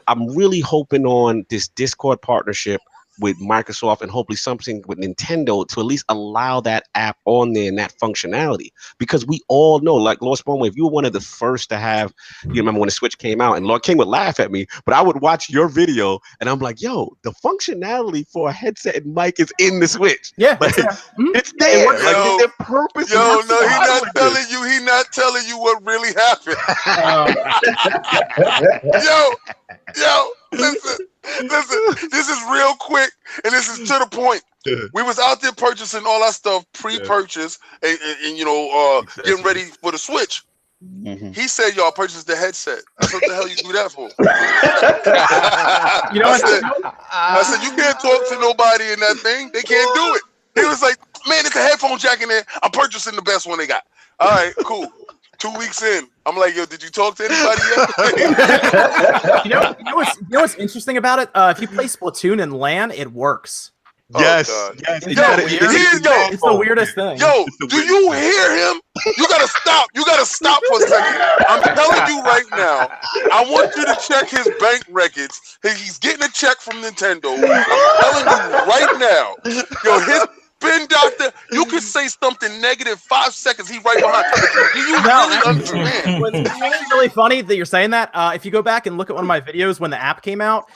I'm really hoping on this Discord partnership with Microsoft and hopefully something with Nintendo to at least allow that app on there and that functionality, because we all know, like Lord Spawnway, if you were one of the first to have, you remember when the Switch came out, and Lord King would laugh at me, but I would watch your video and I'm like, yo, the functionality for a headset and mic is in the Switch. Yeah, like, it's there. Like their purpose. He's not telling you what really happened. Listen, this is real quick, and this is to the point. We was out there purchasing all our stuff pre-purchase and getting ready for the Switch. He said y'all purchased the headset. I said, what the hell you do that for? I said, you can't talk to nobody in that thing. They can't do it. He was like, man, it's a headphone jack in there. I'm purchasing the best one they got. All right, cool. 2 weeks in, I'm like, yo, did you talk to anybody yet? you know what's interesting about it? If you play Splatoon and LAN, it works. Yes. It's the weirdest thing. Yo, do you hear him? You gotta stop. You gotta stop for a second. I'm telling you right now. I want you to check his bank records. He's getting a check from Nintendo. I'm telling you right now. Yo, his Spin Doctor, you can say something negative 5 seconds. He right behind. Do you really understand? What's really funny that you're saying that. If you go back and look at one of my videos when the app came out,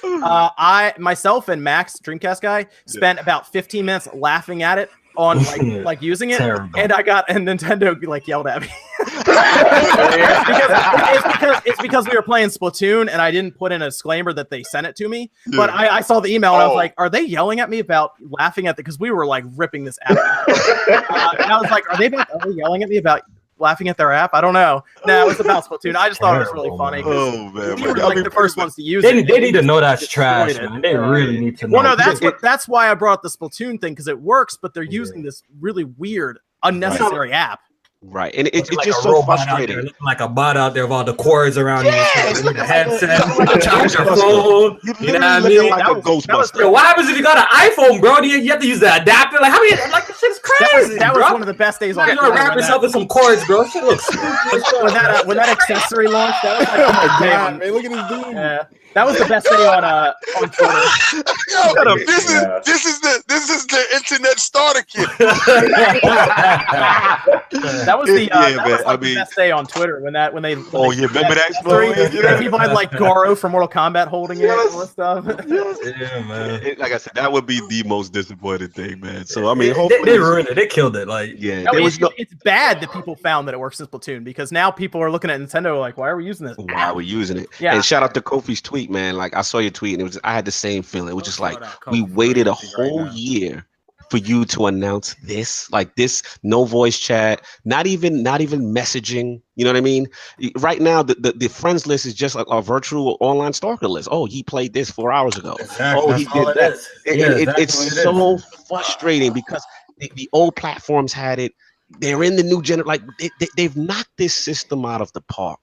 myself and Max, Dreamcast guy, spent about 15 minutes laughing at it on like using it. Terrible. And Nintendo yelled at me. it's because we were playing Splatoon and I didn't put in a disclaimer that they sent it to me. Yeah. But I saw the email and I was like, are they yelling at me about laughing at it? Because we were ripping this app. And I was like, are they yelling at me about laughing at their app? I don't know. No, it's about Splatoon. I just thought it was really funny. Oh man, we were the first ones to use it. They need to know that's trash, man. They really need to know. Well, no, that's why I brought up the Splatoon thing, because it works, but they're using this really weird, unnecessary app. Right, and it's just so frustrating. Looking like a bot out there with all the cords around you. The headset, charge your phone. You know what I mean? Like a Ghostbuster. What happens if you got an iPhone, bro? You have to use the adapter. Like, how many? Like, this shit's crazy. That was one of the best days on. You know, wrap yourself with some cords, bro. Shit looks stupid. when that accessory launched, that was like, oh my god, man! Look at this dude. Yeah. That was the best day on Twitter. Yo, this is the internet starter kit. That was the best day on Twitter when they remember that story? People had like Goro from Mortal Kombat holding it and all that stuff. Yeah, man. Like I said, that would be the most disappointing thing, man. So I mean, they ruined it. They killed it. Like, it's bad that people found that it works in Splatoon because now people are looking at Nintendo like, why are we using this? Why are we using it? Yeah. And shout out to Kofi's tweet, man. Like I saw your tweet, and I had the same feeling. It was just like we waited a whole year for you to announce this, like this, no voice chat, not even messaging. You know what I mean? Right now, the friends list is just like a virtual online stalker list. Oh, he played this 4 hours ago. Exactly. Oh, he did that. It's so frustrating because the old platforms had it. They're in the new generation. Like they've knocked this system out of the park,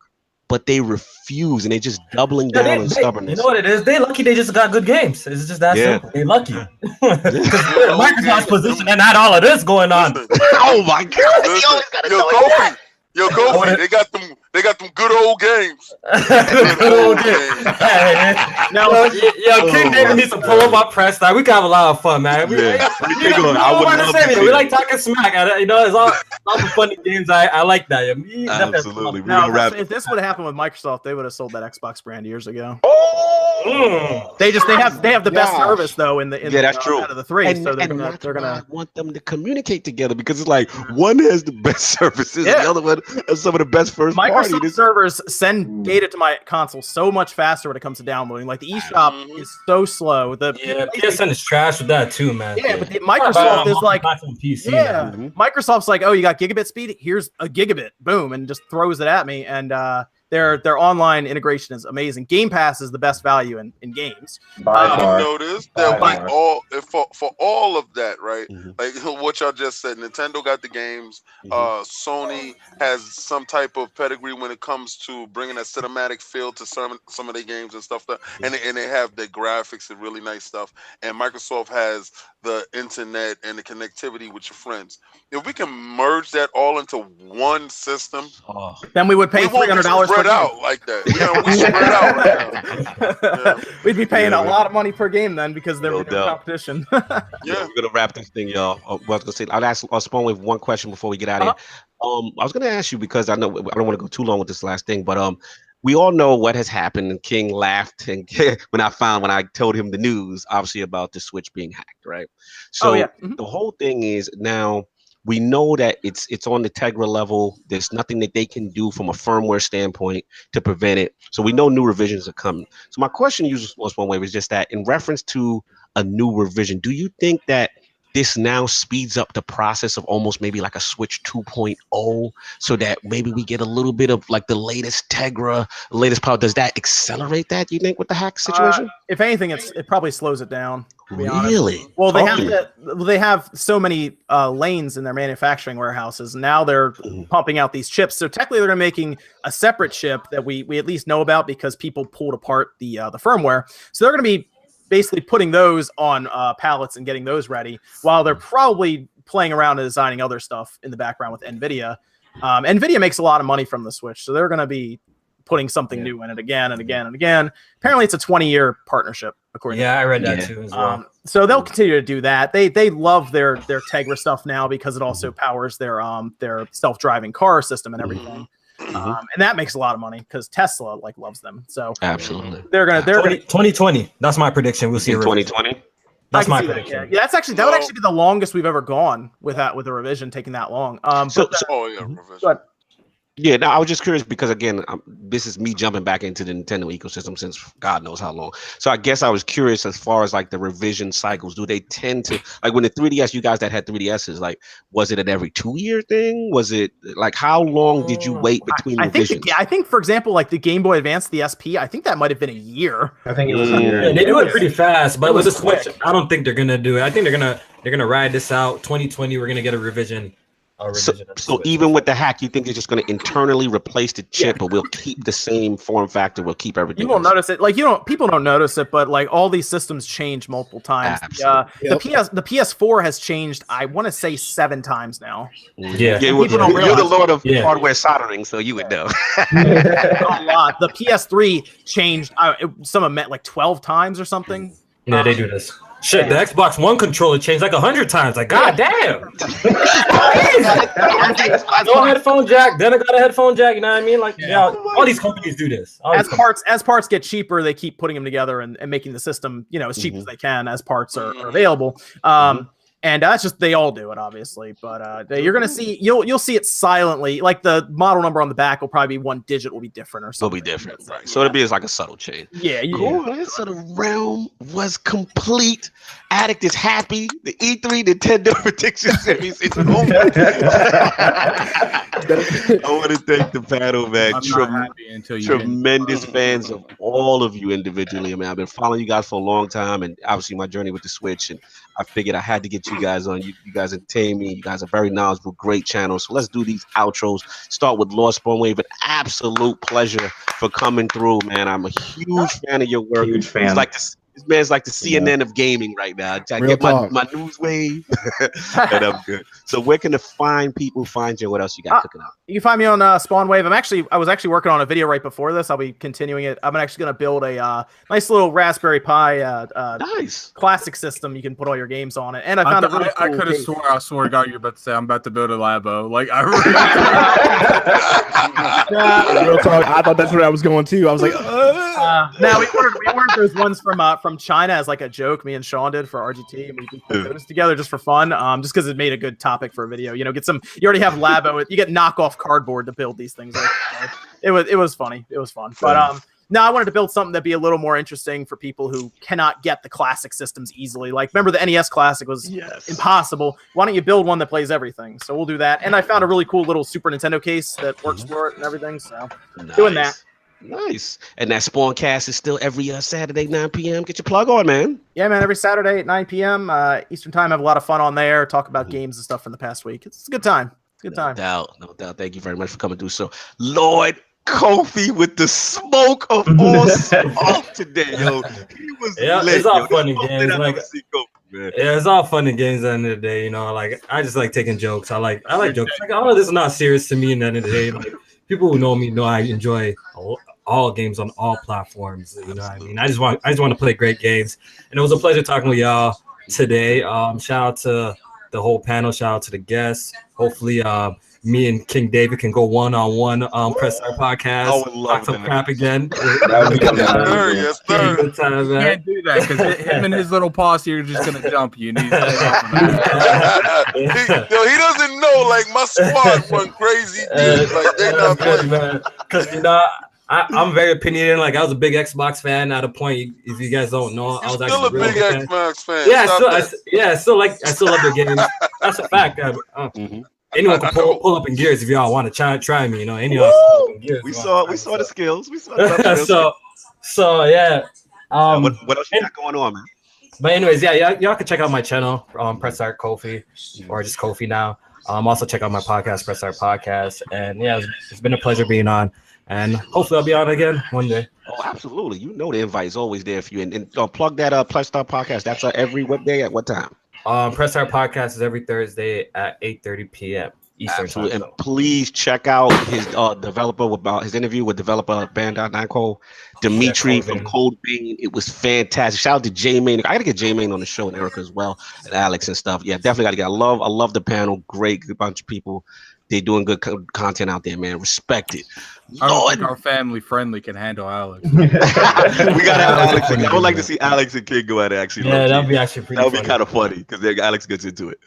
but they refuse, and they're just doubling down on stubbornness. You know what it is? They lucky they just got good games. It's just that simple. They lucky. Microsoft's position and had all of this going on. Oh my God! Yo, Kofi, they got them good old games. Now, King David needs to pull up our press style. We can have a lot of fun, man. We like talking smack. You know, it's all the funny games. I like that. Absolutely. If this would have happened with Microsoft, they would have sold that Xbox brand years ago. Oh, they have the best service though in that's true. Out of the three, so they're gonna want them to communicate together because it's like one has the best services, the other one has some of the best first party. Microsoft servers send data to my console so much faster when it comes to downloading. Like the eShop is so slow. PSN is trash with that too, man. Yeah, but Microsoft is like, Microsoft's like, oh, you got gigabit speed? Here's a gigabit, boom, and just throws it at me. And their online integration is amazing. Game Pass is the best value in games. I noticed that for all of that, right? Like what y'all just said, Nintendo got the games. Sony has some type of pedigree when it comes to bringing a cinematic feel to some of their games and stuff. And they have the graphics and really nice stuff. And Microsoft has the internet and the connectivity with your friends. If we can merge that all into one system, then we would pay $300 spread out like that. We spread out right now. We'd be paying a lot of money per game then because there would be competition. We're gonna wrap this thing, y'all. I'll ask Spawn with one question before we get out of here. I was gonna ask you because I know I don't want to go too long with this last thing, but we all know what has happened, and King laughed and when I told him the news, obviously about the Switch being hacked, right? So the whole thing is now we know that it's on the Tegra level. There's nothing that they can do from a firmware standpoint to prevent it. So we know new revisions are coming. So my question was one way was just that in reference to a new revision, do you think that this now speeds up the process of almost maybe like a Switch 2.0 so that maybe we get a little bit of like the latest Tegra, latest power? Does that accelerate that, you think, with the hack situation? If anything, it probably slows it down. Really? Well, they have so many lanes in their manufacturing warehouses. Now they're pumping out these chips. So technically they're making a separate chip that we at least know about because people pulled apart the firmware. So they're going to be basically putting those on pallets and getting those ready while they're probably playing around and designing other stuff in the background with NVIDIA. NVIDIA makes a lot of money from the Switch, so they're going to be putting something new in it again and again and again. Apparently, it's a 20-year partnership, according to I read that too as well. So they'll continue to do that. They love their Tegra stuff now because it also powers their self-driving car system and everything. And that makes a lot of money because Tesla loves them. So absolutely, they're gonna 2020. That's my prediction. We'll see 2020. That's my prediction. Yeah, that would actually be the longest we've ever gone with a revision taking that long. Revision. Yeah, no, I was just curious because again, this is me jumping back into the Nintendo ecosystem since God knows how long. So I guess I was curious as far as like the revision cycles. Do they tend to like when the 3DS? You guys that had 3DSs, like was it an every 2-year thing? Was it like how long did you wait between revisions? I think, for example, like the Game Boy Advance, the SP, I think that might have been a year. I think it was a year. Yeah, they do it pretty fast, but with the Switch, I don't think they're gonna do it. I think they're gonna ride this out. 2020, we're gonna get a revision. So even with the hack, you think it's just going to internally replace the chip, but we'll keep the same form factor. We'll keep everything. You won't notice it. Like people don't notice it, but like all these systems change multiple times. The PS4 has changed. I want to say 7 times now. Yeah, you're the lord of hardware soldering, so you would know. A lot. The PS3 changed. Some have met like 12 times or something. Yeah, they do this. Shit, the Xbox One controller changed like 100 times. Like, god damn. No headphone jack. Then I got a headphone jack. You know what I mean? Like, all these companies do this. As parts get cheaper, they keep putting them together and making the system, as cheap as they can as parts are available. And that's just, they all do it, obviously. But you're gonna see, you'll see it silently. Like the model number on the back will probably be 1 digit will be different or something. It'll be different, right? So it'll be like a subtle change. Yeah. Cool. So the realm was complete. Addict is happy. The E3 Nintendo Prediction Series is over. I want to thank the panel, man. Tremendous fans of all of you individually. I mean, I've been following you guys for a long time, and obviously my journey with the Switch, and I figured I had to get you guys on. You guys entertain me. You guys are very knowledgeable, great channels. So let's do these outros. Start with Lord Spawnwave. An absolute pleasure for coming through, man. I'm a huge fan of your work. Huge fan. This man's like the CNN of gaming right now. I get my news wave, and I'm good. So where can the fine people find you? What else you got cooking up? You can find me on Spawnwave. I was actually working on a video right before this. I'll be continuing it. I'm actually going to build a nice little Raspberry Pi classic system. You can put all your games on it. And I found I could have swore to God you're about to say I'm about to build a Labo. Like I real talk. I thought that's where I was going too. I was like, now we ordered those ones from China as like a joke. Me and Sean did for RGT, and we put those together just for fun. Just because it made a good topic for a video. Get some. You already have Labo. You get knockoff cardboard to build these things. It was funny. It was fun. But no, I wanted to build something that'd be a little more interesting for people who cannot get the classic systems easily. Like, remember the NES Classic was impossible. Why don't you build one that plays everything? So we'll do that. And I found a really cool little Super Nintendo case that works for it and everything. So doing that. Nice. And that Spawncast is still every Saturday, 9 p.m. Get your plug on, man. Yeah, man. Every Saturday at 9 p.m. Eastern time. I have a lot of fun on there. Talk about games and stuff from the past week. It's a good time. It's a good time. No doubt. Thank you very much for coming through. So, Lord KOFI with the smoke of all smoke today, yo. He was lit, it's all fun and games. It's all fun and games at the end of the day. Like I just like taking jokes. I like jokes. Like, this is not serious to me. At the end of the day, like people who know me know I enjoy all games on all platforms. You know what I mean? I just want to play great games. And it was a pleasure talking with y'all today. Shout out to the whole panel. Shout out to the guests. Hopefully, me and King David can go one-on-one Press Our Podcast. I would love talk some crap again. Yes, sir. You can't do that because him and his little posse are just gonna jump you. He doesn't know. Like my squad went crazy. Like they not playing. Because I'm very opinionated. Like I was a big Xbox fan at a point. If you guys don't know, I was still actually a big Xbox fan. Yeah, I still love the games. That's a fact. Anyone can pull up in gears if y'all want to try me. Any of us. We saw the skills. We saw the skills. So yeah. What else you got going on, man? But anyways, y'all can check out my channel, Press Start KOFI, or just KOFI now. Also check out my podcast, Press Start Podcast, and yeah, it's been a pleasure being on, and hopefully I'll be on again one day. Oh, absolutely! The invite is always there for you, and plug that Press Start Podcast. That's every day at what time? Press Start Podcast is every Thursday at 8:30 p.m. Eastern time. And please check out his his interview with developer Bandai Dimitri from Cold Bean. It was fantastic. Shout out to J Main. I gotta get J Main on the show and Erica as well, and Alex and stuff. Yeah, definitely gotta get. I love the panel. Great bunch of people. They're doing good content out there, man. Respect it. I don't think our family friendly can handle Alex. We gotta have Alex. I would like to see Alex and Kid go at it. Actually, that'd be actually pretty. That'd be kind of funny because Alex gets into it.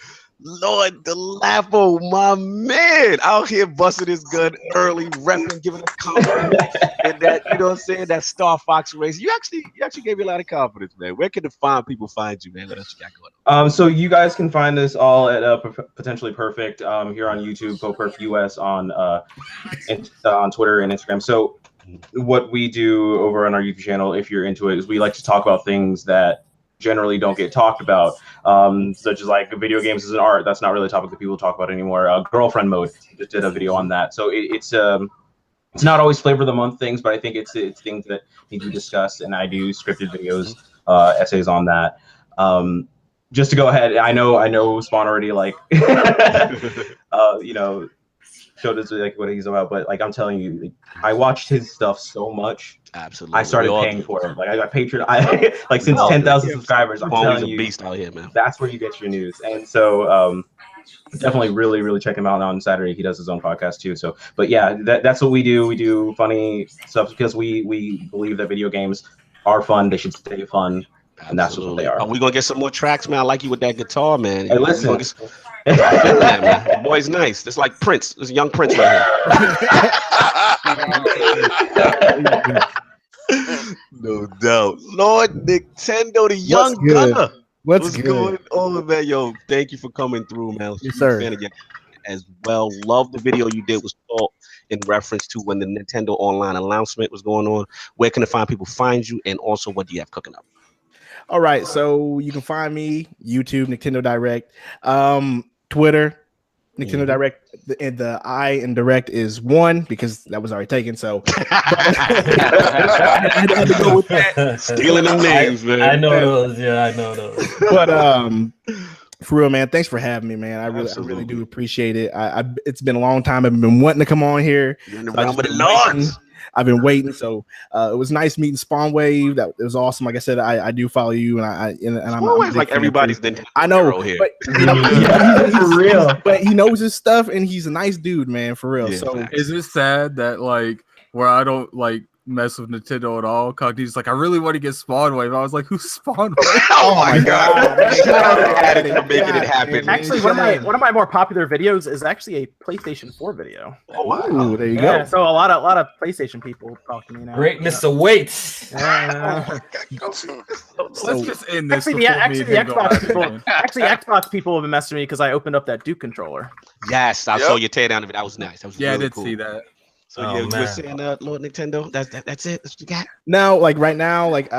Lord Delapo, my man, out here busting his gun early, repping, giving a compliment, and that that Star Fox race. You actually gave me a lot of confidence, man. Where can the fine people find you, man? What else you got going on? So you guys can find us all at Potentially Perfect here on YouTube, PoPerf US on Twitter and Instagram. So what we do over on our YouTube channel, if you're into it, is we like to talk about things that generally don't get talked about, such as like video games as an art. That's not really a topic that people talk about anymore. Girlfriend mode, just did a video on that. So it's not always flavor of the month things, but I think it's things that need to be discussed, and I do scripted videos, essays on that. Just to go ahead, I know Spawn already like, showed us like what he's about, but like I'm telling you, like, I watched his stuff so much. Absolutely, I started paying for it. Like I got Patreon. Like since 10,000 subscribers, I'm telling you, beast out here, man. That's where you get your news. And so definitely really, really check him out on Saturday. He does his own podcast too. So, but yeah, that's what we do. We do funny stuff because we believe that video games are fun. They should stay fun. And that's what they are. Are we gonna get some more tracks, man? I like you with that guitar, man. Hey, listen. The boy's nice. It's like Prince. It's young Prince right here. No doubt. Lord Nicktendo, the young gunner. What's going on, man? Yo, thank you for coming through, man. Yes, sir. As well. Love the video you did with Salt in reference to when the Nintendo Online announcement was going on. Where can the fine people find you? And also, what do you have cooking up? All right, so you can find me YouTube, Nicktendo Direct, Twitter, Nicktendo Direct. The I in Direct is 1 because that was already taken. So I had to go with that. Stealing them names, man. I know those. Yeah, I know those. But for real, man, thanks for having me, man. I really do appreciate it. It's been a long time. I've been wanting to come on here. You're in the realm of the Lords. I've been waiting, so it was nice meeting Spawn Wave. It was awesome. Like I said, I do follow you, and I'm like everybody's Nintendo. I know, here. but he's for real. But he knows his stuff, and he's a nice dude, man, for real. Yeah, so is it sad that like where I don't like mess with Nintendo at all? Cognito's like, I really want to get Spawn Wave. I was like, who's Spawn Wave? Oh my god! Making it happen. Actually, one of my more popular videos is actually a PlayStation 4 video. Oh wow! There you go. So a lot of PlayStation people talk to me now. Greatness awaits. Let's just end this. Actually, Xbox people have messed with me because I opened up that Duke controller. Yes, I saw you tear down of it. That was nice. That was really I did cool. see that. So you were saying, Lord Nintendo, that's it. That's what you got. Now, like right now, like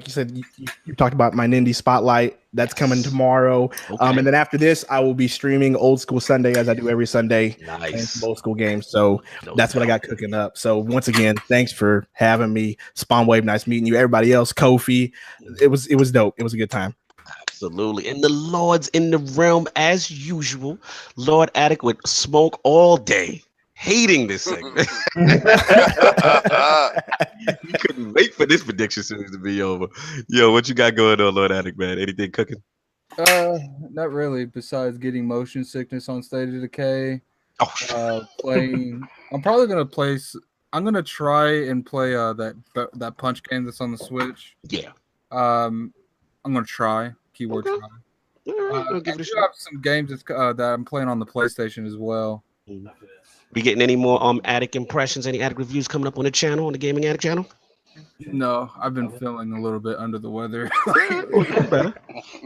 you said, you talked about my Nindy Spotlight. That's coming tomorrow. Okay. And then after this, I will be streaming Old School Sunday as I do every Sunday. Nice. Old school games. So that's what I got cooking up. So once again, thanks for having me. Spawn Wave, nice meeting you. Everybody else, KOFI. It was dope. It was a good time. Absolutely. And the Lord's in the realm as usual. Lord Attic would smoke all day. Hating this segment. You couldn't wait for this prediction series to be over. Yo, what you got going on, Lord Attic, man? Anything cooking? Not really. Besides getting motion sickness on State of Decay. Playing. I'm probably gonna play. I'm gonna try and play that punch game that's on the Switch. Yeah. I'm gonna try. Keyword try. I do have some games that I'm playing on the PlayStation as well. We getting any more Attic impressions, any Attic reviews coming up on the channel, on the Gaming Attic channel? No, I've been feeling a little bit under the weather.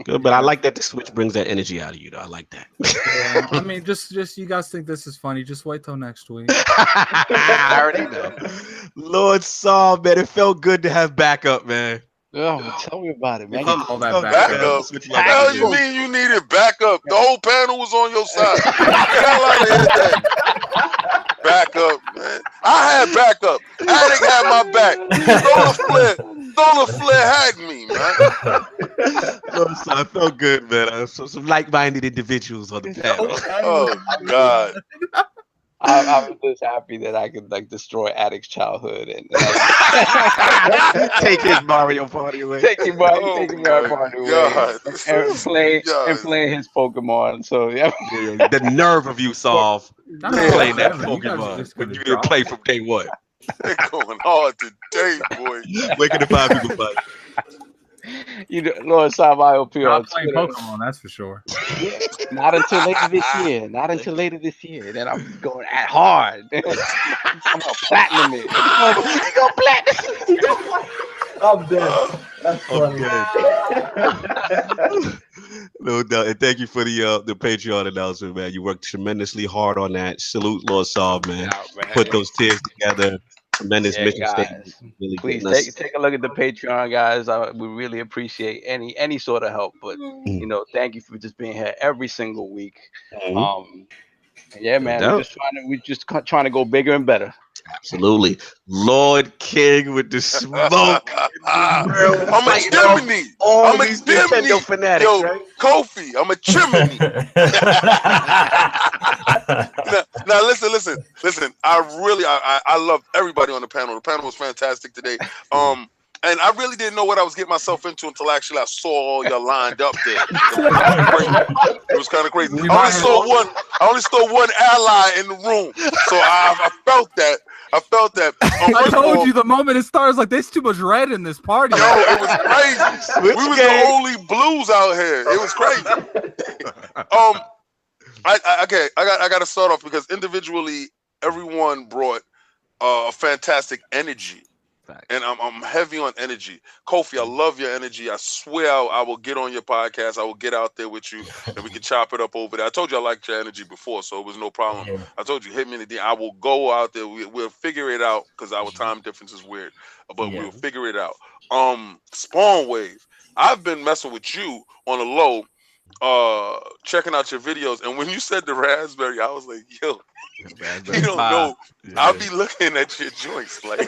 Good, but I like that the Switch brings that energy out of you, though. I like that. Yeah, I mean, just you guys think this is funny. Just wait till next week. I already know. Lord Saul, man, it felt good to have backup, man. Oh, tell me about it, man. All that Backup. What the hell you mean you needed backup? The whole panel was on your side. Get the hell out of here, then. Backup, man. I had backup. Attic had my back. Solar Flare hacked me, man. So I felt good, man. I saw some like-minded individuals on the panel. Oh, God. I'm just happy that I could like destroy Attic's childhood and take his Mario Party away. Take his Mario Party away and playing his Pokemon. So yeah, the nerve of you, Solve, playing that Pokemon when you didn't play from day one. They're going hard today, boy. Where can the five people find? You know, Lord Saab IOP on playing Pokemon, that's for sure. Not until later this year. Not until later this year. Then I'm going at hard. I'm gonna platinum it. You go platinum. I'm dead. That's funny. No doubt. And thank you for the Patreon announcement, man. You worked tremendously hard on that. Salute, Lord Saab, man. Put those tears together. tremendous mission statement. Really please take a look at the Patreon, guys. We really appreciate any sort of help. But thank you for just being here every single week. Yeah, man, we're just trying to go bigger and better. Absolutely. Lord King with the smoke. I'm a chimney. I'm a Nintendo fanatic. Yo, right? KOFI, I'm a chimney. now listen. I love everybody on the panel. The panel was fantastic today. And I really didn't know what I was getting myself into until actually I saw all y'all lined up there. It was kind of crazy. I only saw one ally in the room, so I felt that. I told you the moment it starts, like there's too much red in this party. Yo, it was crazy. We was the only blues out here. It was crazy. I got to start off because individually, everyone brought a fantastic energy. And I'm heavy on energy. KOFI, I love your energy. I swear I will get on your podcast. I will get out there with you and we can chop it up over there. I told you I liked your energy before, so it was no problem. Yeah. I told you, hit me in the DM. I will go out there. We'll figure it out because our time difference is weird, but we'll figure it out. Spawn Wave, I've been messing with you on the low, checking out your videos. And when you said the raspberry, I was like, yo, you don't know. Yeah. I'll be looking at your joints like I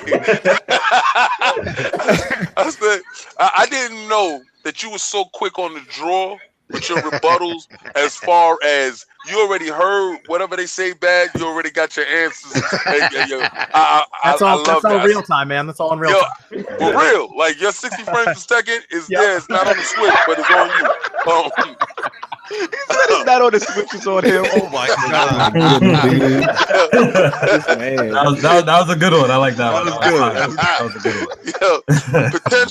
said. I didn't know that you were so quick on the draw with your rebuttals. As far as you already heard whatever they say bad, you already got your answers. That's all real time, man. That's all in real time. For real, like your 60 frames per second is there. It's not on the Switch, but it's on you. He said it's not on the Switch, it's on him. Oh my god! that was a good one. I like that one. That was a good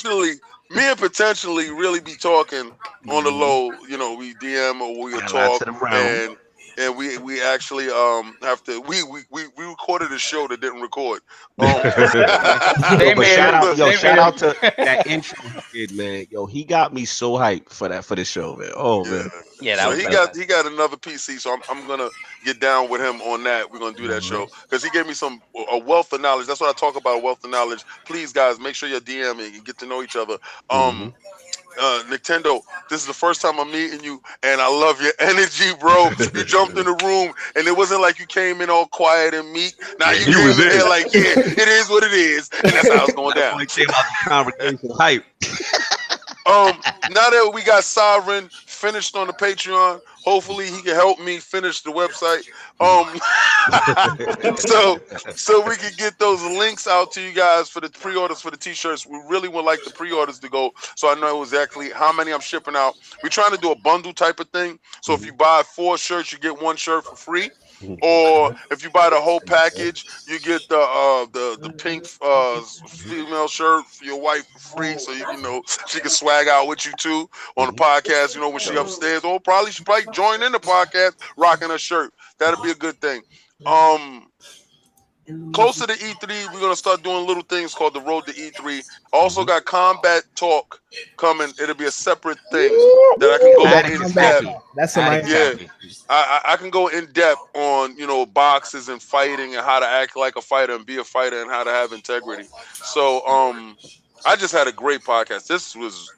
one. Me and potentially really be talking on the low. We DM or we talk, and we actually have to. We recorded a show that didn't record. Shout out to that intro he did, man. Yo, he got me so hyped for the show, man. Oh man. Yeah, so he got another PC, so I'm gonna get down with him on that. We're gonna do that show because he gave me a wealth of knowledge. That's what I talk about, wealth of knowledge. Please, guys, make sure you're DMing and get to know each other. Nicktendo, this is the first time I'm meeting you, and I love your energy, bro. You jumped in the room, and it wasn't like you came in all quiet and meek. Now you came in there like, yeah, it is what it is, and that's how it's going down. Like about the conversation hype. Now that we got Sovereign finished on the Patreon, hopefully he can help me finish the website. So we can get those links out to you guys for the pre-orders for the t-shirts. We really would like the pre-orders to go, so I know exactly how many I'm shipping out. We're trying to do a bundle type of thing. So if you buy 4 shirts, you get 1 shirt for free. Or if you buy the whole package, you get the pink female shirt for your wife for free, so she can swag out with you too on the podcast. When she upstairs, or she probably join in the podcast rocking her shirt. That'd be a good thing. Close to the E3, we're gonna start doing little things called the Road to E3. Also got Combat Talk coming. It'll be a separate thing that I can go in depth. That's I can go in depth on boxes and fighting and how to act like a fighter and be a fighter and how to have integrity. So I just had a great podcast. This was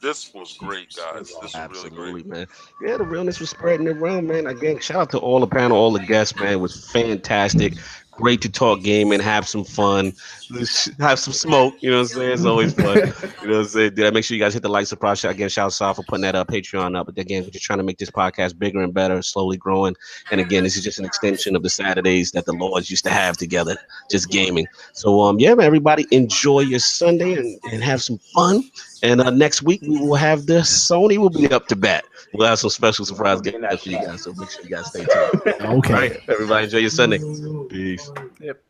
great, guys. This was really great, man. Yeah, the realness was spreading around, man. Again, shout out to all the panel, all the guests, man. It was fantastic. Great to talk gaming, have some fun, have some smoke. You know what I'm saying? It's always fun. You know what I'm saying? Make sure you guys hit the like, subscribe. Again, shout out Sal for putting that Patreon up. But again, we're just trying to make this podcast bigger and better, slowly growing. And again, this is just an extension of the Saturdays that the Lords used to have together, just gaming. So yeah, man, everybody enjoy your Sunday and have some fun. And next week we will have the Sony will be up to bat. We'll have some special surprise games for you guys. So make sure you guys stay tuned. Okay. All right, everybody enjoy your Sunday. Peace. Yep.